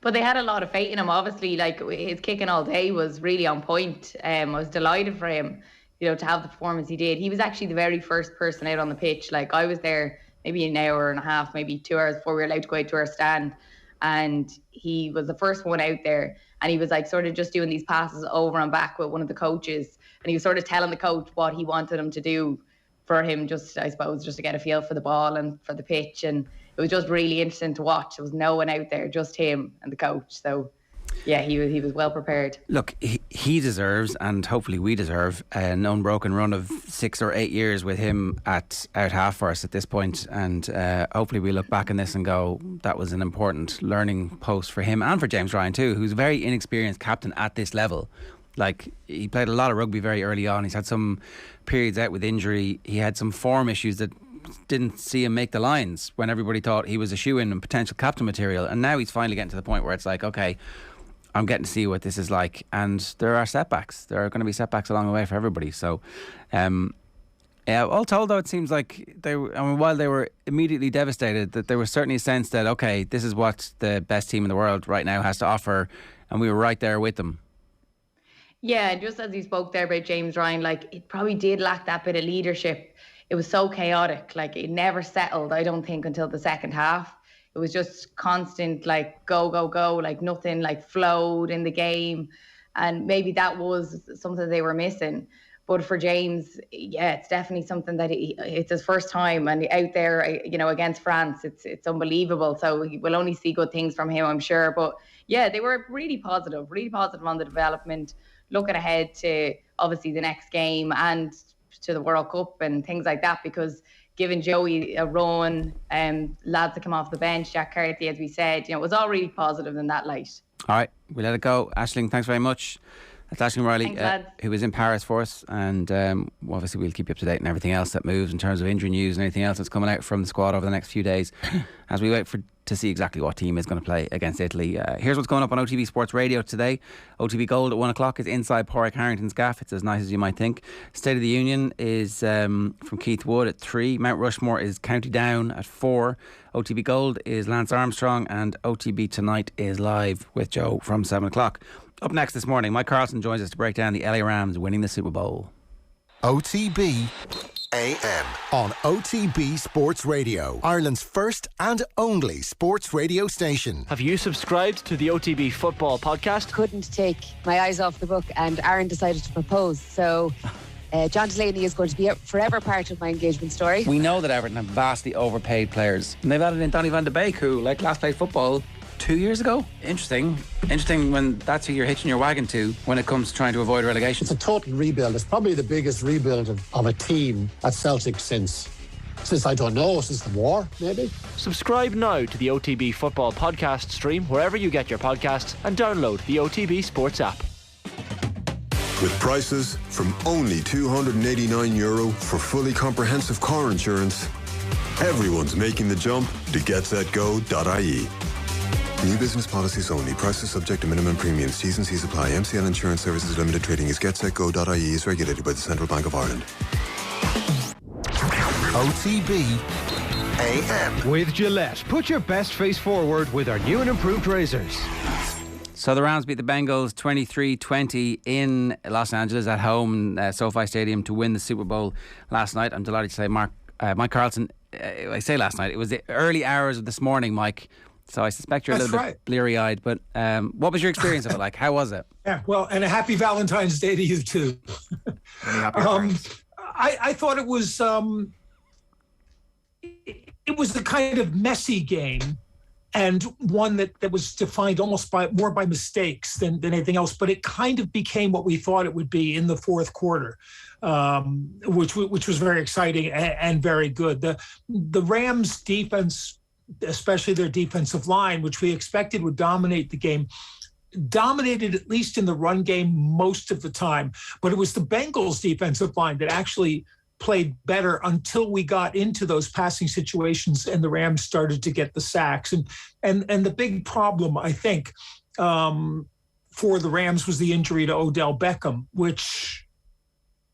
But they had a lot of faith in him. Obviously, like, his kicking all day was really on point. I was delighted for him, you know, to have the performance he did. He was actually the very first person out on the pitch. Like, I was there maybe an hour and a half, maybe 2 hours before we were allowed to go out to our stand. And he was the first one out there. And he was like sort of just doing these passes over and back with one of the coaches. And he was sort of telling the coach what he wanted him to do for him, just, I suppose, just to get a feel for the ball and for the pitch. And it was just really interesting to watch. There was no one out there, just him and the coach. So, yeah, he was well prepared. Look, he deserves, and hopefully we deserve, an unbroken run of 6 or 8 years with him out half for us at this point. And hopefully we look back on this and go, that was an important learning post for him and for James Ryan too, who's a very inexperienced captain at this level. Like, he played a lot of rugby very early on. He's had some periods out with injury. He had some form issues that didn't see him make the lines when everybody thought he was a shoo-in and potential captain material. And now he's finally getting to the point where it's like, okay, I'm getting to see what this is like. And there are setbacks. There are going to be setbacks along the way for everybody. So, all told, though, it seems like while they were immediately devastated, that there was certainly a sense that, okay, this is what the best team in the world right now has to offer. And we were right there with them. Yeah, just as he spoke there about James Ryan, like, it probably did lack that bit of leadership. It was so chaotic, like, it never settled, I don't think, until the second half. It was just constant, like, go, go, go, like nothing like flowed in the game. And maybe that was something they were missing. But for James, yeah, it's definitely something that it's his first time, and out there, you know, against France, it's unbelievable. So we'll only see good things from him, I'm sure. But yeah, they were really positive on the development, looking ahead to obviously the next game and to the World Cup and things like that, because giving Joey a run, lads that come off the bench, Jack Carty, as we said, you know, it was all really positive in that light. All right, we let it go. Aisling, thanks very much. That's Aisling Riley, who was in Paris for us, and obviously we'll keep you up to date on everything else that moves in terms of injury news and anything else that's coming out from the squad over the next few days as we wait to see exactly what team is going to play against Italy. Here's what's going up on OTB Sports Radio today. OTB Gold at 1 o'clock is inside Pádraig Harrington's gaff. It's as nice as you might think. State of the Union is from Keith Wood at 3. Mount Rushmore is County Down at 4. OTB Gold is Lance Armstrong, and OTB Tonight is live with Joe from 7 o'clock. Up next this morning, Mike Carlson joins us to break down the LA Rams winning the Super Bowl. OTB AM on OTB Sports Radio, Ireland's first and only sports radio station. Have you subscribed to the OTB Football Podcast? Couldn't take my eyes off the book, and Aaron decided to propose. So John Delaney is going to be a forever part of my engagement story. We know that Everton have vastly overpaid players, and they've added in Donny van de Beek, who, like, last played football 2 years ago. Interesting when that's who you're hitching your wagon to when it comes to trying to avoid relegation. It's a total rebuild. It's probably the biggest rebuild of a team at Celtic since I don't know, since the war, maybe. Subscribe now to the OTB Football Podcast stream wherever you get your podcasts and download the OTB Sports app. With prices from only €289 for fully comprehensive car insurance, everyone's making the jump to getsetgo.ie. New business policies only. Prices subject to minimum premiums. T's and C's apply. MCL Insurance Services Limited Trading is getsetgo.ie is regulated by the Central Bank of Ireland. OTB AM. With Gillette, put your best face forward with our new and improved razors. So the Rams beat the Bengals 23-20 in Los Angeles at home, SoFi Stadium, to win the Super Bowl last night. I'm delighted to say Mike Carlson, I say last night, it was the early hours of this morning, Mike. So I suspect you're a little bit bleary-eyed. But what was your experience of it like? How was it? Yeah, well, and a happy Valentine's Day to you too. I thought it was a kind of messy game, and one that was defined almost more by mistakes than anything else. But it kind of became what we thought it would be in the fourth quarter, which was very exciting and very good. The Rams' defense, especially their defensive line, which we expected would dominate the game, dominated at least in the run game most of the time. But it was the Bengals' defensive line that actually played better until we got into those passing situations and the Rams started to get the sacks. And the big problem, I think, for the Rams was the injury to Odell Beckham, which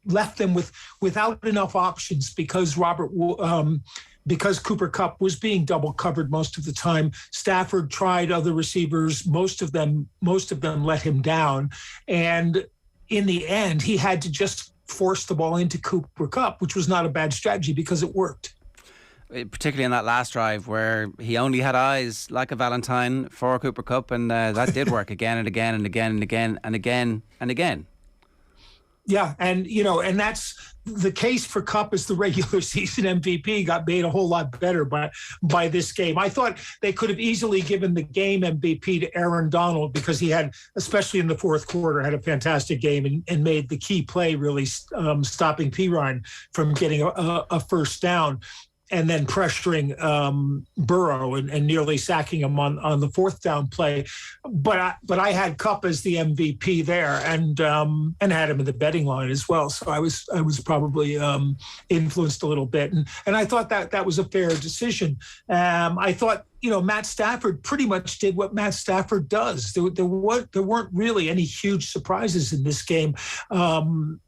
left them without enough options because because Cooper Kupp was being double covered most of the time. Stafford tried other receivers. Most of them let him down. And in the end, he had to just force the ball into Cooper Kupp, which was not a bad strategy because it worked. Particularly in that last drive where he only had eyes like a Valentine for Cooper Kupp, and that did work again and again and again and again and again and again. Yeah, and that's the case for Kupp as the regular season MVP got made a whole lot better by this game. I thought they could have easily given the game MVP to Aaron Donald because he had, especially in the fourth quarter, had a fantastic game and made the key play, really stopping Pirine from getting a first down and then pressuring Burrow and nearly sacking him on the fourth down play. But I had Kupp as the MVP there and had him in the betting line as well. So I was probably influenced a little bit. And I thought that was a fair decision. I thought, Matt Stafford pretty much did what Matt Stafford does. There weren't really any huge surprises in this game,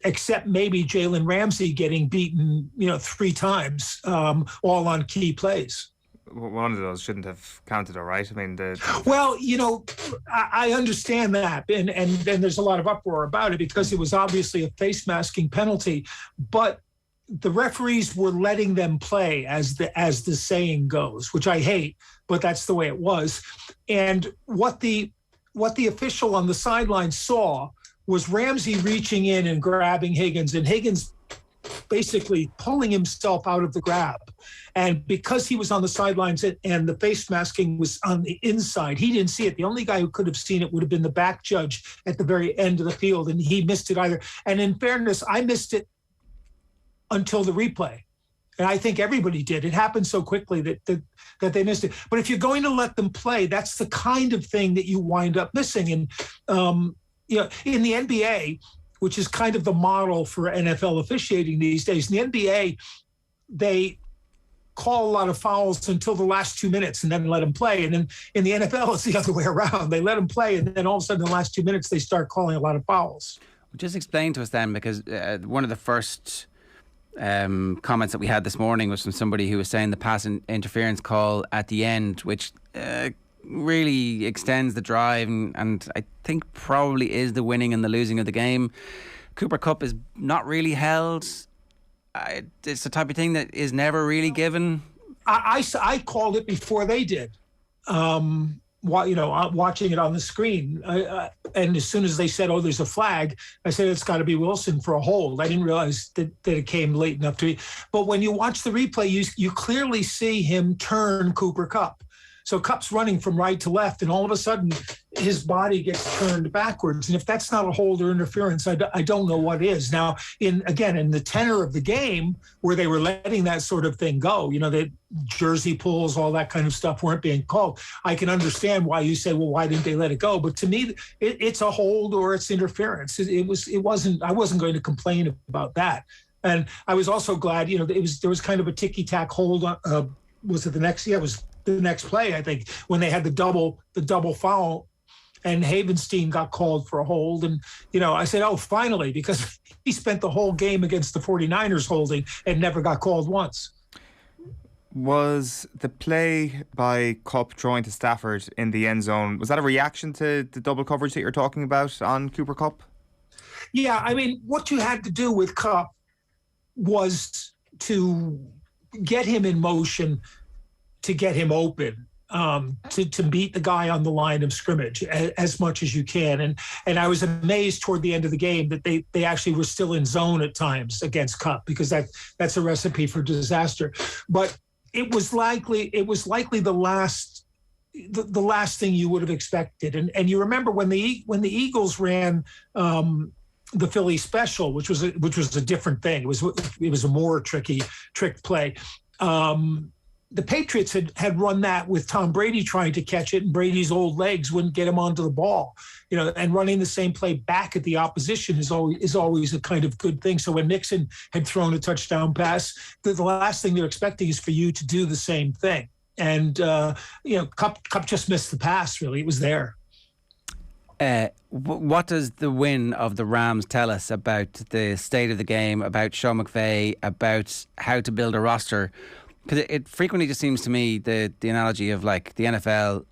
except maybe Jalen Ramsey getting beaten, 3 times, all on key plays. One of those shouldn't have counted, all right? I mean, Well, I understand that, and there's a lot of uproar about it because it was obviously a face masking penalty, but the referees were letting them play as the saying goes, which I hate, but that's the way it was. And what the official on the sideline saw was Ramsey reaching in and grabbing Higgins, and Higgins basically pulling himself out of the grab. And because he was on the sidelines and the face masking was on the inside, he didn't see it. The only guy who could have seen it would have been the back judge at the very end of the field, and he missed it either. And in fairness, I missed it until the replay. And I think everybody did. It happened so quickly that they missed it. But if you're going to let them play, that's the kind of thing that you wind up missing. And, in the NBA, which is kind of the model for NFL officiating these days, in the NBA, they call a lot of fouls until the last 2 minutes and then let them play. And then in the NFL, it's the other way around. They let them play, and then all of a sudden, in the last 2 minutes, they start calling a lot of fouls. Just explain to us then, because one of the first comments that we had this morning was from somebody who was saying the pass interference call at the end, which really extends the drive and I think probably is the winning and the losing of the game. Cooper Kupp is not really held. It's the type of thing that is never really given. I called it before they did. Watching it on the screen, and as soon as they said, "Oh, there's a flag," I said it's got to be Wilson for a hold. I didn't realize that it came late enough to be. But when you watch the replay, you clearly see him turn Cooper Kupp, So Cup's running from right to left, and all of a sudden his body gets turned backwards. And if that's not a hold or interference, I don't know what is. Now, in the tenor of the game, where they were letting that sort of thing go, the jersey pulls, all that kind of stuff weren't being called. I can understand why you say, well, why didn't they let it go? But to me, it's a hold or it's interference. I wasn't going to complain about that. And I was also glad, there was kind of a ticky-tack hold. Was it the next? Yeah, it was the next play, I think, when they had the double foul, and Havenstein got called for a hold. And, I said, oh, finally, because he spent the whole game against the 49ers holding and never got called once. Was the play by Cup throwing to Stafford in the end zone, was that a reaction to the double coverage that you're talking about on Cooper Kupp? Yeah, I mean, what you had to do with Cupp was to get him in motion, to get him open, to beat the guy on the line of scrimmage as much as you can. And I was amazed toward the end of the game that they actually were still in zone at times against Cupp, because that's a recipe for disaster. But it was likely the last thing you would have expected. And you remember when the Eagles ran the Philly special, which was a different thing. It was a more trick play. The Patriots had run that with Tom Brady trying to catch it, and Brady's old legs wouldn't get him onto the ball. And running the same play back at the opposition is always a kind of good thing. So when Nixon had thrown a touchdown pass, the last thing they're expecting is for you to do the same thing. And Cup just missed the pass. Really, it was there. What does the win of the Rams tell us about the state of the game, about Sean McVay, about how to build a roster? Because it frequently just seems to me the analogy of like the NFL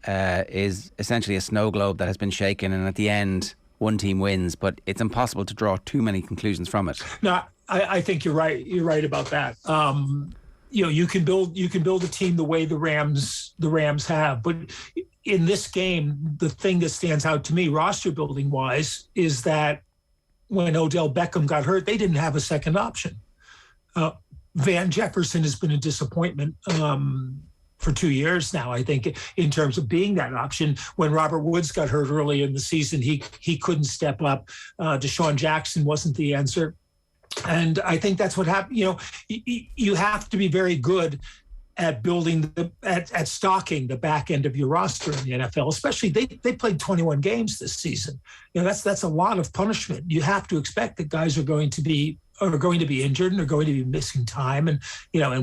is essentially a snow globe that has been shaken, and at the end one team wins, but it's impossible to draw too many conclusions from it. No, I think you're right. You're right about that. You can build a team the way the Rams have, but in this game, the thing that stands out to me, roster building wise, is that when Odell Beckham got hurt, they didn't have a second option. Van Jefferson has been a disappointment for 2 years now, I think, in terms of being that option. When Robert Woods got hurt early in the season, he couldn't step up. Deshaun Jackson wasn't the answer. And I think that's what happened. You have to be very good at building at stocking the back end of your roster in the NFL. Especially they played 21 games this season. That's a lot of punishment. You have to expect that guys are going to be injured and are going to be missing time, and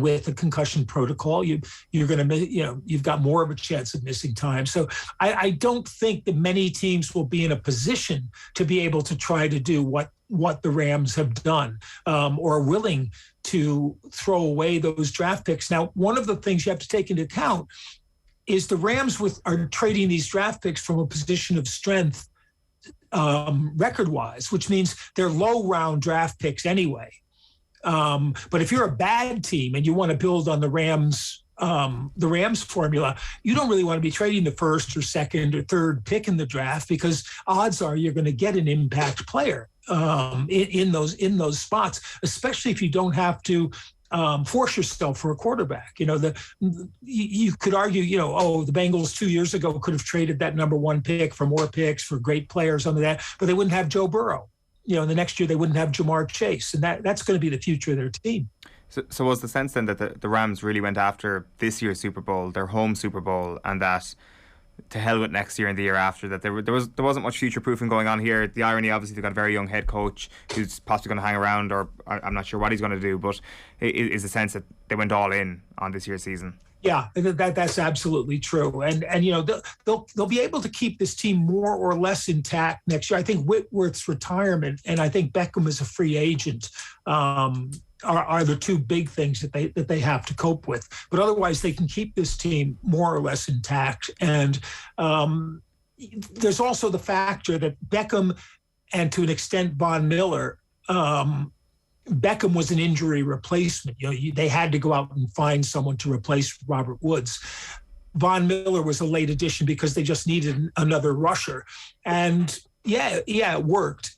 with the concussion protocol, you're going to you've got more of a chance of missing time. So I don't think that many teams will be in a position to be able to try to do what the Rams have done, or are willing to throw away those draft picks. Now, one of the things you have to take into account is the Rams are trading these draft picks from a position of strength record-wise, which means they're low-round draft picks anyway. But if you're a bad team and you want to build on the Rams formula, you don't really want to be trading the first or second or third pick in the draft, because odds are you're going to get an impact player in those spots, especially if you don't have to force yourself for a quarterback. You could argue, the Bengals 2 years ago could have traded that number one pick for more picks for great players under that, but they wouldn't have Joe Burrow. The next year they wouldn't have Jamar Chase, and that's going to be the future of their team. So was the sense then that the Rams really went after this year's Super Bowl, their home Super Bowl, and that to hell with next year and the year after, that there wasn't much future proofing going on here? The irony, obviously, they've got a very young head coach who's possibly going to hang around, or I'm not sure what he's going to do, but is the sense that they went all in on this year's season? Yeah, that's absolutely true, and they'll be able to keep this team more or less intact next year. I think Whitworth's retirement, and I think Beckham as a free agent, are the two big things that they have to cope with. But otherwise, they can keep this team more or less intact. And there's also the factor that Beckham, and to an extent Von Miller, Beckham was an injury replacement. They had to go out and find someone to replace Robert Woods. Von Miller was a late addition because they just needed another rusher. And yeah, it worked.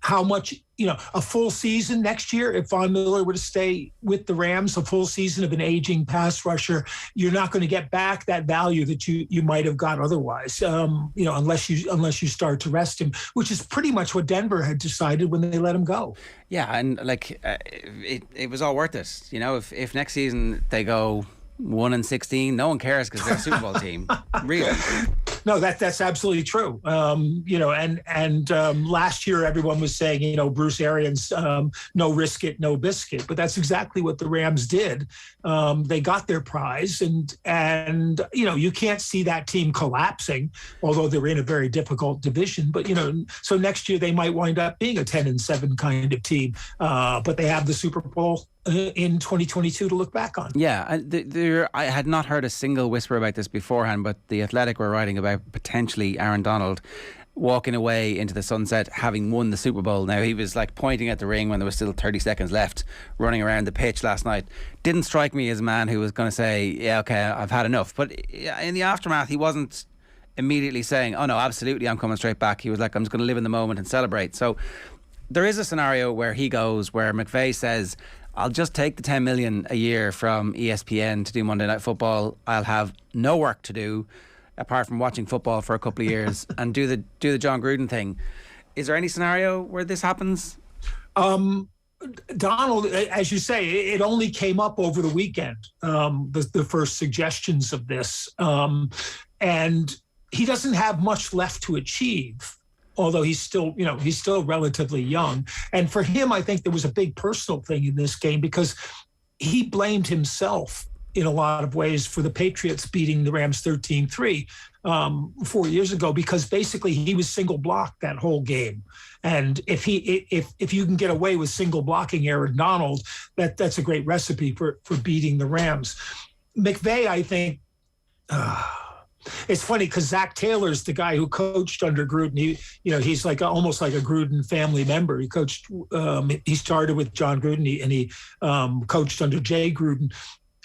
how much, a full season next year, if Von Miller were to stay with the Rams, a full season of an aging pass rusher, you're not going to get back that value that you might have got otherwise, unless you start to rest him, which is pretty much what Denver had decided when they let him go. Yeah, and it was all worth it. If next season they go 1-16, no one cares because they're a Super Bowl team. Really. No, that's absolutely true. Last year everyone was saying, Bruce Arians, no risk it, no biscuit. But that's exactly what the Rams did. They got their prize, and you can't see that team collapsing, although they're in a very difficult division. But so next year they might wind up being a 10-7 kind of team. But they have the Super Bowl in 2022 to look back on. Yeah, I had not heard a single whisper about this beforehand, but The Athletic were writing about potentially Aaron Donald walking away into the sunset having won the Super Bowl. Now, he was pointing at the ring when there was still 30 seconds left, running around the pitch last night. Didn't strike me as a man who was going to say, yeah, okay, I've had enough. But in the aftermath, he wasn't immediately saying, oh no, absolutely, I'm coming straight back. He was like, I'm just going to live in the moment and celebrate. So there is a scenario where he goes, where McVay says, I'll just take the 10 million a year from ESPN to do Monday Night Football. I'll have no work to do apart from watching football for a couple of years and do the John Gruden thing. Is there any scenario where this happens? Donald, as you say, it only came up over the weekend, the first suggestions of this. And he doesn't have much left to achieve, although he's still relatively young. And for him, I think there was a big personal thing in this game because he blamed himself in a lot of ways for the Patriots beating the Rams 13-3 4 years ago, because basically he was single blocked that whole game. And if you can get away with single blocking Aaron Donald, that's a great recipe for beating the Rams. McVay, I think, it's funny because Zach Taylor's the guy who coached under Gruden. He's almost like a Gruden family member. He coached. He started with John Gruden and he coached under Jay Gruden.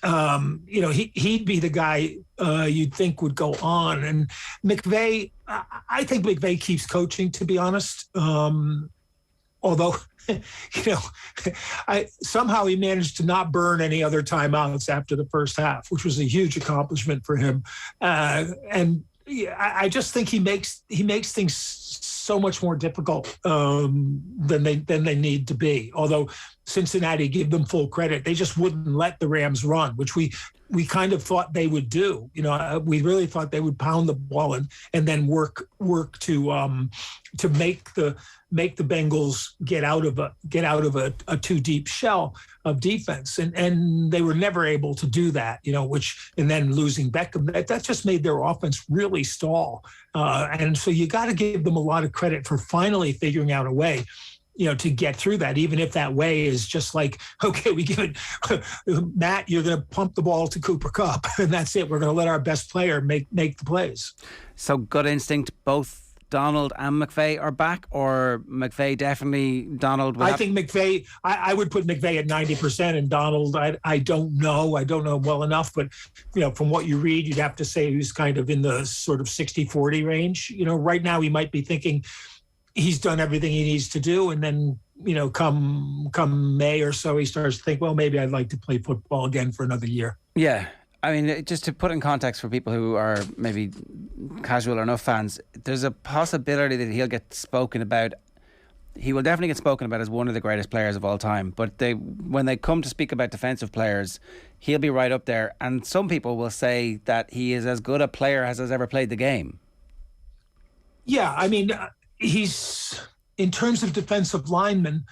He'd be the guy you'd think would go on. And McVay, I think McVay keeps coaching, to be honest. Although, somehow he managed to not burn any other timeouts after the first half, which was a huge accomplishment for him. I just think he makes things so much more difficult than they need to be. Although Cincinnati, give them full credit, they just wouldn't let the Rams run, which we kind of thought they would do. We really thought they would pound the ball and then work to make the Bengals get out of a too deep shell of defense, and they were never able to do that. And then losing Beckham, that just made their offense really stall. And so you got to give them a lot of credit for finally figuring out a way, to get through that, even if that way is just like, okay, we give it, Matt, you're going to pump the ball to Cooper Kupp, and that's it. We're going to let our best player make the plays. So gut instinct, both Donald and McVay are back, or McVay definitely, Donald? I think McVay, I would put McVay at 90%, and Donald, I don't know well enough, but from what you read, you'd have to say he's kind of in the sort of 60-40 range. Right now he might be thinking he's done everything he needs to do, and then come May or so, he starts to think, well, maybe I'd like to play football again for another year. Yeah. I mean, just to put in context for people who are maybe casual or enough fans, there's a possibility that he'll get spoken about. He will definitely get spoken about as one of the greatest players of all time. But when they come to speak about defensive players, he'll be right up there. And some people will say that he is as good a player as has ever played the game. Yeah, I mean, he's, in terms of defensive linemen,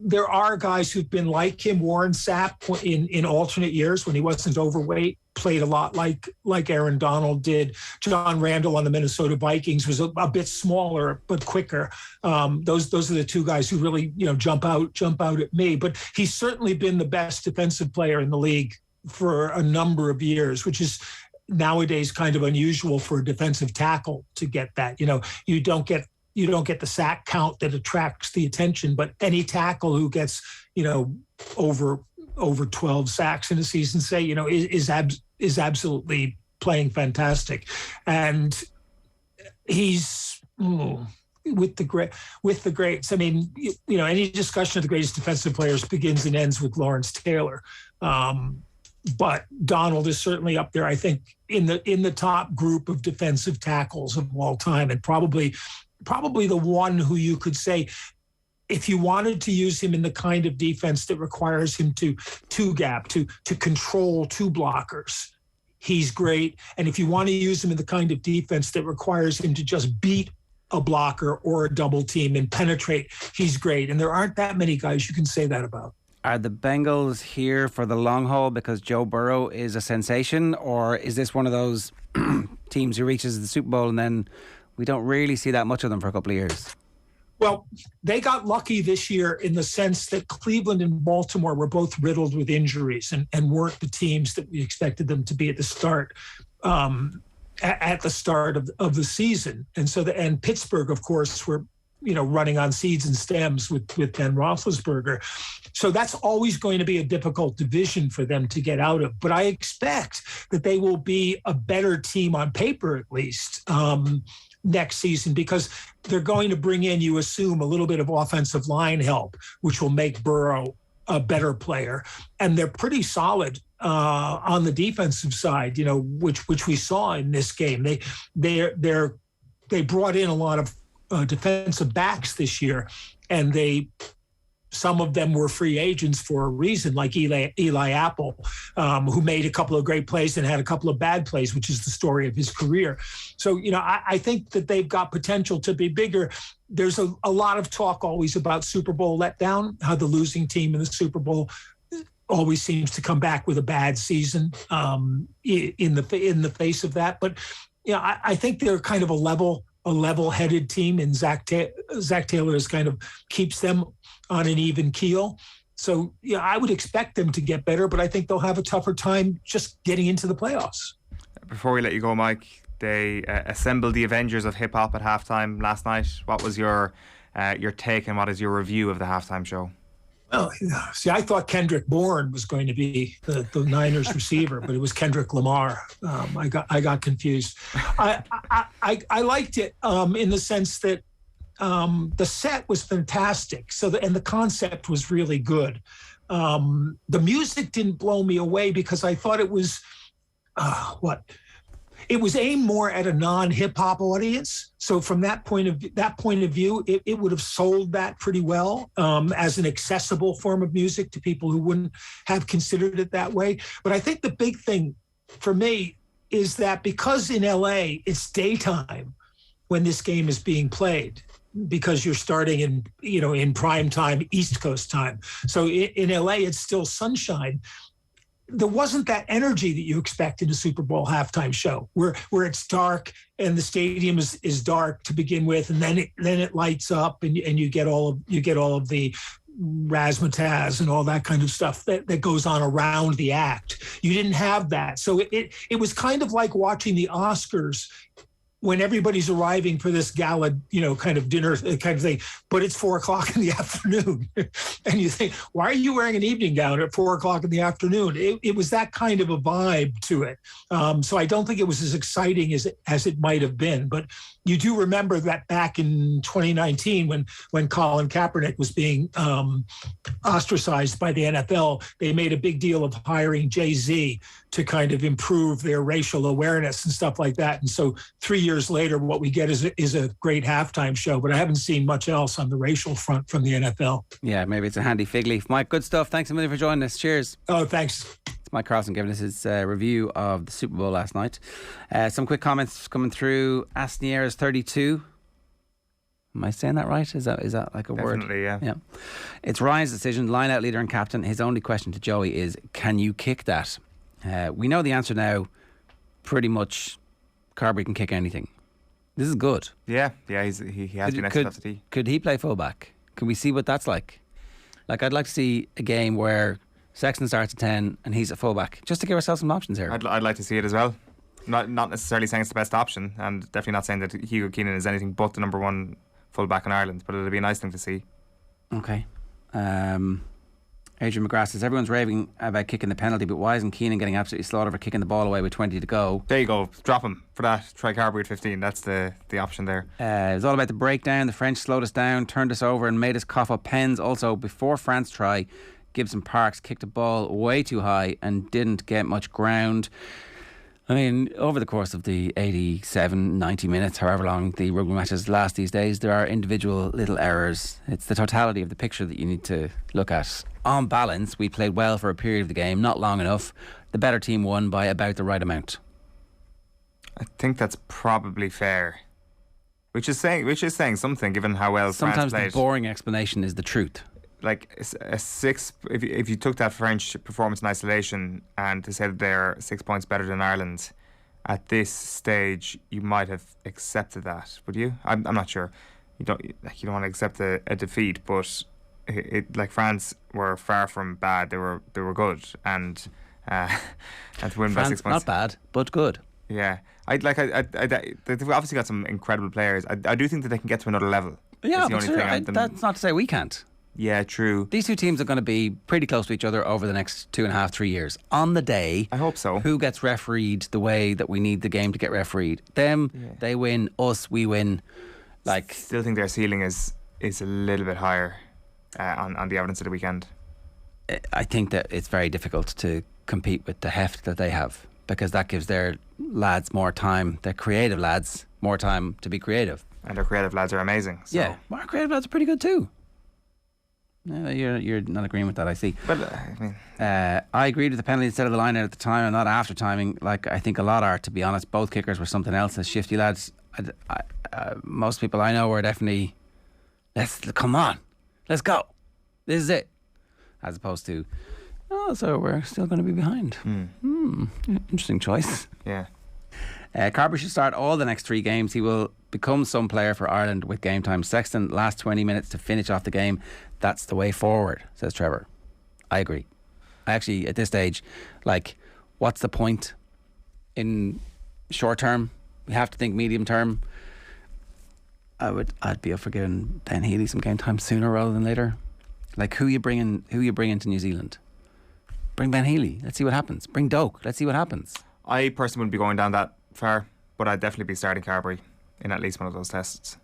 there are guys who've been like him. Warren Sapp in alternate years when he wasn't overweight played a lot like Aaron Donald did. John Randall on the Minnesota Vikings was a bit smaller but quicker. Those are the two guys who really jump out at me. But he's certainly been the best defensive player in the league for a number of years, which is nowadays kind of unusual for a defensive tackle to get that. You don't get the sack count that attracts the attention, but any tackle who gets, over 12 sacks in a season, say, is absolutely playing fantastic. And he's the greats. I mean, you know, any discussion of the greatest defensive players begins and ends with Lawrence Taylor. But Donald is certainly up there, I think, in the top group of defensive tackles of all time, and probably the one who you could say, if you wanted to use him in the kind of defense that requires him to two-gap, to control two blockers, he's great. And if you want to use him in the kind of defense that requires him to just beat a blocker or a double team and penetrate, he's great. And there aren't that many guys you can say that about. Are the Bengals here for the long haul because Joe Burrow is a sensation, or is this one of those teams who reaches the Super Bowl and then we don't really see that much of them for a couple of years? Well, they got lucky this year in the sense that Cleveland and Baltimore were both riddled with injuries and weren't the teams that we expected them to be at the start. At the start of the season. And so and Pittsburgh, of course, were, you know, running on seeds and stems with Ben Roethlisberger. So that's always going to be a difficult division for them to get out of. But I expect that they will be a better team on paper, at least, next season, because they're going to bring in, you assume, a little bit of offensive line help, which will make Burrow a better player. And they're pretty solid on the defensive side, you know, which we saw in this game. They brought in a lot of defensive backs this year, and some of them were free agents for a reason, like Eli Apple, who made a couple of great plays and had a couple of bad plays, which is the story of his career. So, you know, I think that they've got potential to be bigger. There's a lot of talk always about Super Bowl letdown, how the losing team in the Super Bowl always seems to come back with a bad season in the face of that. But, you know, I think they're kind of a level-headed team, and Zach Taylor is kind of keeps them on an even keel. So, yeah, I would expect them to get better, but I think they'll have a tougher time just getting into the playoffs. Before we let you go, Mike, they assembled the Avengers of hip hop at halftime last night. What was your take, and what is your review of the halftime show? Well, see, I thought Kendrick Bourne was going to be the Niners receiver, but it was Kendrick Lamar. I got confused. I liked it in the sense that the set was fantastic. And the concept was really good. The music didn't blow me away because I thought it was it was aimed more at a non-hip-hop audience. So from that point of view, it would have sold that pretty well as an accessible form of music to people who wouldn't have considered it that way. But I think the big thing for me is that because in LA it's daytime when this game is being played, because you're starting in prime time, East Coast time. So in LA it's still sunshine. There wasn't that energy that you expect in a Super Bowl halftime show where it's dark and the stadium is dark to begin with, and then it lights up and you get all of the razzmatazz and all that kind of stuff that goes on around the act. You didn't have that. So it was kind of like watching the Oscars when everybody's arriving for this gala, kind of dinner kind of thing, but it's 4:00 in the afternoon. And you think, why are you wearing an evening gown at 4:00 in the afternoon? It was that kind of a vibe to it. So I don't think it was as exciting as it might have been. But you do remember that back in 2019 when Colin Kaepernick was being ostracized by the NFL, they made a big deal of hiring Jay-Z to kind of improve their racial awareness and stuff like that. And so 3 years later, what we get is a great halftime show, but I haven't seen much else on the racial front from the NFL. Yeah, maybe it's a handy fig leaf. Mike, good stuff. Thanks a million for joining us. Cheers. Oh, thanks. It's Mike Carlson giving us his review of the Super Bowl last night. Some quick comments coming through. Asniera's 32. Am I saying that right? Is that like a word? Definitely, yeah. It's Ryan's decision, line-out leader and captain. His only question to Joey is, can you kick that? We know the answer now. Pretty much, Carberry can kick anything. This is good. Yeah, he has been excellent. Could he play fullback? Can we see what that's like? Like, I'd like to see a game where Sexton starts at 10 and he's a fullback, just to give ourselves some options here. I'd like to see it as well. Not necessarily saying it's the best option, and definitely not saying that Hugo Keenan is anything but the number one fullback in Ireland, but it'd be a nice thing to see. Okay. Adrian McGrath says, everyone's raving about kicking the penalty, but why isn't Keenan getting absolutely slaughtered for kicking the ball away with 20 to go? There you go. Drop him for that. Try Carberry at 15. That's the option there. It was all about the breakdown. The French slowed us down, turned us over and made us cough up pens. Also, before France try, Gibson Parks kicked a ball way too high and didn't get much ground. I mean, over the course of the 87, 90 minutes, however long the rugby matches last these days, there are individual little errors. It's the totality of the picture that you need to look at. On balance, we played well for a period of the game, not long enough. The better team won by about the right amount. I think that's probably fair. Which is saying something, given how well France played. Sometimes the boring explanation is the truth. Like a 6, if you took that French performance in isolation and to say that they're 6 points better than Ireland, at this stage you might have accepted that. Would you? I'm not sure. You don't want to accept a defeat, but like France were far from bad. They were good, and to win by 6 points, not bad, but good. Yeah, they've obviously got some incredible players. I do think that they can get to another level. Yeah, that's not to say we can't. Yeah, true. These two teams are going to be pretty close to each other over the next 2.5, 3 years. On the day, I hope so. Who gets refereed the way that we need the game to get refereed? They win. Us, we win. Like, still think their ceiling is a little bit higher on the evidence of the weekend. I think that it's very difficult to compete with the heft that they have, because that gives their lads more time, their creative lads more time to be creative. And their creative lads are amazing. So. Yeah, our creative lads are pretty good too. No, you're not agreeing with that, I see. But I mean, I agreed with the penalty instead of the line out at the time, and not after timing. Like I think a lot are, to be honest. Both kickers were something else as shifty lads. Most people I know were definitely, come on, let's go, this is it, as opposed to, so we're still going to be behind. Interesting choice. Yeah. Carberry should start all the next 3 games. He will become some player for Ireland with game time. Sexton, last 20 minutes to finish off the game. That's the way forward, says Trevor. I agree. I actually, at this stage, like, what's the point in short term? We have to think medium term. I'd be up for giving Ben Healy some game time sooner rather than later. Like, who you bring into New Zealand? Bring Ben Healy. Let's see what happens. Bring Doak. Let's see what happens. I personally wouldn't be going down that far, but I'd definitely be starting Carberry in at least one of those tests.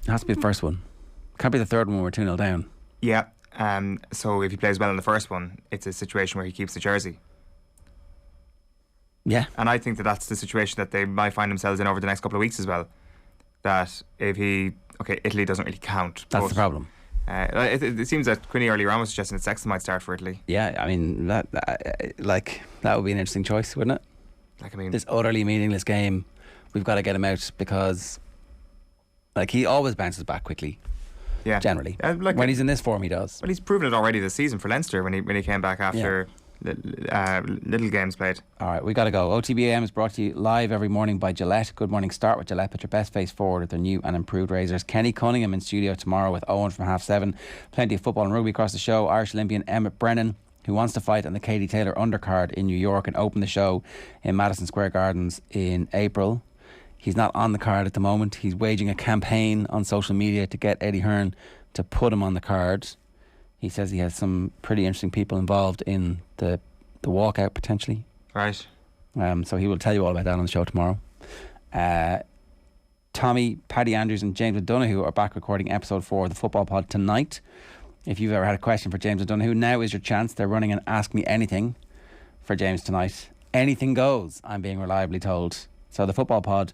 It has to be the first one. Can't be the third one when we're 2-0 down. Yeah. So if he plays well in the first one, it's a situation where he keeps the jersey. Yeah. And I think that that's the situation that they might find themselves in over the next couple of weeks as well. That if Italy doesn't really count. That's the problem. It seems that Quinny earlier on was suggesting that Sexton might start for Italy. Yeah, I mean, that would be an interesting choice, wouldn't it? This utterly meaningless game, we've got to get him out because, like, he always bounces back quickly. Yeah, generally. When he's in this form, he does. Well, he's proven it already this season for Leinster when he came back after little games played. All right, we got to go. OTB AM is brought to you live every morning by Gillette. Good morning. Start with Gillette. Put your best face forward with their new and improved razors. Kenny Cunningham in studio tomorrow with Eoin from 7:30. Plenty of football and rugby across the show. Irish Olympian Emmett Brennan, who wants to fight on the Katie Taylor undercard in New York and open the show in Madison Square Gardens in April. He's not on the card at the moment. He's waging a campaign on social media to get Eddie Hearn to put him on the card. He says he has some pretty interesting people involved in the walkout potentially. Right. So he will tell you all about that on the show tomorrow. Tommy, Paddy Andrews and James O'Donoghue are back recording episode 4 of the Football Pod tonight. If you've ever had a question for James O'Donoghue, now is your chance. They're running an Ask Me Anything for James tonight. Anything goes, I'm being reliably told. So the Football Pod,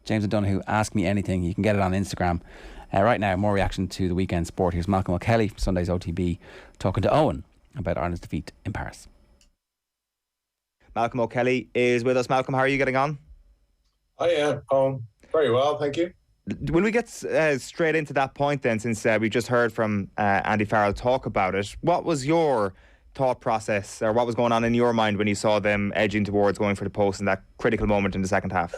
James O'Donoghue, Ask Me Anything. You can get it on Instagram. Right now, more reaction to the weekend sport. Here's Malcolm O'Kelly from Sunday's OTB talking to Eoin about Ireland's defeat in Paris. Malcolm O'Kelly is with us. Malcolm, how are you getting on? Hi, very well, thank you. Will we get straight into that point then, since we just heard from Andy Farrell talk about it? What was your thought process, or what was going on in your mind when you saw them edging towards going for the post in that critical moment in the second half?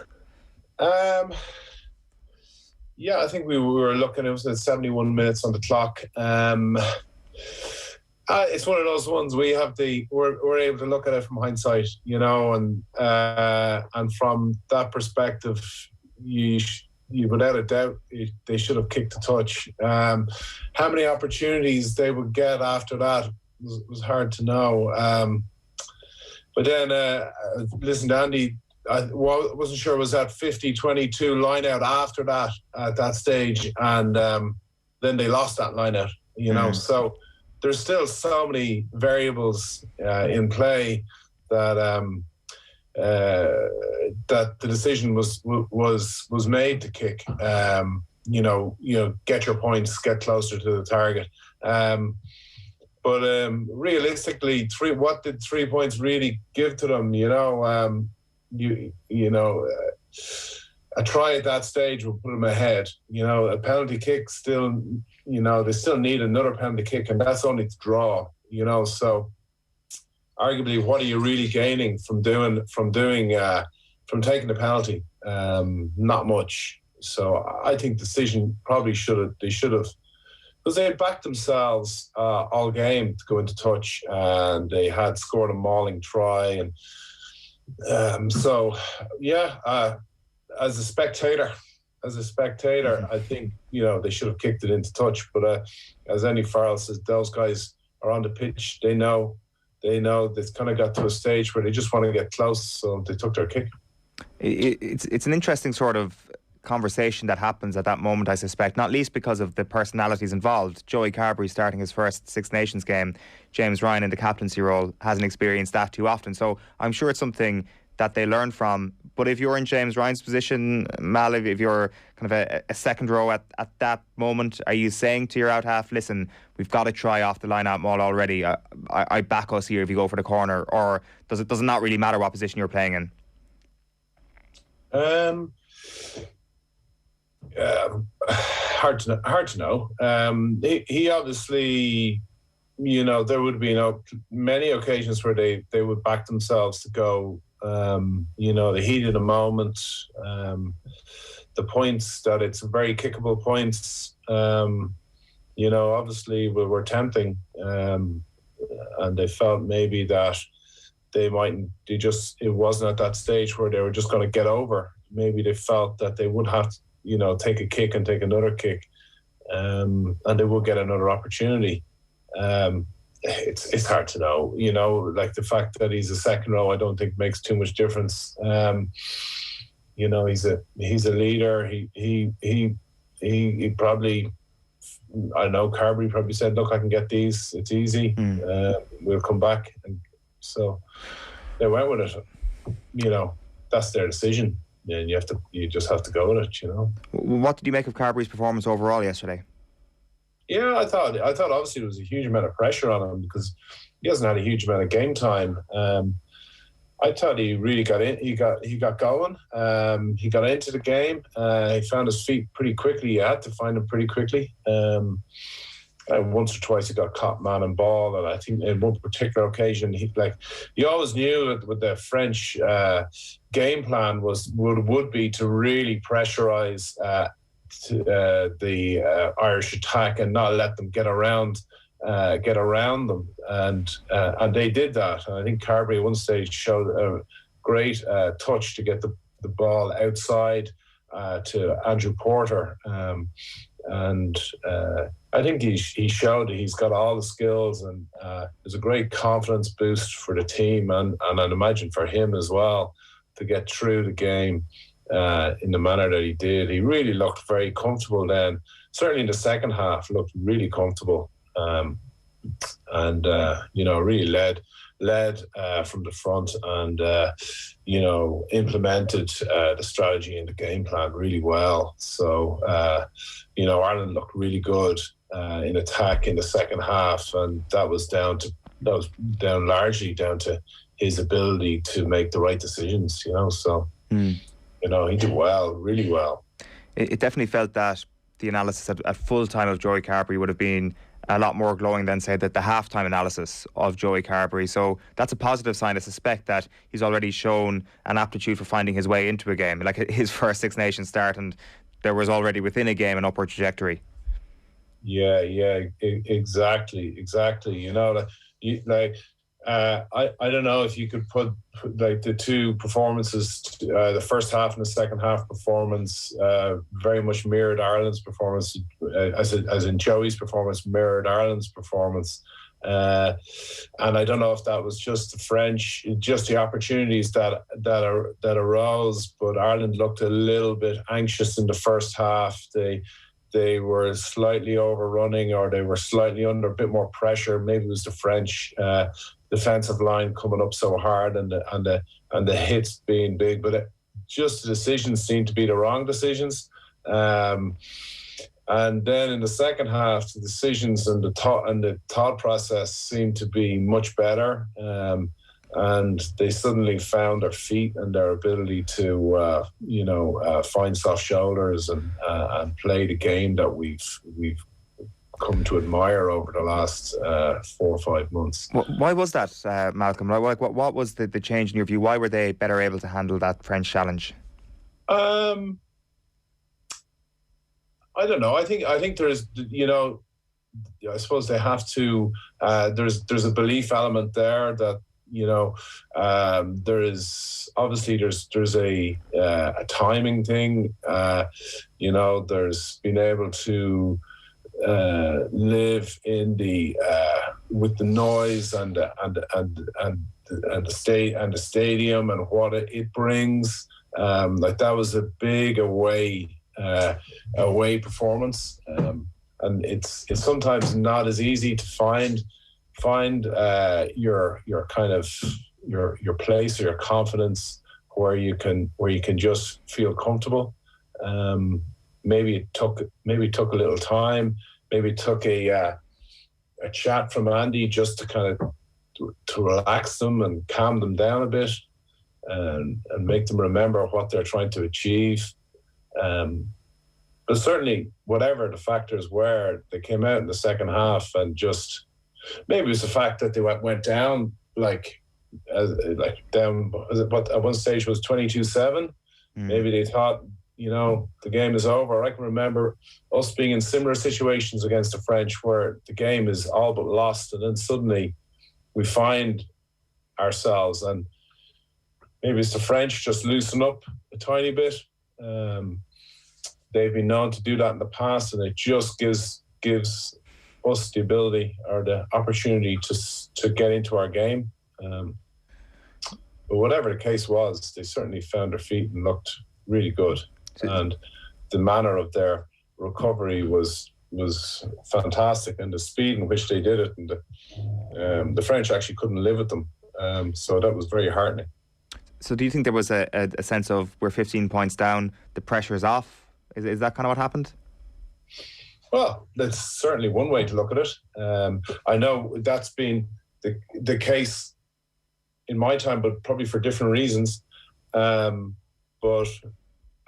Yeah, I think we were looking, it was at 71 minutes on the clock. It's one of those ones we're able to look at it from hindsight, you know, and from that perspective, you without a doubt they should have kicked the touch. How many opportunities they would get after that, was hard to know. But then, listen, Andy, I wasn't sure, was that 50-22 line out after that at that stage, and then they lost that line out, you know. So there's still so many variables in play that that the decision was made to kick. You know, get your points, get closer to the target. But realistically, what did 3 points really give to them? You know, a try at that stage will put them ahead. You know, a penalty kick still, you know, they still need another penalty kick, and that's only to draw. You know, so arguably, what are you really gaining from taking the penalty? Not much. So I think decision probably should have, because they had backed themselves all game to go into touch, and they had scored a mauling try, and as a spectator, I think, you know, they should have kicked it into touch. But as Andy Farrell says, those guys are on the pitch. They know they've kind of got to a stage where they just want to get close, so they took their kick. It's an interesting sort of conversation that happens at that moment, I suspect, not least because of the personalities involved. Joey Carberry starting his first Six Nations game, James Ryan in the captaincy role hasn't experienced that too often, so I'm sure it's something that they learn from. But if you're in James Ryan's position, Mal, if you're kind of a second row at that moment, are you saying to your out half, listen, we've got to try off the line out maul already, I back us here if you go for the corner, or does it not really matter what position you're playing in? Hard to know. He obviously, you know, there would be many occasions where they would back themselves to go. You know, the heat of the moment, the points that it's very kickable points. You know, obviously were tempting, and they felt maybe that it wasn't at that stage where they were just going to get over. Maybe they felt that they would have to, you know, take a kick and take another kick, and they will get another opportunity. It's hard to know, you know, like the fact that he's a second row, I don't think makes too much difference. You know, he's a leader. He probably, I don't know, Carberry probably said, look, I can get these, it's easy. We'll come back. And so they went with it. You know, that's their decision. And you just have to go with it, you know. What did you make of Carberry's performance overall yesterday? Yeah, I thought obviously there was a huge amount of pressure on him because he hasn't had a huge amount of game time. I thought he really got in. He got going. He got into the game. He found his feet pretty quickly. You had to find him pretty quickly. Once or twice he got caught man and ball, and I think in one particular occasion you always knew that with the French game plan would be to really pressurise the Irish attack and not let them get around them, and they did that. And I think Carberry at one stage showed a great touch to get the ball outside to Andrew Porter, and I think he showed he's got all the skills, and there's a great confidence boost for the team, and I'd imagine for him as well to get through the game in the manner that he did. He really looked very comfortable then. Certainly in the second half, looked really comfortable, and you know, really led from the front, and you know, implemented the strategy and the game plan really well. So you know, Ireland looked really good in attack in the second half, and that was largely down to his ability to make the right decisions. You know, so you know, he did well, really well. It definitely felt that the analysis at full time of Joey Carberry would have been a lot more glowing than, say, that the halftime analysis of Joey Carberry. So that's a positive sign. I suspect that he's already shown an aptitude for finding his way into a game, like his first Six Nations start, and there was already within a game an upward trajectory. Yeah, exactly. You know, I don't know if you could put like the two performances, the first half and the second half performance, very much mirrored Ireland's performance, as in Joey's performance mirrored Ireland's performance. And I don't know if that was just the French, just the opportunities that arose. But Ireland looked a little bit anxious in the first half. They were slightly overrunning, or they were slightly under a bit more pressure. Maybe it was the French defensive line coming up so hard, and the hits being big. But just the decisions seemed to be the wrong decisions. And then in the second half, the decisions and the thought process seemed to be much better. And they suddenly found their feet and their ability to, find soft shoulders and play the game that we've come to admire over the last 4 or 5 months. Why was that, Malcolm? What was the change in your view? Why were they better able to handle that French challenge? I don't know. I think there's, I suppose they have to. There's a belief element there that there is obviously there's a timing thing. There's being able to live in the with the noise and the stadium and what it brings. That was a big away performance, and it's sometimes not as easy to find your kind of your place or your confidence where you can just feel comfortable. Maybe it took a little time. Maybe it took a chat from Andy just to kind of to relax them and calm them down a bit, and make them remember what they're trying to achieve. But certainly, whatever the factors were, they came out in the second half and just maybe it was the fact that they went down down. But at one stage it was 22-7. Maybe they thought, the game is over. I can remember us being in similar situations against the French where the game is all but lost, and then suddenly we find ourselves, and maybe it's the French just loosen up a tiny bit. They've been known to do that in the past, and it just gives us the ability or the opportunity to get into our game. But whatever the case was, they certainly found their feet and looked really good. And the manner of their recovery was fantastic, and the speed in which they did it, and the French actually couldn't live with them. So that was very heartening. So do you think there was a sense of we're 15 points down, the pressure's off? Is that kind of what happened? Well, that's certainly one way to look at it. I know that's been the case in my time, but probably for different reasons. But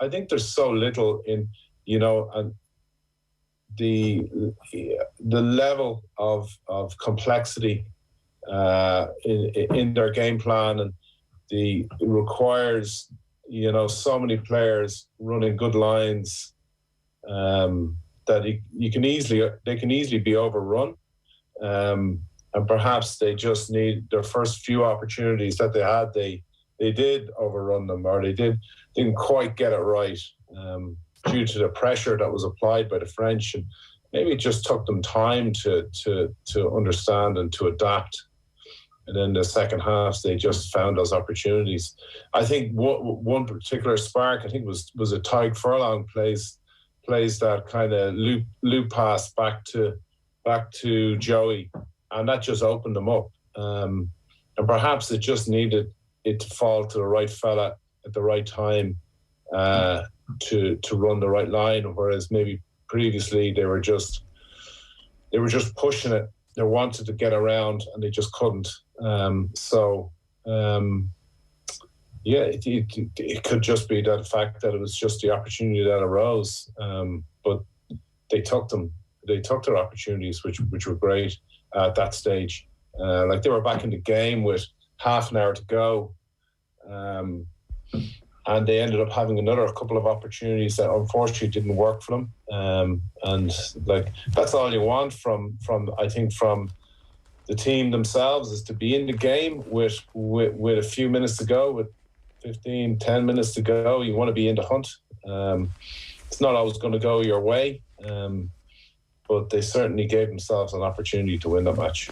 I think there's so little in, and the level of complexity in their game plan, and it requires so many players running good lines that they can easily be overrun, and perhaps they just need their first few opportunities that they had. They did overrun them, or they didn't quite get it right due to the pressure that was applied by the French, and maybe it just took them time to understand and to adapt. And then the second half, they just found those opportunities. I think one particular spark, I think, was a Tyg Furlong plays that kind of loop pass back to Joey, and that just opened them up. And perhaps it just needed it to fall to the right fella at the right time to run the right line, whereas maybe previously they were just pushing it. They wanted to get around and they just couldn't. It could just be that fact that it was just the opportunity that arose. But they took them. They took their opportunities, which were great at that stage. They were back in the game with half an hour to go. And they ended up having another couple of opportunities that unfortunately didn't work for them. And that's all you want from the team themselves, is to be in the game with a few minutes to go, with 10 minutes to go. You want to be in the hunt. It's not always going to go your way, but they certainly gave themselves an opportunity to win that match.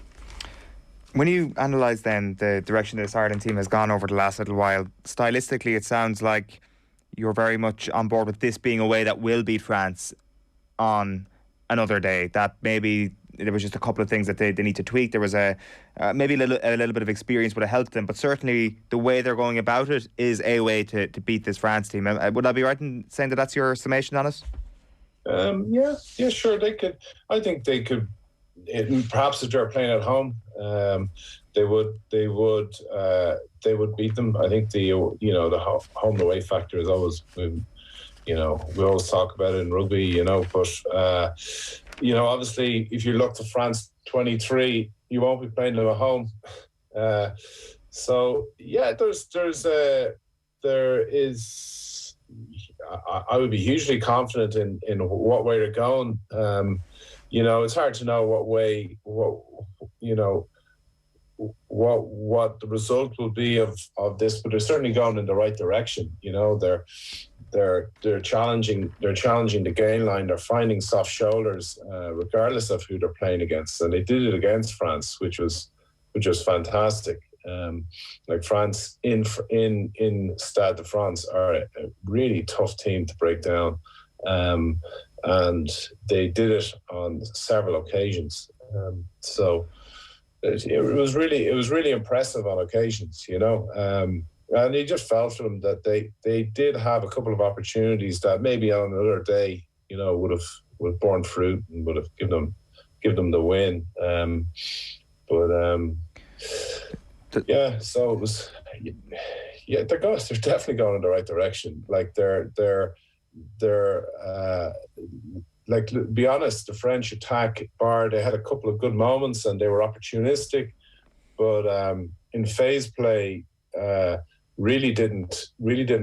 When you analyse then the direction this Ireland team has gone over the last little while, stylistically it sounds like you're very much on board with this being a way that will beat France on another day. That maybe there was just a couple of things that they need to tweak. There was maybe a little bit of experience would have helped them, but certainly the way they're going about it is a way to beat this France team. Would I be right in saying that that's your summation on it? Yeah, sure. They could. I think they could. Perhaps if they're playing at home, they would beat them. I think the home away factor is always, we always talk about it in rugby, but obviously if you look to France 23, you won't be playing them at home. So yeah, there is. I would be hugely confident in what way they're going. It's hard to know what the result will be of this, but they're certainly going in the right direction. They're challenging the gain line. They're finding soft shoulders, regardless of who they're playing against, and they did it against France, which was fantastic. Like France in Stade de France are a really tough team to break down. And they did it on several occasions. So it was really impressive on occasions, and you just felt from them that they did have a couple of opportunities that maybe on another day, would have borne fruit and would have give them the win. So it was, they're definitely going in the right direction. Like they're like, to be honest, the French attack bar, they had a couple of good moments and they were opportunistic, but in phase play, really didn't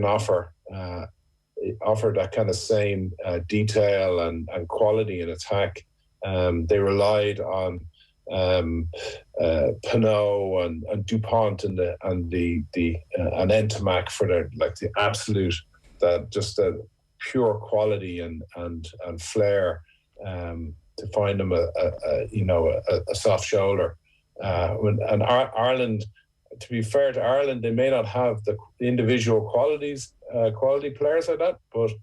offer that kind of same detail and quality in attack. They relied on Pinot and Dupont and Entomac for their the absolute the pure quality and flair to find them a soft shoulder. And Ireland, to be fair to Ireland, they may not have the individual quality players like that, but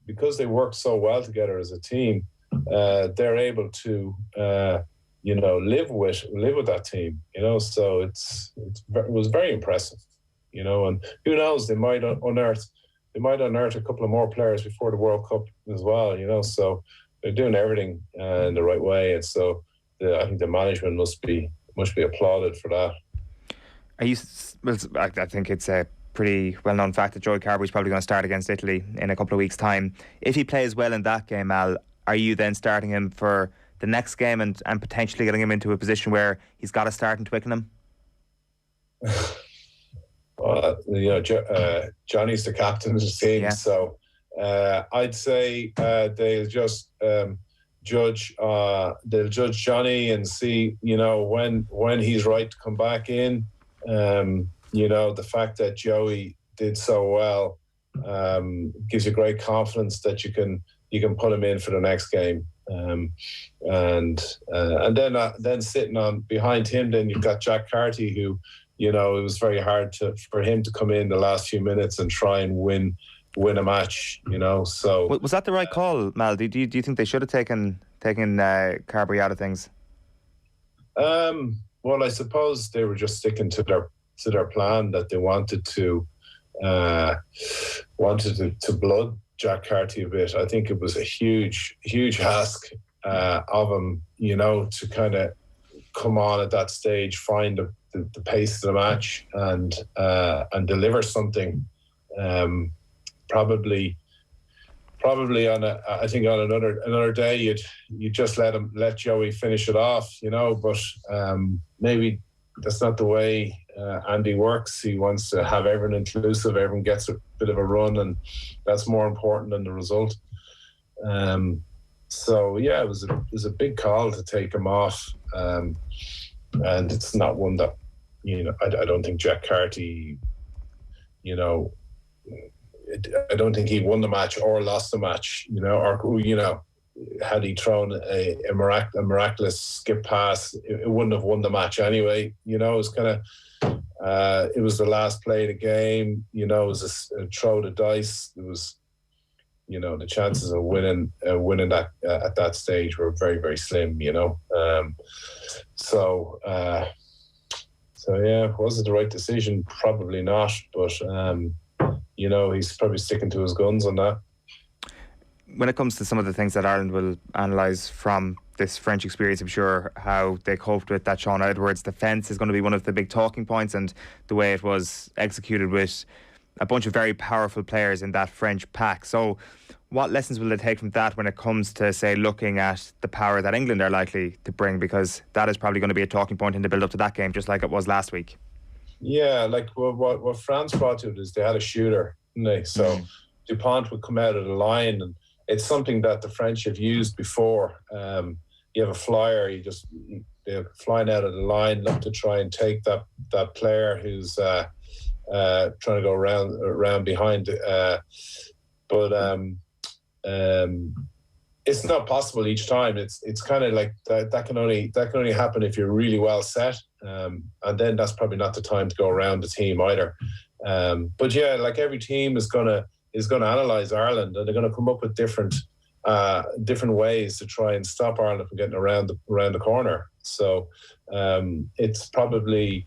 because they work so well together as a team, they're able to live with that team. So it was very impressive. And who knows, they might unearth a couple of more players before the World Cup as well, so they're doing everything in the right way. And so I think the management must be applauded for that. I think it's a pretty well-known fact that Joey Carberry's probably going to start against Italy in a couple of weeks' time. If he plays well in that game, Al, are you then starting him for the next game and potentially getting him into a position where he's got to start in Twickenham? Johnny's the captain of the team, so I'd say they'll just judge Johnny and see when he's right to come back in. The fact that Joey did so well gives you great confidence that you can put him in for the next game. And then sitting on behind him, then you've got Jack Carty, who it was very hard for him to come in the last few minutes and try and win a match. So was that the right call, Mal? Do you think they should have taken Carberry out of things? Well, I suppose they were just sticking to their plan that they wanted to blood Jack Carty a bit. I think it was a huge ask of him, to kind of come on at that stage, find the pace of the match and deliver something. Probably on another day you'd just let Joey finish it off, but maybe that's not the way Andy works. He wants to have everyone inclusive, everyone gets a bit of a run, and that's more important than the result. So yeah, it was a big call to take him off, and it's not one that I don't think Jack Carty, I don't think he won the match or lost the match, had he thrown a miraculous skip pass, it wouldn't have won the match anyway. You know, it was kind of, it was the last play of the game. You know, it was a throw the dice. It was, you know, the chances of winning that at that stage were very, very slim. You know, so yeah, was it the right decision? Probably not, but you know, he's probably sticking to his guns on that. When it comes to some of the things that Ireland will analyse from this French experience, I'm sure how they coped with that Sean Edwards defence is going to be one of the big talking points, and the way it was executed with a bunch of very powerful players in that French pack. So what lessons will they take from that when it comes to, say, looking at the power that England are likely to bring? Because that is probably going to be a talking point in the build-up to that game, just like it was last week. Yeah, like what France brought to it is they had a shooter, didn't they? So Dupont would come out of the line, and it's something that the French have used before. You have a flyer, they're flying out of the line, look to try and take that player who's trying to go around behind. But it's not possible each time. It's kind of like that can only happen if you're really well set, and then that's probably not the time to go around the team either. But yeah, like every team is gonna analyse Ireland, and they're gonna come up with different ways to try and stop Ireland from getting around the corner. So it's probably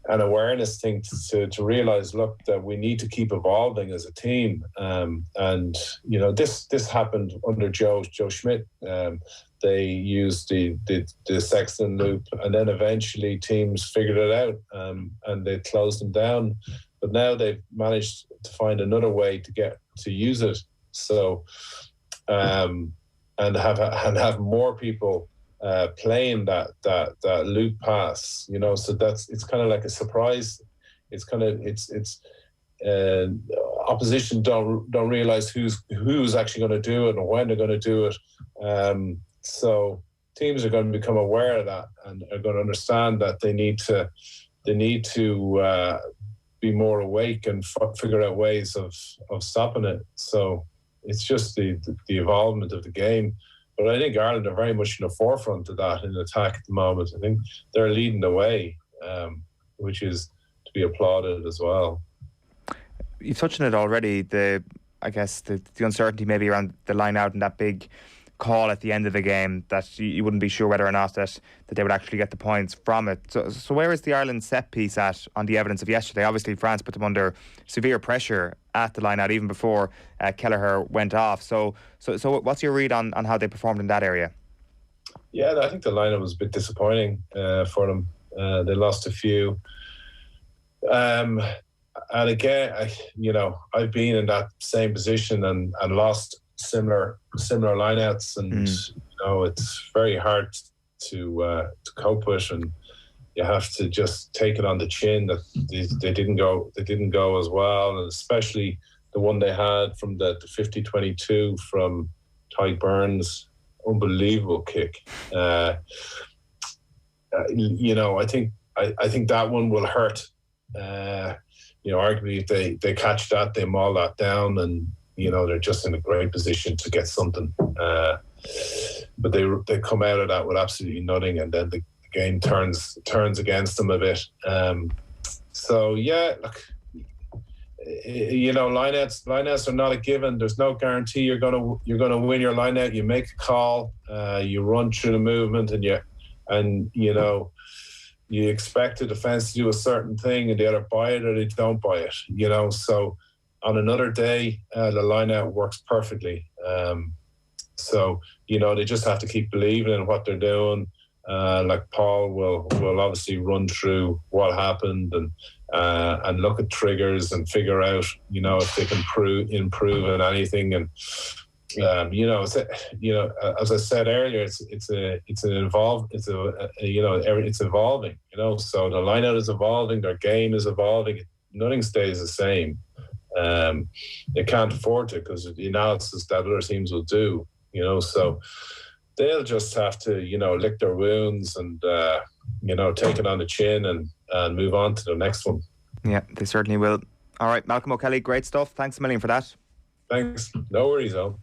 an awareness thing to realise, look, that we need to keep evolving as a team. And you know, this happened under Joe Schmidt. They used the Sexton loop, and then eventually teams figured it out, and they closed them down. But now they've managed to find another way to use it. So and have more people playing that loop pass, you know. So it's kind of like a surprise. It's opposition don't realise who's actually going to do it and when they're going to do it. So teams are going to become aware of that and are going to understand that they need to be more awake and figure out ways of stopping it. So it's just the evolvement of the game. But I think Ireland are very much in the forefront of that in attack at the moment. I think they're leading the way, which is to be applauded as well. You've touched on it already, I guess the uncertainty maybe around the line out and that big call at the end of the game, that you wouldn't be sure whether or not that they would actually get the points from it. So where is the Ireland set piece at on the evidence of yesterday? Obviously France put them under severe pressure at the line out even before Kelleher went off. So what's your read on how they performed in that area? Yeah, I think the lineup was a bit disappointing for them. They lost a few. And again, I've been in that same position and lost similar lineouts, and you know, it's very hard to cope with, and you have to just take it on the chin that they didn't go as well, and especially the one they had from the 50-22 from Tyke Burns, unbelievable kick. You know, I think that one will hurt. You know, arguably if they catch that, they maul that down, and you know, they're just in a great position to get something. But they come out of that with absolutely nothing, and then the game turns against them a bit. So yeah, look, you know, lineouts are not a given. There's no guarantee you're gonna win your lineout. You make a call, you run through the movement, and you know, you expect the defence to do a certain thing, and they either buy it or they don't buy it. You know, so on another day, the lineout works perfectly. So you know, they just have to keep believing in what they're doing. Like Paul will obviously run through what happened and look at triggers and figure out, you know, if they can improve in anything. And you know, as I said earlier, it's evolving. You know, so the lineout is evolving, their game is evolving. Nothing stays the same. They can't afford to, because of the analysis that other teams will do. You know, so they'll just have to, you know, lick their wounds and, you know, take it on the chin and move on to the next one. Yeah, they certainly will. All right, Malcolm O'Kelly, great stuff. Thanks a million for that. Thanks. No worries, though.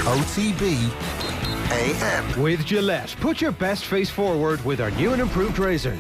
OTB AM. With Gillette, put your best face forward with our new and improved razors.